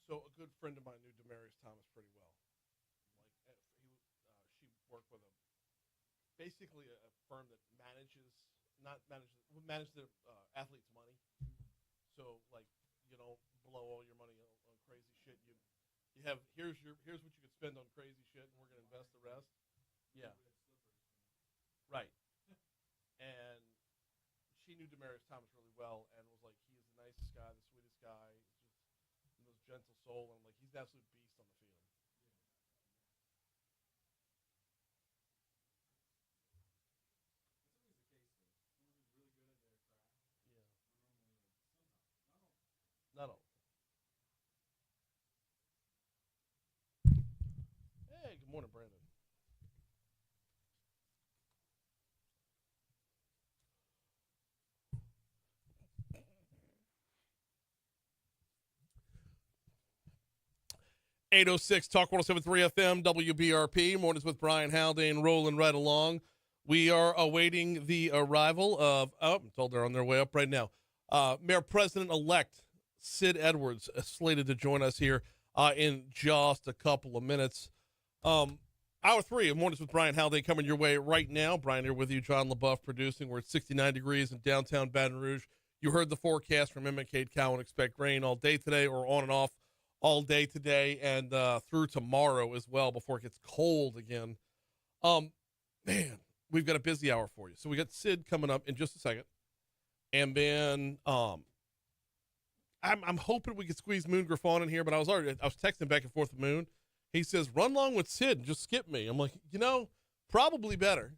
So a good friend of mine knew Demarius Thomas pretty well. She worked with basically a firm that manages the athletes' money. So like, you don't blow all your money on crazy shit. You have here's what you could spend on crazy shit, and we're gonna invest the rest. Yeah. Right. And she knew Demarius Thomas really well, and was like, he is the nicest guy, the sweetest guy, just the most gentle soul, and like he's an absolute beast on the field. Not all. Hey, good morning, Brandon. .806 Talk 107.3 FM WBRP. Mornings with Brian Haldane rolling right along. We are awaiting the arrival of, I'm told they're on their way up right now, Mayor President-elect Sid Edwards, slated to join us here in just a couple of minutes. Hour 3 of Mornings with Brian Haldane coming your way right now. Brian here with you, John LaBeouf producing. We're at 69 degrees in downtown Baton Rouge. You heard the forecast from Emma Cade Cowan. Expect rain all day today, or on and off all day today, and through tomorrow as well before it gets cold again. Man, we've got a busy hour for you. So we got Sid coming up in just a second. And then I'm hoping we could squeeze Moon Griffon in here, but I was texting back and forth with Moon. He says, run along with Sid and just skip me. I'm like, probably better.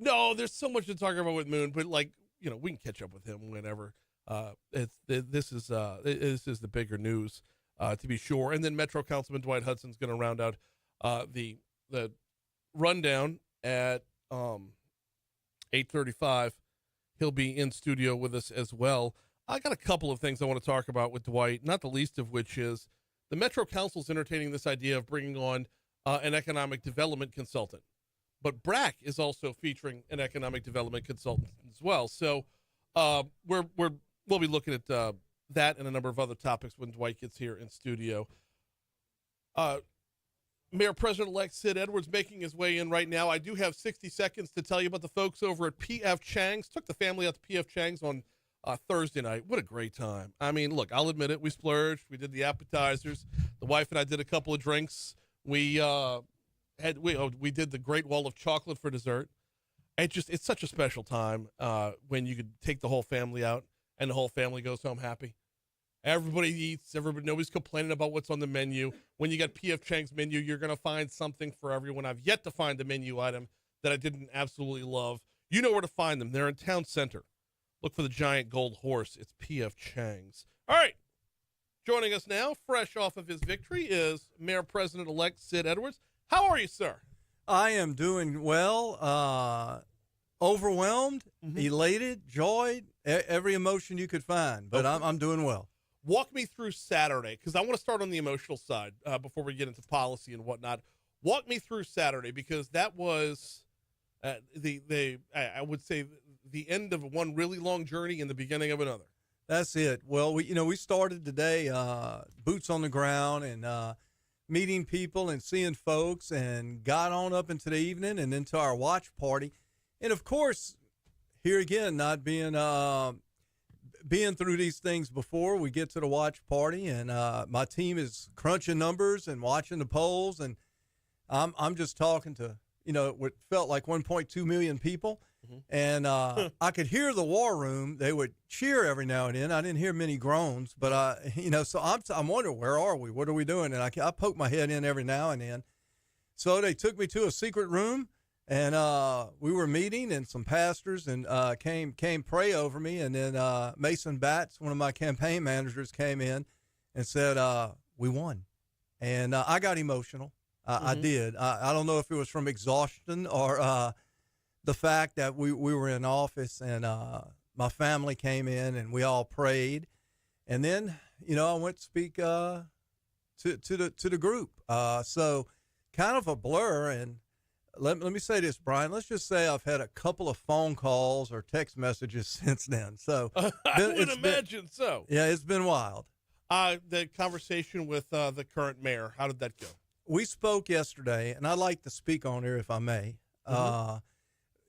No, there's so much to talk about with Moon, but we can catch up with him whenever. This is the bigger news, to be sure. And then Metro Councilman Dwight Hudson is going to round out the rundown at 8:35. He'll be in studio with us as well. I got a couple of things I want to talk about with Dwight, not the least of which is the Metro Council's entertaining this idea of bringing on an economic development consultant. But BRAC is also featuring an economic development consultant as well. So we'll be looking at that and a number of other topics when Dwight gets here in studio. Mayor President-elect Sid Edwards making his way in right now. I do have 60 seconds to tell you about the folks over at P.F. Chang's. Took the family out to P.F. Chang's on Thursday night. What a great time. I mean, look, I'll admit it. We splurged. We did the appetizers. The wife and I did a couple of drinks. We did the Great Wall of Chocolate for dessert. It's such a special time when you could take the whole family out and the whole family goes home happy. Everybody eats. Nobody's complaining about what's on the menu. When you got P.F. Chang's menu, you're going to find something for everyone. I've yet to find a menu item that I didn't absolutely love. You know where to find them. They're in Town Center. Look for the giant gold horse. It's P.F. Chang's. All right. Joining us now, fresh off of his victory, is Mayor President-elect Sid Edwards. How are you, sir? I am doing well. Overwhelmed, elated, joyed, every emotion you could find. But okay. I'm doing well. Walk me through Saturday, because I want to start on the emotional side before we get into policy and whatnot. Walk me through Saturday, because that was I would say the end of one really long journey and the beginning of another. That's it. Well, we started today, boots on the ground and meeting people and seeing folks, and got on up into the evening and into our watch party. And of course, here again, not being through these things before, we get to the watch party, and my team is crunching numbers and watching the polls, and I'm just talking to what felt like 1.2 million people, and I could hear the war room. They would cheer every now and then. I didn't hear many groans, but so I'm wondering, where are we? What are we doing? And I poke my head in every now and then. So they took me to a secret room. And we were meeting, and some pastors and came pray over me. And then Mason Batts, one of my campaign managers, came in and said, we won. And I got emotional. I did. I don't know if it was from exhaustion or the fact that we were in office, and my family came in and we all prayed. And then, I went to speak to the group. So kind of a blur, and let me say this, Brian. Let's just say I've had a couple of phone calls or text messages since then. So I would imagine so. Yeah, it's been wild. The conversation with the current mayor, how did that go? We spoke yesterday, and I'd like to speak on her if I may.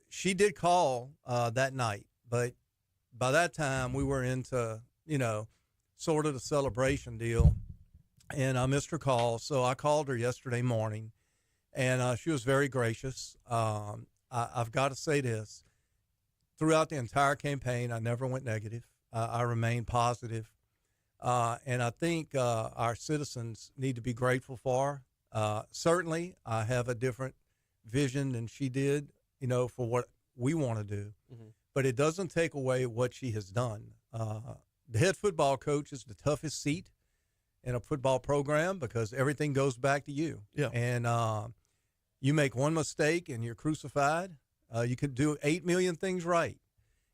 She did call that night, but by that time we were into, sort of the celebration deal, and I missed her call. So I called her yesterday morning, and she was very gracious. I've got to say this. Throughout the entire campaign, I never went negative. I remained positive. And I think our citizens need to be grateful for her. Certainly, I have a different vision than she did, for what we want to do. But it doesn't take away what she has done. The head football coach is the toughest seat in a football program because everything goes back to you. Yeah. And you make one mistake and you're crucified. You could do 8 million things right.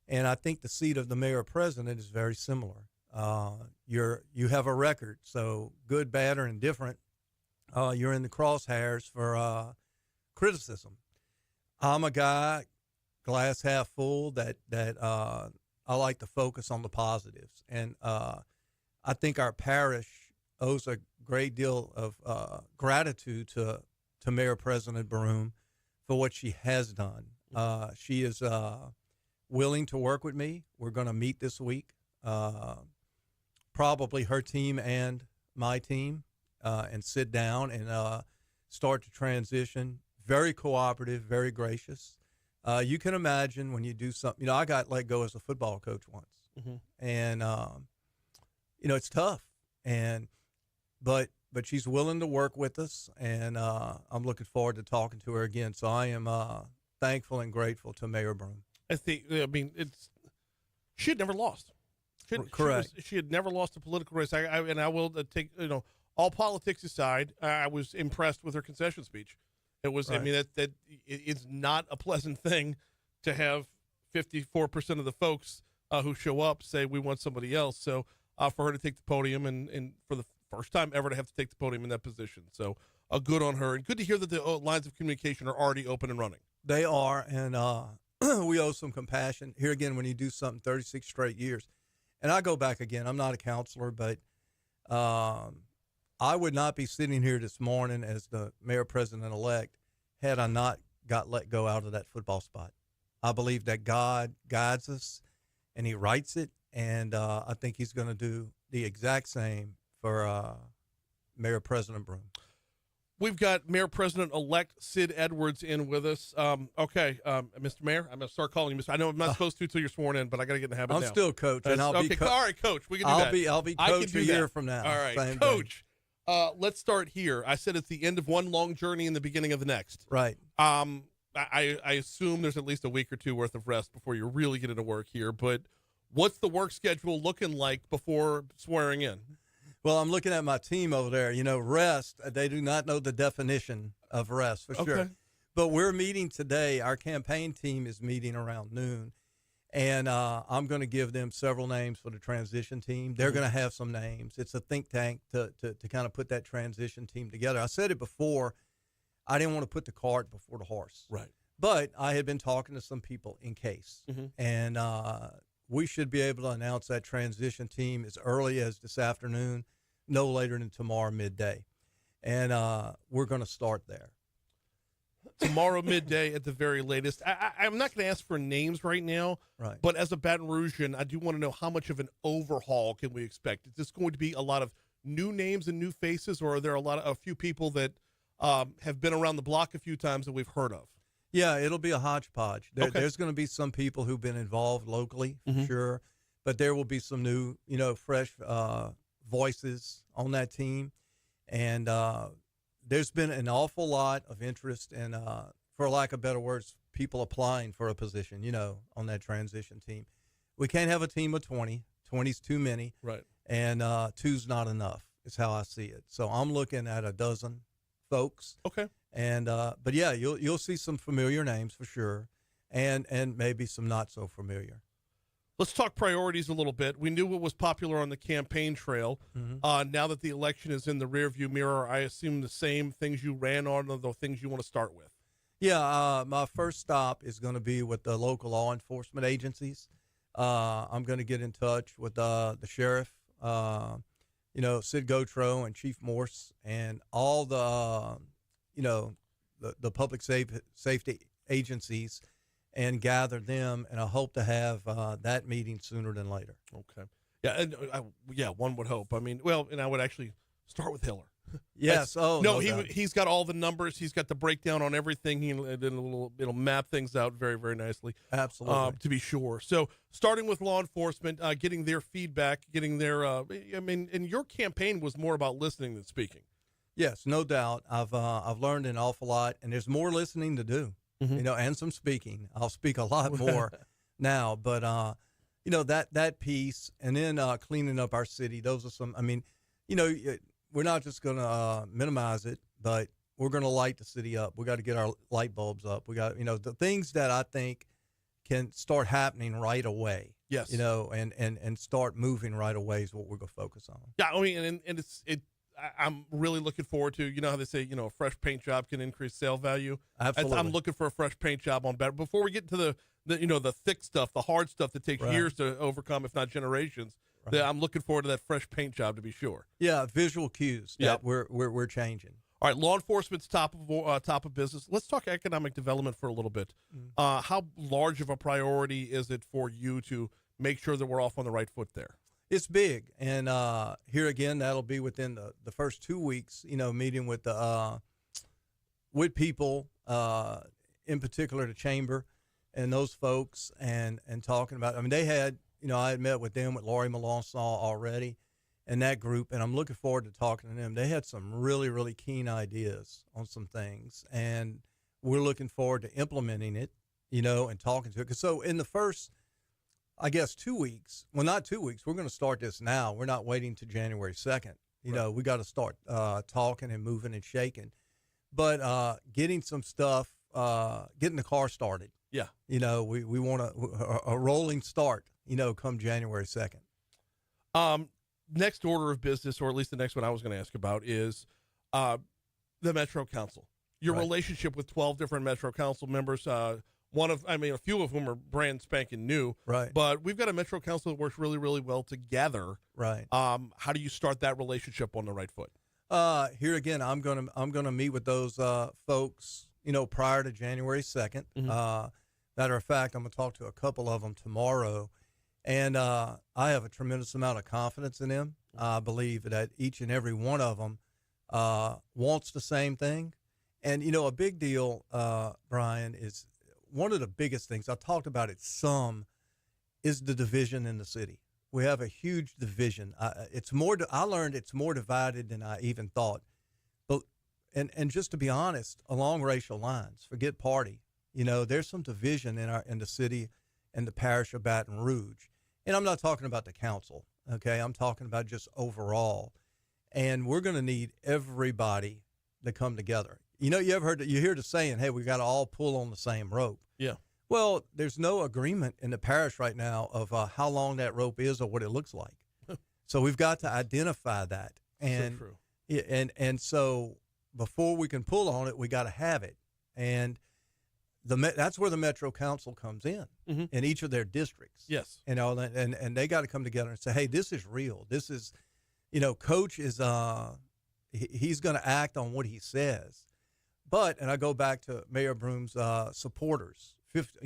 And I think the seat of the mayor president is very similar. You have a record, so good, bad, or indifferent. You're in the crosshairs for criticism. I'm a guy, glass half full, that I like to focus on the positives, and I think our parish owes a great deal of gratitude to Mayor President Broom for what she has done. She is willing to work with me. We're going to meet this week. Probably her team and my team, and sit down and start to transition. Very cooperative, very gracious. You can imagine when you do something. I got let go as a football coach once, and it's tough. But she's willing to work with us, and I'm looking forward to talking to her again. So I am thankful and grateful to Mayor Broom. She had never lost. Correct. She had never lost a political race. I will take, all politics aside, I was impressed with her concession speech. It was, Right. it's not a pleasant thing to have 54% of the folks who show up say we want somebody else. So for her to take the podium and for the first time ever to have to take the podium in that position. So good on her, and good to hear that the lines of communication are already open and running. They are, and we owe some compassion. Here again, when you do something 36 straight years, and I go back again, I'm not a counselor, but I would not be sitting here this morning as the mayor president-elect had I not got let go out of that football spot. I believe that God guides us, and he writes it, and I think he's going to do the exact same for Mayor President Broom. We've got Mayor President-elect Sid Edwards in with us. Mr. Mayor, I'm going to start calling you Mr. I know I'm not supposed to until you're sworn in, but I got to get in the habit now. I'm still coach, and I'll be all right, coach. We can do that. I'll be coach a year from now. All right, Same coach. Let's start here. I said it's the end of one long journey and the beginning of the next. Right. I assume there's at least a week or two worth of rest before you really get into work here. But what's the work schedule looking like before swearing in? Well, I'm looking at my team over there. Rest, they do not know the definition of rest for sure. Okay. But we're meeting today. Our campaign team is meeting around noon. And I'm going to give them several names for the transition team. They're going to have some names. It's a think tank to kind of put that transition team together. I said it before. I didn't want to put the cart before the horse. Right. But I had been talking to some people in case. And we should be able to announce that transition team as early as this afternoon, no later than tomorrow midday. And we're going to start there. Tomorrow midday at the very latest. I'm not going to ask for names right now, Right. but as a Baton Rougean, I do want to know how much of an overhaul can we expect? Is this going to be a lot of new names and new faces, or are there a few people that have been around the block a few times that we've heard of? Yeah, it'll be a hodgepodge. There's going to be some people who've been involved locally, for sure, but there will be some new, fresh voices on that team. And there's been an awful lot of interest and, for lack of better words, people applying for a position, on that transition team. We can't have a team of 20. 20's too many. Right. And 2's not enough is how I see it. So I'm looking at a dozen folks. Okay. And but yeah, you'll see some familiar names for sure, and maybe some not so familiar. Let's talk priorities a little bit. We knew what was popular on the campaign trail. Now that the election is in the rearview mirror, I assume the same things you ran on are the things you want to start with. Yeah, my first stop is going to be with the local law enforcement agencies. I'm going to get in touch with the sheriff, Sid Gotro and Chief Morse, and all the public safety agencies, and gather them. And I hope to have that meeting sooner than later. Okay. Yeah, and one would hope. I mean, and I would actually start with Hiller. Yes. He's got all the numbers. He's got the breakdown on everything. It'll map things out very, very nicely. Absolutely. To be sure. So starting with law enforcement, getting their feedback, getting their, and your campaign was more about listening than speaking. Yes, no doubt. I've learned an awful lot, and there's more listening to do, and some speaking. I'll speak a lot more now, but that piece, and then cleaning up our city. Those are some. I mean, we're not just going to minimize it, but we're going to light the city up. We got to get our light bulbs up. We got, the things that I think can start happening right away. Yes. And start moving right away is what we're going to focus on. Yeah. I mean, and I'm really looking forward to, how they say, a fresh paint job can increase sale value. Absolutely. I'm looking for a fresh paint job on better. Before we get to the thick stuff, the hard stuff that takes years to overcome, if not generations. Right. I'm looking forward to that fresh paint job, to be sure. Yeah, visual cues that we're changing. All right, law enforcement's top of business. Let's talk economic development for a little bit. How large of a priority is it for you to make sure that we're off on the right foot there? It's big, and here again, that'll be within the first 2 weeks. Meeting with people, in particular the chamber, and those folks, and talking about. I mean, they had. I had met with them, with Laurie Melanson already, and that group, and I'm looking forward to talking to them. They had some really, really keen ideas on some things, and we're looking forward to implementing it, and talking to it. So in the first, I guess, 2 weeks, well, not 2 weeks, we're going to start this now. We're not waiting to January 2nd. We got to start talking and moving and shaking. But getting some stuff, getting the car started. Yeah. We want a rolling start. Come January 2nd. Next order of business, or at least the next one I was going to ask about, is the Metro Council. Your relationship with 12 different Metro Council members, a few of whom are brand spanking new. Right. But we've got a Metro Council that works really, really well together. Right. How do you start that relationship on the right foot? Here again, I'm gonna meet with those folks, prior to January 2nd. Matter of fact, I'm gonna talk to a couple of them tomorrow. And I have a tremendous amount of confidence in them. I believe that each and every one of them wants the same thing. And, a big deal, Brian, is one of the biggest things, I talked about it some, is the division in the city. We have a huge division. I learned it's more divided than I even thought. But and just to be honest, along racial lines, forget party. There's some division in the city and the parish of Baton Rouge. And I'm not talking about the council, okay? I'm talking about just overall. And we're going to need everybody to come together. You hear the saying, hey, we got to all pull on the same rope. Yeah. Well, there's no agreement in the parish right now of how long that rope is or what it looks like. So we've got to identify that. And, so true. And so before we can pull on it, we got to have it. And that's where the Metro Council comes in each of their districts. Yes. And they got to come together and say, hey, this is real. This is, Coach is, he's going to act on what he says. And I go back to Mayor Broom's supporters,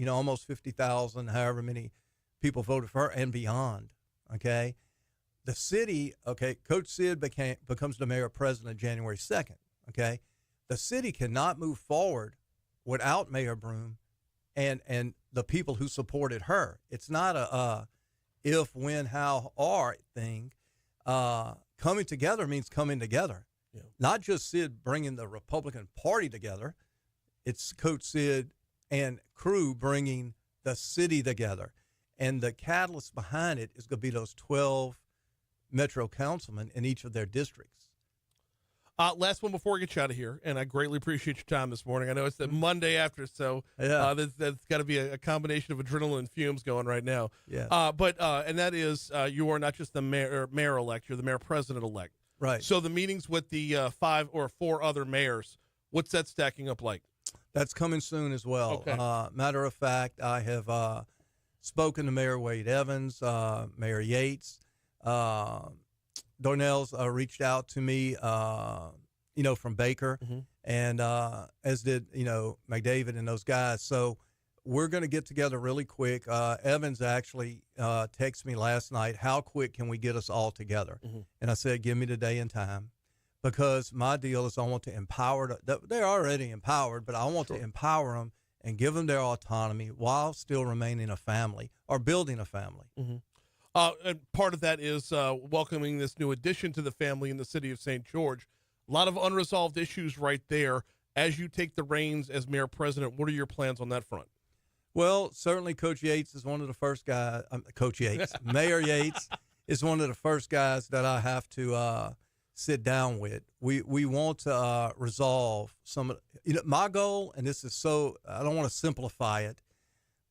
almost 50,000, however many people voted for her and beyond. Okay. The city, Coach Sid becomes the mayor president January 2nd. Okay. The city cannot move forward without Mayor Broom and the people who supported her. It's not a if, when, how, or thing. Coming together means coming together. Yeah. Not just Sid bringing the Republican Party together. It's Coach Sid and crew bringing the city together. And the catalyst behind it is going to be those 12 Metro councilmen in each of their districts. Last one before we get you out of here, and I greatly appreciate your time this morning. I know it's the Monday after, so that's got to be a combination of adrenaline fumes going right now. Yeah. And that is you are not just the mayor-elect, you're the mayor-president-elect. Right. So the meetings with the 5 or 4 other mayors, what's that stacking up like? That's coming soon as well. Okay. Matter of fact, I have spoken to Mayor Wade Evans, Mayor Yates. Darnell's reached out to me, from Baker, and as did, McDavid and those guys. So we're going to get together really quick. Evans actually texted me last night, how quick can we get us all together? And I said, give me the day and time. Because my deal is I want to empower they're already empowered, but I want to empower them and give them their autonomy while still remaining a family or building a family. And part of that is welcoming this new addition to the family in the city of St. George. A lot of unresolved issues right there. As you take the reins as mayor president, what are your plans on that front? Well, certainly Coach Yates is one of the first guys. Coach Yates, Mayor Yates is one of the first guys that I have to sit down with. We want to resolve some of my goal, and this is so I don't want to simplify it,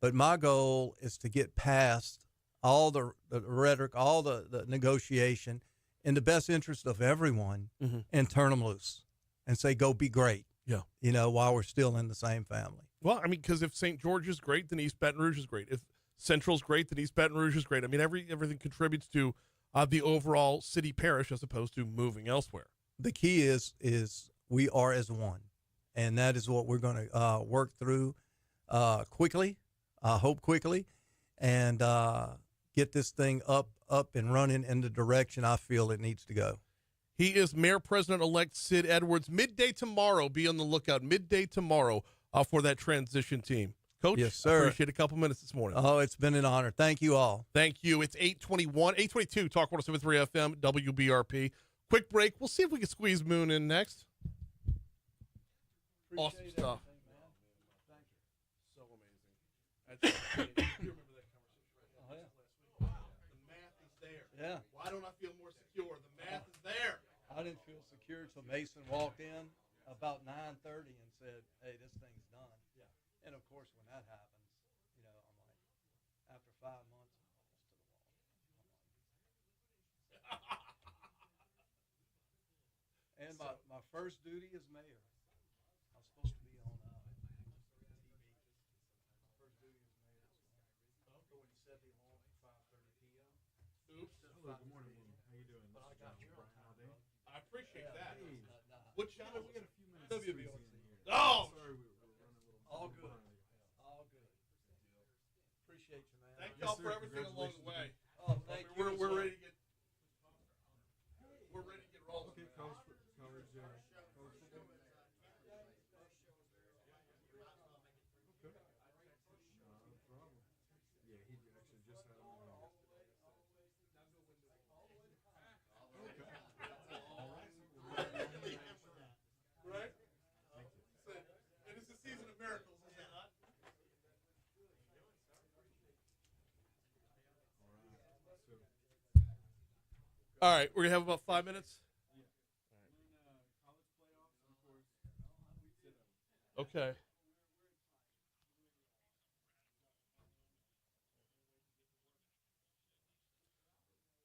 but my goal is to get past all the rhetoric, all the negotiation in the best interest of everyone and turn them loose and say, go be great. Yeah. While we're still in the same family. Well, I mean, because if St. George is great, then East Baton Rouge is great. If Central's great, then East Baton Rouge is great. I mean, everything contributes to the overall city parish as opposed to moving elsewhere. The key is we are as one, and that is what we're going to work through quickly, hope quickly, and get this thing up and running in the direction I feel it needs to go. He is Mayor President-elect Sid Edwards. Midday tomorrow, be on the lookout. Midday tomorrow for that transition team. Coach, yes, sir. I appreciate a couple minutes this morning. Oh, it's been an honor. Thank you all. Thank you. It's 822, Talk 107.3 FM, WBRP. Quick break. We'll see if we can squeeze Moon in next. Awesome stuff. So amazing. You remember that conversation, right? Oh, yeah. The math is there. Yeah. Why don't I feel more secure? The math is there. I didn't feel secure until Mason walked in about 9:30 and said, hey, this thing's done. Yeah. And, of course, when that happens, I'm like, after 5 months, I'm almost to the wall. And my first duty as mayor, I was supposed to be on TV. My first duty as mayor was when you set the alarm at 5:30 p.m. Oops. Hello, good morning. How you doing? But I got you on time, bro. I appreciate that. Hey. What channel? We got a few minutes. WBRC. here. Oh! Sorry, we're running a little. All good. behind. All good. Appreciate you, man. Thank Yes, y'all sir. for everything along the way. Oh, thank you. We're ready to get. We're ready to get rolling. Okay, college football. Okay. No problem. Yeah, he actually just had him on yesterday. Right? And it's a season of miracles, is it not? All right, we're gonna have about 5 minutes. Okay.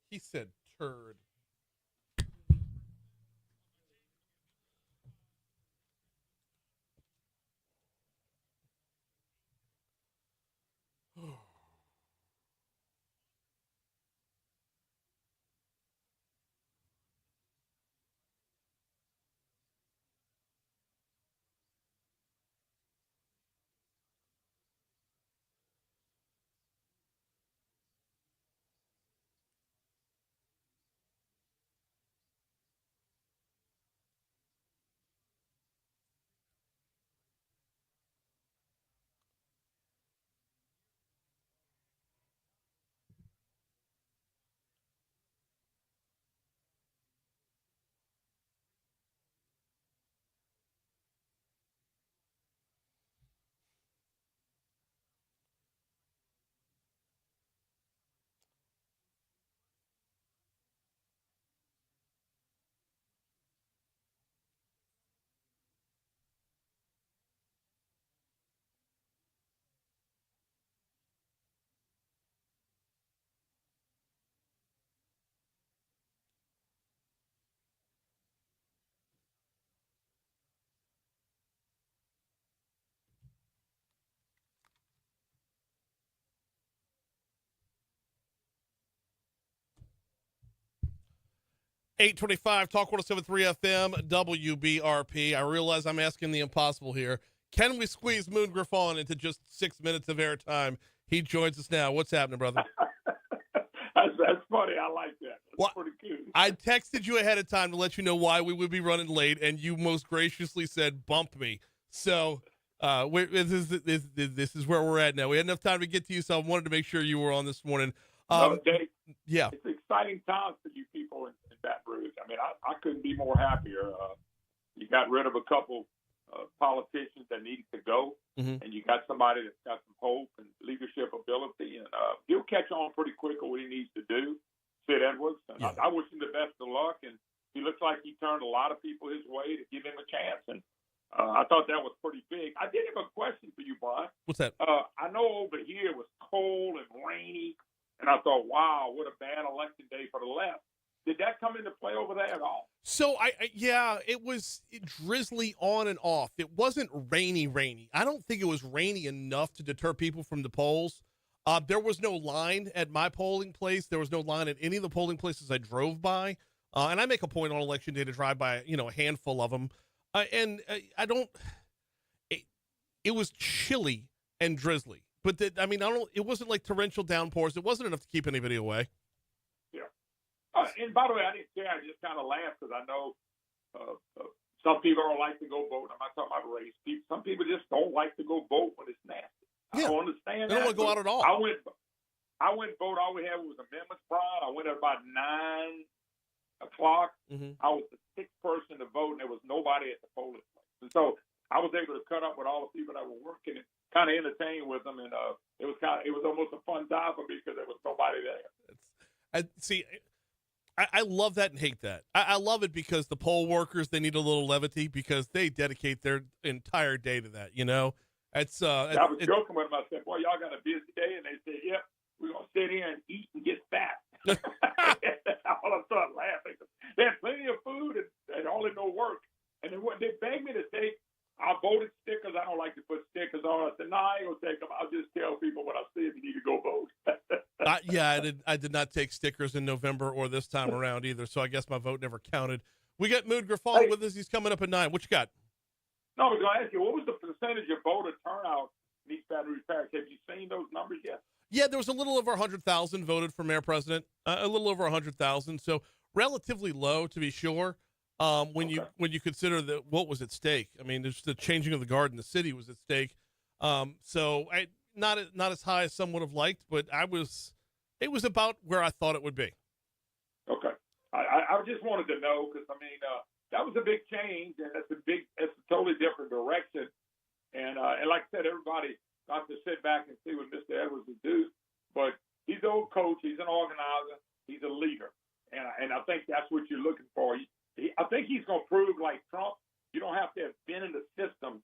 He said turd. 825 Talk 107.3 FM, WBRP. I realize I'm asking the impossible here. Can we squeeze Moon Griffon into just 6 minutes of airtime? He joins us now. What's happening, brother? That's funny. I like that. That's pretty cool. I texted you ahead of time to let you know why we would be running late, and you most graciously said, bump me. So this is where we're at now. We had enough time to get to you, so I wanted to make sure you were on this morning. Dave, yeah. It's exciting times for you people in Baton Rouge. I mean, I couldn't be more happier. You got rid of a couple politicians that needed to go, and you got somebody that's got some hope and leadership ability, and he'll catch on pretty quick on what he needs to do, Sid Edwards. And Yeah. I wish him the best of luck, and he looks like he turned a lot of people his way to give him a chance, and I thought that was pretty big. I did have a question for you, Brian. What's that? I know over here it was cold and rainy, and I thought, wow, what a bad election day for the left. Did that come into play over there at all? So, it was drizzly on and off. It wasn't rainy. I don't think it was rainy enough to deter people from the polls. There was no line at my polling place. There was no line at any of the polling places I drove by. And I make a point on election day to drive by, a handful of them. It was chilly and drizzly. But, it wasn't like torrential downpours. It wasn't enough to keep anybody away. And by the way, I didn't care. I just kind of laughed because I know some people don't like to go vote. I'm not talking about race. Some people just don't like to go vote when it's nasty. Yeah. I don't understand They that. don't want to go out at all. I went and vote. All we had was amendments, Brian. I went at about 9 o'clock. I was the sixth person to vote, and there was nobody at the polling place. And so I was able to cut up with all the people that were working and kind of entertain with them. And it was almost a fun time for me because there was nobody there. I love that and hate that. I love it because the poll workers, they need a little levity because they dedicate their entire day to that, I was joking with them. I said, boy, y'all got a busy day. And they said, yep, we're going to sit here and eat and get fat. All I started laughing. They had plenty of food and only no work. And they begged me to take our voted stickers. I don't like to put stickers on. I said, no, I ain't going to take them. I'll just tell people when I see them, you need to go vote. I did not take stickers in November or this time around either, so I guess my vote never counted. We got Moon Griffon with us. He's coming up at 9. What you got? No, I was going to ask you, what was the percentage of voter turnout in East Baton Rouge Parish? Have you seen those numbers yet? Yeah, there was a little over 100,000 voted for mayor president, a little over 100,000, so relatively low to be sure. When you consider what was at stake, I mean, there's the changing of the guard in the city was at stake. Not as high as some would have liked, but it was about where I thought it would be. Okay, I just wanted to know because that was a big change, and it's a totally different direction. And like I said, everybody got to sit back and see what Mr. Edwards would do. But he's an old coach, he's an organizer, he's a leader, and I think that's what you're looking for. I think he's going to prove, like Trump, you don't have to have been in the system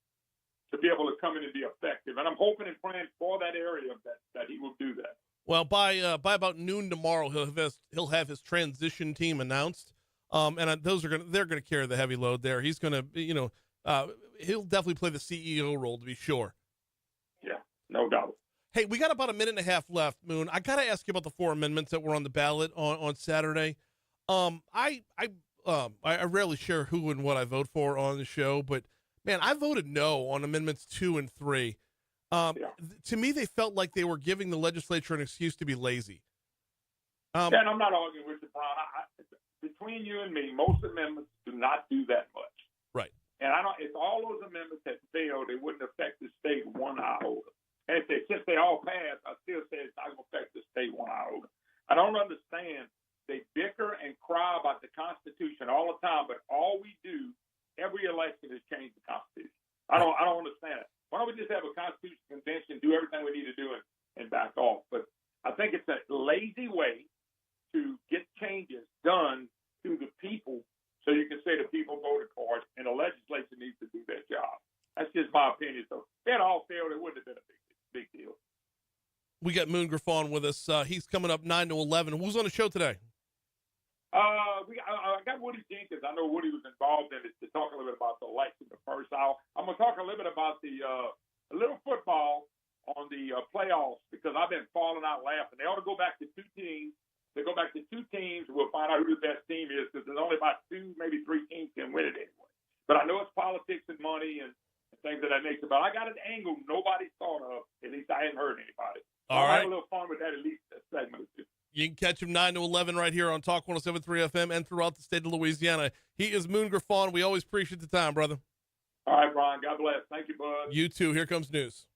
to be able to come in and be effective. And I'm hoping and praying for that area that he will do that. Well, by about noon tomorrow, he'll have his transition team announced, and they're going to carry the heavy load there. He's going to, he'll definitely play the CEO role to be sure. Yeah, no doubt. Hey, we got about a minute and a half left, Moon. I got to ask you about the 4 amendments that were on the ballot on Saturday. I rarely share who and what I vote for on the show, but man, I voted no on amendments 2 and 3. To me, they felt like they were giving the legislature an excuse to be lazy. And I'm not arguing with you, Brian. Between you and me, most amendments do not do that much. Right. And if all those amendments had failed, it wouldn't affect the state 1 iota. And since they all passed, I still say it's not going to affect the state 1 iota. I don't understand. They bicker and cry about the Constitution all the time, but all we do every election is change the Constitution. I don't understand it. Why don't we just have a Constitution convention, do everything we need to do, and back off? But I think it's a lazy way to get changes done to the people so you can say the people voted for it, and the legislature needs to do their job. That's just my opinion. So if that all failed, it wouldn't have been a big deal. We got Moon Griffon with us. He's coming up 9 to 11. Who's on the show today? I got Woody Jenkins. I know Woody was involved in it to talk a little bit about the election the first hour. I'm going to talk a little bit about the little football on the playoffs because I've been falling out laughing. They ought to go back to 2 teams They go back to 2 teams. We'll find out who the best team is because there's only about 2, maybe 3 teams can win it anyway. But I know it's politics and money and things of that nature. But I got an angle nobody's thought of. At least I hadn't heard anybody. So All right. I'll have a little fun with that at least a segment or 2. You can catch him 9 to 11 right here on Talk 107.3 FM and throughout the state of Louisiana. He is Moon Griffon. We always appreciate the time, brother. All right, Brian. God bless. Thank you, bud. You too. Here comes news.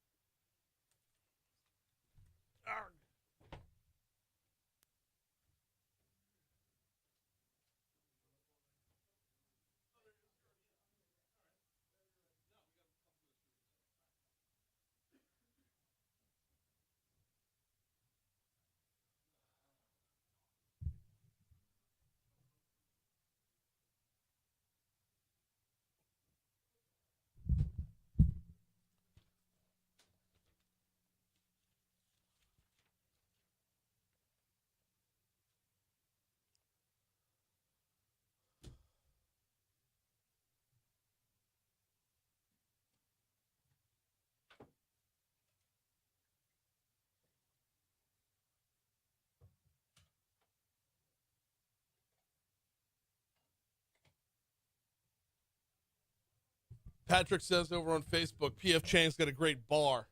Patrick says over on Facebook, PF Chang's got a great bar.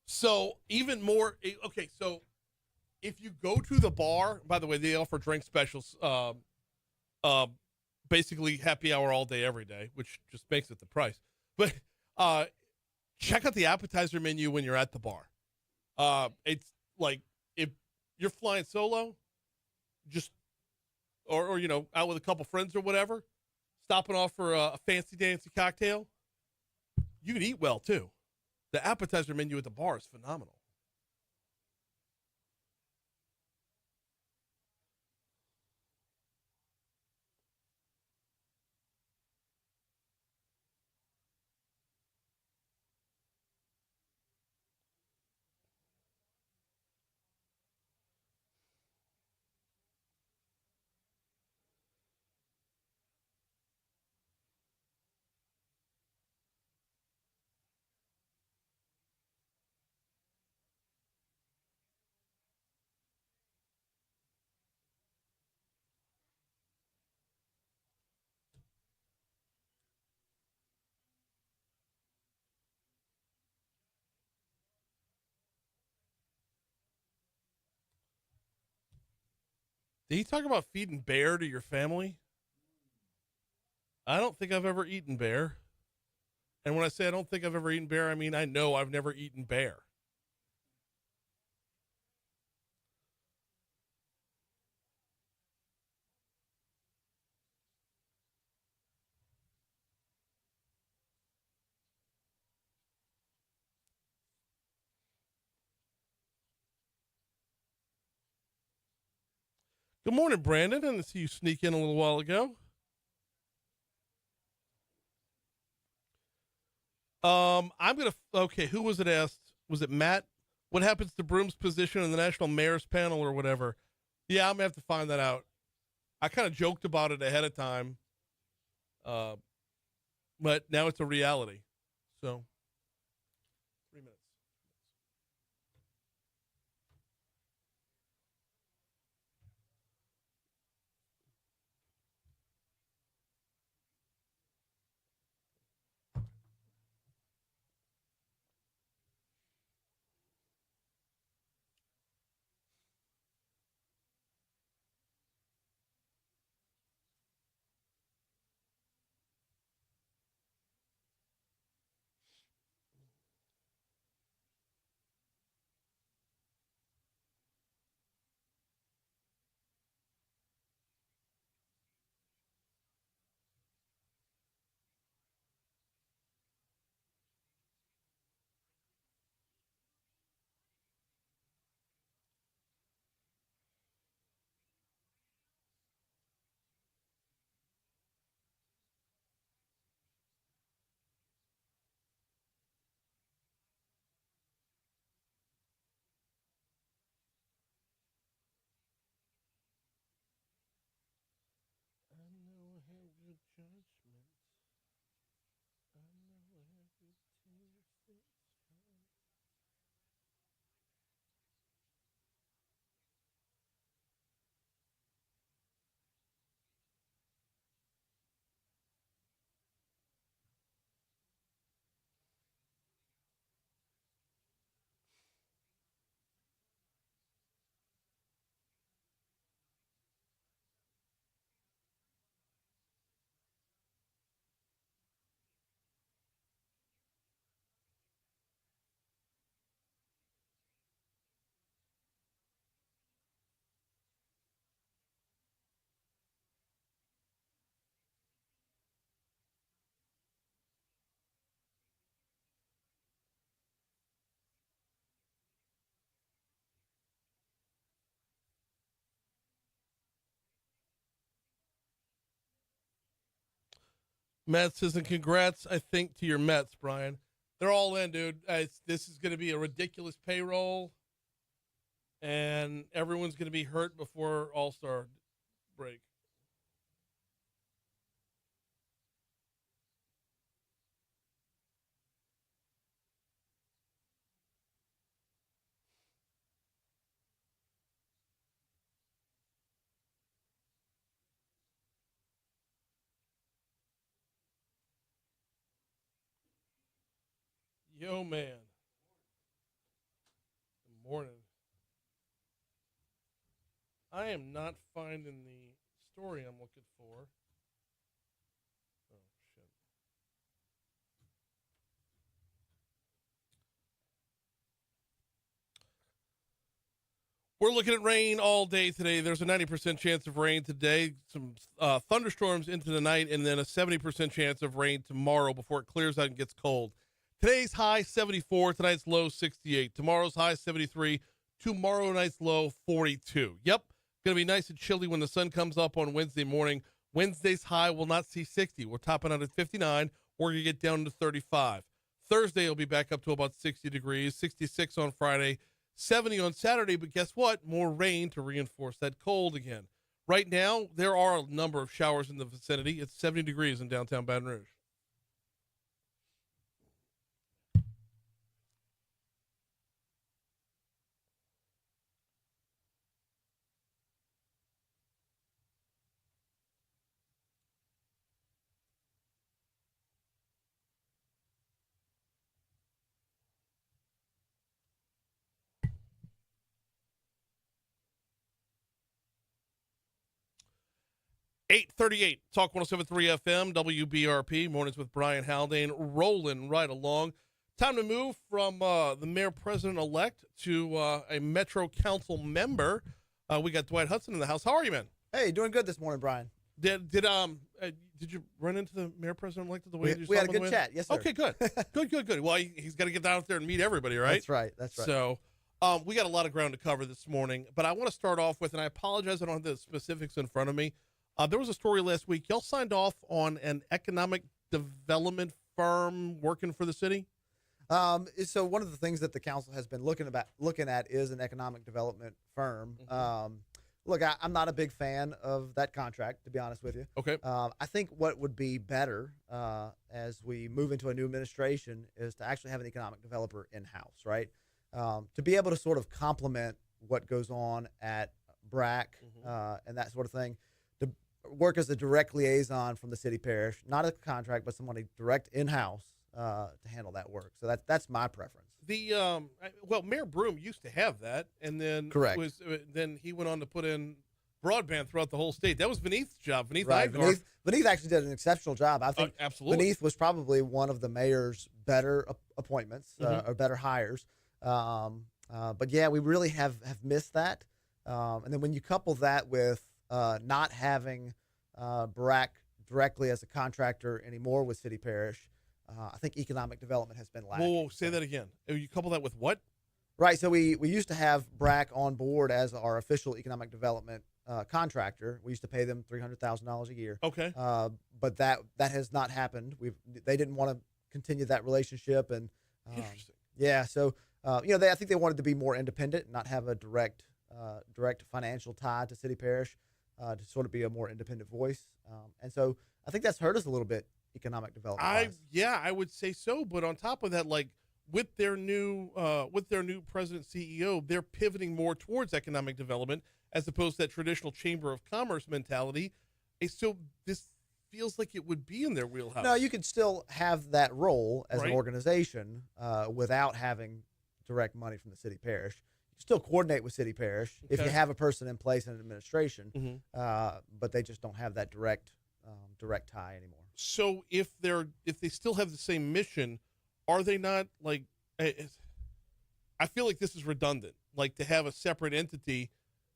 So even more, okay, so if you go to the bar, by the way, they offer drink specials, basically happy hour all day, every day, which just makes it the price. But check out the appetizer menu when you're at the bar. It's like if you're flying solo, just, or you know, out with a couple friends or whatever, stopping off for a fancy dancy cocktail, you can eat well too. The appetizer menu at the bar is phenomenal. Did he talk about feeding bear to your family? I don't think I've ever eaten bear. And when I say I don't think I've ever eaten bear, I mean I know I've never eaten bear. Good morning, Brandon. I didn't see you sneak in a little while ago. Okay, who was it asked? Was it Matt? What happens to Broom's position in the national mayor's panel or whatever? Yeah, I'm going to have to find that out. I kind of joked about it ahead of time. But now it's a reality. So, 3 minutes. Mets says, and congrats, I think, to your Mets, Brian. They're all in, dude. This is going to be a ridiculous payroll, and everyone's going to be hurt before All-Star break. Yo, man. Good morning. I am not finding the story I'm looking for. Oh, shit. We're looking at rain all day today. There's a 90% chance of rain today, some thunderstorms into the night, and then a 70% chance of rain tomorrow before it clears out and gets cold. Today's high 74, tonight's low 68. Tomorrow's high 73, tomorrow night's low 42. Yep, going to be nice and chilly when the sun comes up on Wednesday morning. Wednesday's high will not see 60. We're topping out at 59. We're going to get down to 35. Thursday will be back up to about 60 degrees, 66 on Friday, 70 on Saturday, but guess what? More rain to reinforce that cold again. Right now, there are a number of showers in the vicinity. It's 70 degrees in downtown Baton Rouge. .38 Talk 107.3 FM, WBRP, Mornings with Brian Haldane, rolling right along. Time to move from the mayor president-elect to a Metro Council member. We got Dwight Hudson in the house. How are you, man? Hey, doing good this morning, Brian. Did you run into the mayor president-elect the way we had a good chat? Yes, sir. Okay, good. good. Well, he's got to get out there and meet everybody, right? That's right. So we got a lot of ground to cover this morning, but I want to start off with, and I apologize I don't have the specifics in front of me. There was a story last week. Y'all signed off on an economic development firm working for the city? So one of the things that the council has been looking at is an economic development firm. Mm-hmm. Look, I'm not a big fan of that contract, to be honest with you. Okay. I think what would be better as we move into a new administration is to actually have an economic developer in-house, right? To be able to sort of complement what goes on at BRAC and that sort of thing. To work as a direct liaison from the city parish, not a contract, but somebody direct in-house to handle that work. So that's my preference. Well, Mayor Broom used to have that, and then correct. Then he went on to put in broadband throughout the whole state. That was Beneath's job. Beneath actually did an exceptional job. I think absolutely. Beneath was probably one of the mayor's better appointments or better hires. But yeah, we really have missed that. And then when you couple that with not having BRAC directly as a contractor anymore with city parish, I think economic development has been lacking. Whoa, say that again. You couple that with what? Right. So we used to have BRAC on board as our official economic development contractor. We used to pay them $300,000 a year. Okay. But that has not happened. They didn't want to continue that relationship, and interesting. Yeah. So I think they wanted to be more independent and not have a direct financial tie to city parish, to sort of be a more independent voice. And so I think that's hurt us a little bit. Economic development. I would say so. But on top of that, like with their new president CEO, they're pivoting more towards economic development as opposed to that traditional chamber of commerce mentality. So this feels like it would be in their wheelhouse. No, you could still have that role as an organization without having direct money from the city parish. You can still coordinate with city parish if you have a person in place in administration, but they just don't have that direct tie anymore. So if they still have the same mission, are they not like? I feel like this is redundant. Like to have a separate entity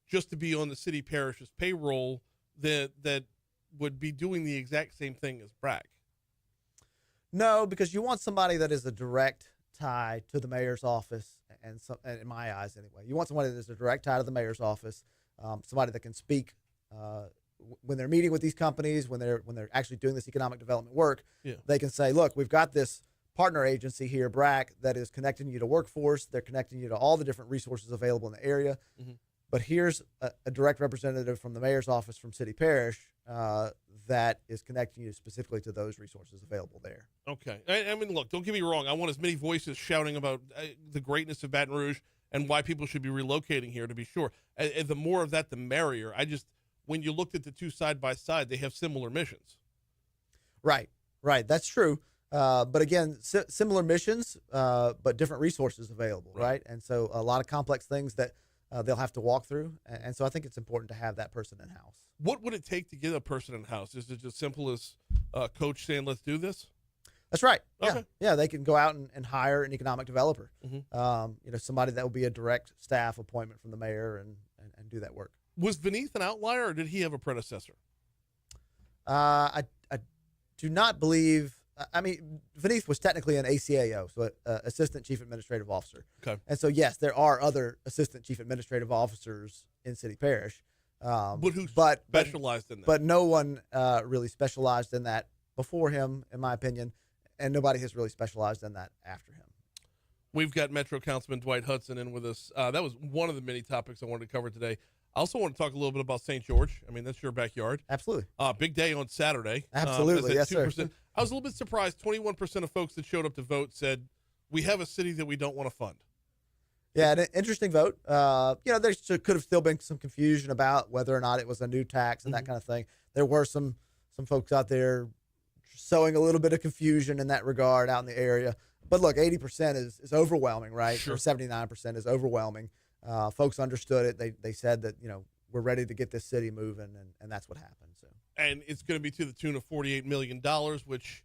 just to be on the city parish's payroll that would be doing the exact same thing as BRAC. No, because you want somebody that is a direct tie to the mayor's office, and in my eyes anyway, you want somebody that is a direct tie to the mayor's office, somebody that can speak when they're meeting with these companies, when they're actually doing this economic development work, Yeah. they can say, look, we've got this partner agency here, BRAC, that is connecting you to workforce. They're connecting you to all the different resources available in the area. Mm-hmm. But here's a direct representative from the mayor's office from City Parish that is connecting you specifically to those resources available there. Okay. I mean, look, don't get me wrong. I want as many voices shouting about the greatness of Baton Rouge and why people should be relocating here, to be sure. And the more of that, the merrier. When you looked at the two side by side, they have similar missions. Right. That's true. But again, similar missions, but different resources available, right? And so a lot of complex things that they'll have to walk through. And so I think it's important to have that person in-house. What would it take to get a person in-house? Is it as simple as coach saying, let's do this? That's right. Okay. Yeah, they can go out and hire an economic developer, Mm-hmm. somebody that will be a direct staff appointment from the mayor and do that work. Was Beneath an outlier, or did he have a predecessor? I do not believe. I mean, Beneath was technically an ACAO, so Assistant Chief Administrative Officer. Okay. And so, yes, there are other Assistant Chief Administrative Officers in City Parish. But who specialized in that? But no one really specialized in that before him, in my opinion, and nobody has really specialized in that after him. We've got Metro Councilman Dwight Hudson in with us. That was one of the many topics I wanted to cover today. I also want to talk a little bit about St. George. I mean, that's your backyard. Absolutely. Big day on Saturday. Absolutely, yes, sir. I was a little bit surprised. 21% of folks that showed up to vote said, we have a city that we don't want to fund. Yeah, an interesting vote. There could have still been some confusion about whether or not it was a new tax and that kind of thing. There were some folks out there sowing a little bit of confusion in that regard out in the area. But look, 80% is overwhelming, right? Sure. Or 79% is overwhelming. Folks understood it. They said that, we're ready to get this city moving, and that's what happened. So. And it's going to be to the tune of $48 million, which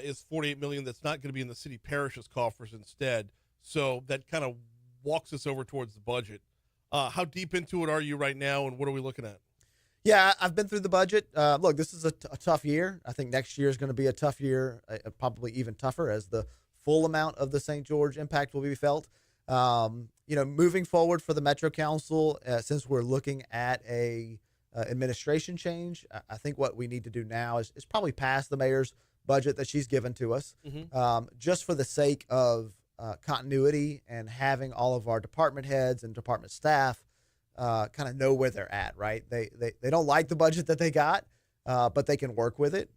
is $48 million that's not going to be in the city parish's coffers instead. So that kind of walks us over towards the budget. How deep into it are you right now, and what are we looking at? Yeah, I've been through the budget. Look, this is a tough year. I think next year is going to be a tough year, probably even tougher as the full amount of the St. George impact will be felt. Moving forward for the Metro Council, since we're looking at a administration change, I think what we need to do now is probably pass the mayor's budget that she's given to us, just for the sake of continuity and having all of our department heads and department staff kind of know where they're at, right? They don't like the budget that they got, but they can work with it.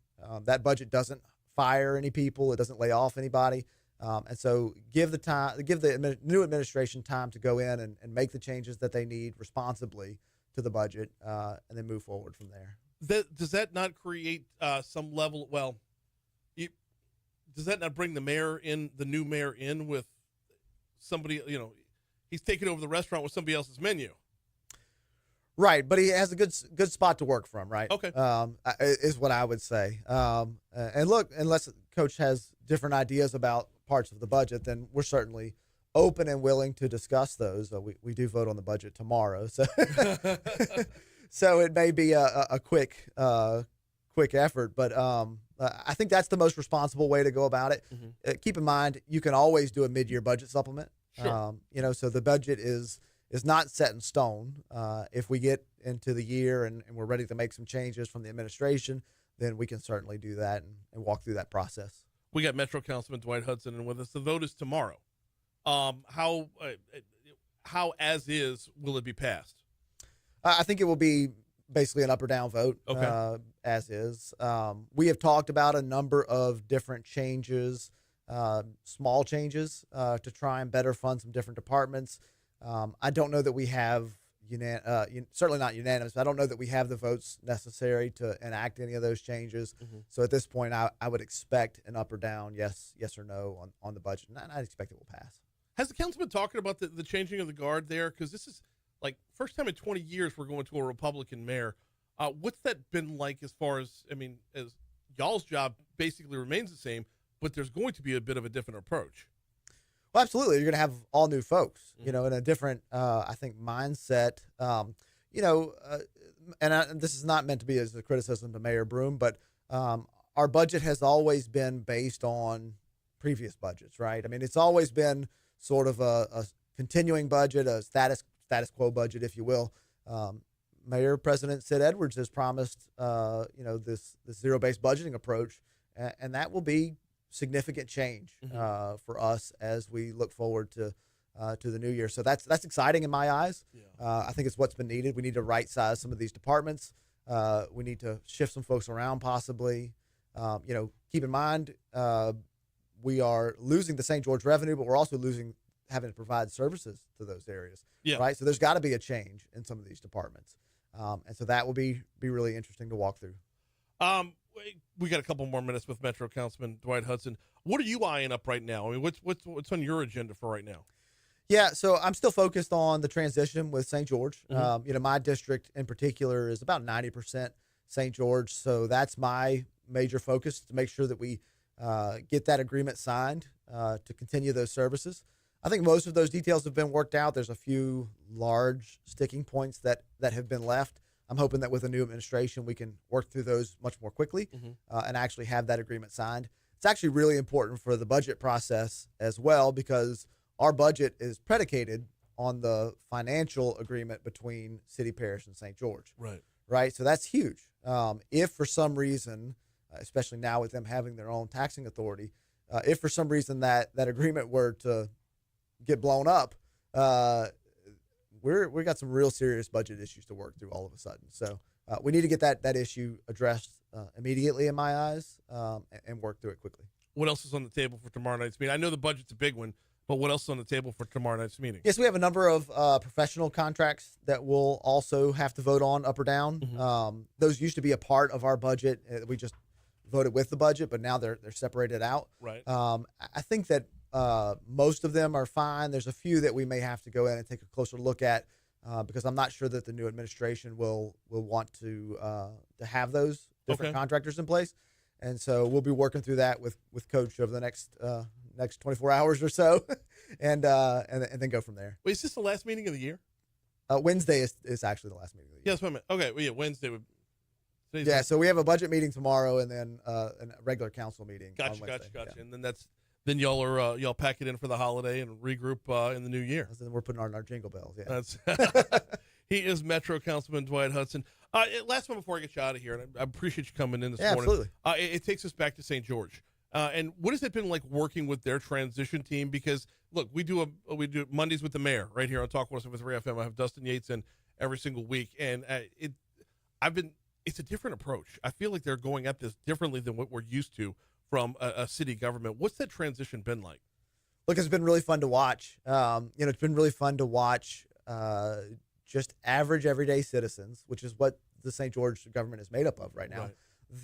That budget doesn't fire any people. It doesn't lay off anybody. And so give the new administration time to go in and make the changes that they need responsibly to the budget, and then move forward from there. Does that not create some level? Well, does that not bring the new mayor in with somebody? He's taking over the restaurant with somebody else's menu. Right, but he has a good spot to work from, right? Okay, is what I would say. And look, unless Coach has different ideas about parts of the budget, then we're certainly open and willing to discuss those. We do vote on the budget tomorrow, so so it may be a quick effort, but I think that's the most responsible way to go about it. Keep in mind, you can always do a mid-year budget supplement. Sure. So the budget is not set in stone. If we get into the year and we're ready to make some changes from the administration, then we can certainly do that and walk through that process. We got Metro Councilman Dwight Hudson in with us. The vote is tomorrow. How as is will it be passed? I think it will be basically an up or down vote. Okay. As is. We have talked about a number of different changes, small changes, to try and better fund some different departments. I don't know that we have certainly not unanimous. I don't know that we have the votes necessary to enact any of those changes. So at this point, I would expect an up or down, yes or no on the budget, and I expect it will pass. Has the council been talking about the changing of the guard there? Because this is like first time in 20 years we're going to a Republican mayor. What's that been like as far as y'all's job basically remains the same, but there's going to be a bit of a different approach. Well, absolutely. You're going to have all new folks, in a different, I think, mindset. This is not meant to be as a criticism to Mayor Broom, but our budget has always been based on previous budgets, right? I mean, it's always been sort of a continuing budget, a status quo budget, if you will. Mayor President Sid Edwards has promised, this zero-based budgeting approach, and that will be significant change for us as we look forward to the new year. So that's exciting in my eyes. I think it's what's been needed. We need to right size some of these departments. We need to shift some folks around possibly. Keep in mind, we are losing the St. George revenue, but we're also having to provide services to those areas. Yeah. Right. So there's got to be a change in some of these departments. And so that will be really interesting to walk through. We got a couple more minutes with Metro Councilman Dwight Hudson. What are you eyeing up right now? I mean, what's on your agenda for right now? Yeah, so I'm still focused on the transition with St. George. My district in particular is about 90% St. George, so that's my major focus, to make sure that we get that agreement signed to continue those services. I think most of those details have been worked out. There's a few large sticking points that have been left. I'm hoping that with a new administration, we can work through those much more quickly and actually have that agreement signed. It's actually really important for the budget process as well, because our budget is predicated on the financial agreement between City Parish and St. George. Right. So that's huge. If for some reason, especially now with them having their own taxing authority, if for some reason that agreement were to get blown up, we got some real serious budget issues to work through all of a sudden. So we need to get that issue addressed immediately in my eyes, and work through it quickly. What else is on the table for tomorrow night's meeting? I know the budget's a big one, but what else is on the table for tomorrow night's meeting? Yes, we have a number of professional contracts that we'll also have to vote on, up or down. Those used to be a part of our budget. We just voted with the budget, but now they're separated out. Right. I think that most of them are fine. There's a few that we may have to go in and take a closer look at, because I'm not sure that the new administration will want to have those different contractors in place. And so we'll be working through that with Coach over the next 24 hours or so, and then go from there. Wait, is this the last meeting of the year? Wednesday is actually the last meeting of the year. Yes, wait a minute. Okay, well, yeah, Wednesday would. Yeah, so we have a budget meeting tomorrow, and then a regular council meeting. Gotcha. Yeah. And then y'all are y'all pack it in for the holiday and regroup in the new year. And then we're putting on our jingle bells. Yeah. That's he is Metro Councilman Dwight Hudson. Last one before I get you out of here, and I appreciate you coming in this morning. Absolutely. It takes us back to St. George. And what has it been like working with their transition team? Because look, we do Mondays with the mayor right here on Talk 107.3 FM. I have Dustin Yates in every single week, and it's a different approach. I feel like they're going at this differently than what we're used to from a city government. What's that transition been like? Look, it's been really fun to watch. It's been really fun to watch just average, everyday citizens, which is what the St. George government is made up of right now,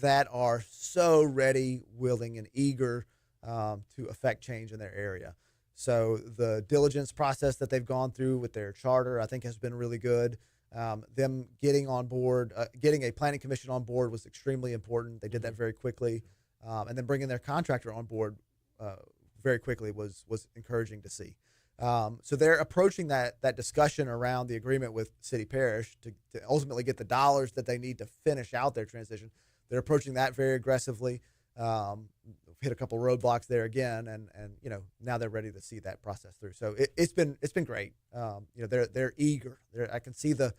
that are so ready, willing, and eager to affect change in their area. So the diligence process that they've gone through with their charter, I think, has been really good. Them getting on board, getting a planning commission on board was extremely important. They did that very quickly. And then bringing their contractor on board very quickly was encouraging to see. So they're approaching that discussion around the agreement with City Parish to ultimately get the dollars that they need to finish out their transition. They're approaching that very aggressively. Hit a couple roadblocks there again, and now they're ready to see that process through. So it's been great. They're eager. I can see the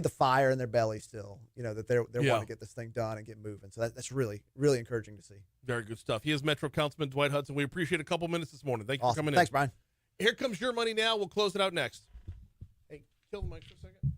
fire in their belly still. That they want to get this thing done and get moving. So that's really, really encouraging to see. Very good stuff. He is Metro Councilman Dwight Hudson. We appreciate a couple minutes this morning. Thank you for coming in. Thanks, Brian. Here comes your money now. We'll close it out next. Hey, kill the mic for a second.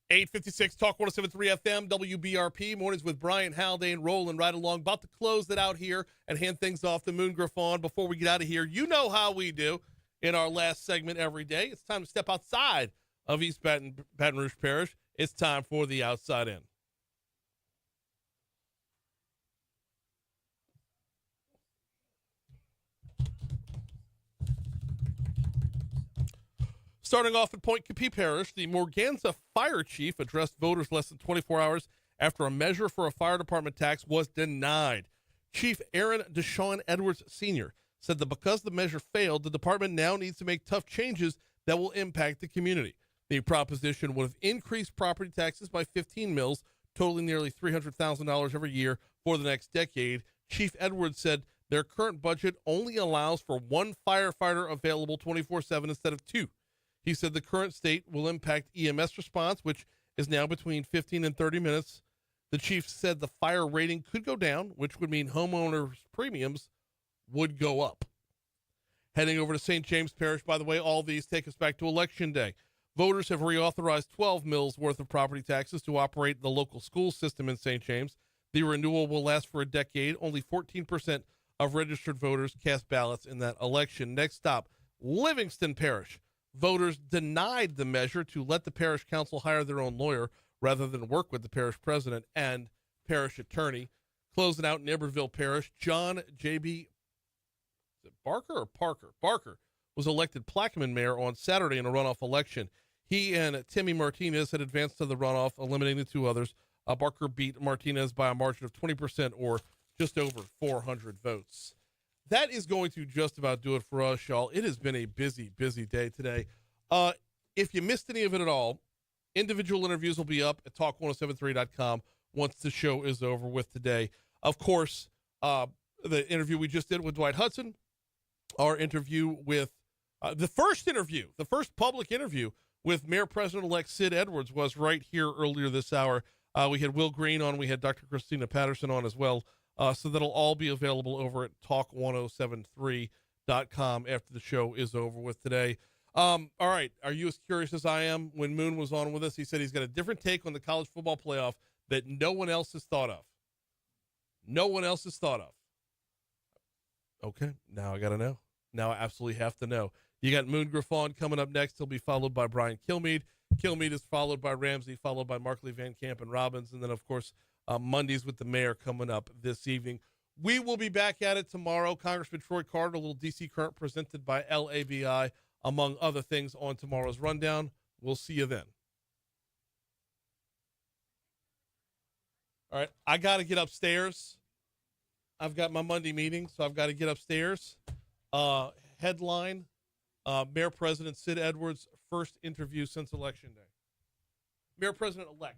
856 Talk 107.3 FM, WBRP. Mornings with Brian Haldane rolling right along. About to close it out here and hand things off to Moon Griffon. Before we get out of here, you know how we do in our last segment every day. It's time to step outside of East Baton Rouge Parish. It's time for the Outside In. Starting off at Point Capee Parish, the Morganza fire chief addressed voters less than 24 hours after a measure for a fire department tax was denied. Chief Aaron Deshaun Edwards Sr. said that because the measure failed, the department now needs to make tough changes that will impact the community. The proposition would have increased property taxes by 15 mills, totaling nearly $300,000 every year for the next decade. Chief Edwards said their current budget only allows for one firefighter available 24/7 instead of two. He said the current state will impact EMS response, which is now between 15 and 30 minutes. The chief said the fire rating could go down, which would mean homeowners' premiums would go up. Heading over to St. James Parish, by the way, all these take us back to Election Day. Voters have reauthorized 12 mills worth of property taxes to operate the local school system in St. James. The renewal will last for a decade. Only 14% of registered voters cast ballots in that election. Next stop, Livingston Parish. Voters denied the measure to let the parish council hire their own lawyer rather than work with the parish president and parish attorney. Closing out in Iberville Parish, John J.B. Barker or Parker? Barker was elected Plaquemine mayor on Saturday in a runoff election. He and Timmy Martinez had advanced to the runoff, eliminating the two others. Barker beat Martinez by a margin of 20% or just over 400 votes. That is going to just about do it for us, y'all. It has been a busy, busy day today. If you missed any of it at all, individual interviews will be up at talk1073.com once the show is over with today. Of course, the interview we just did with Dwight Hudson, our interview with the first public interview with Mayor President-elect Sid Edwards was right here earlier this hour. We had Will Green on. We had Dr. Christina Patterson on as well. So that'll all be available over at talk1073.com after the show is over with today. All right. Are you as curious as I am? When Moon was on with us, he said he's got a different take on the college football playoff that no one else has thought of. No one else has thought of. Okay. Now I got to know. Now I absolutely have to know. You got Moon Griffon coming up next. He'll be followed by Brian Kilmeade. Kilmeade is followed by Ramsey, followed by Markley, Van Camp, and Robbins. And then, of course, Mondays with the mayor coming up this evening. We will be back at it tomorrow. Congressman Troy Carter, a little DC Current presented by LABI, among other things on tomorrow's rundown. We'll see you then. All right, I got to get upstairs. I've got my Monday meeting, so I've got to get upstairs. Headline, Mayor President Sid Edwards' first interview since Election Day. Mayor President-elect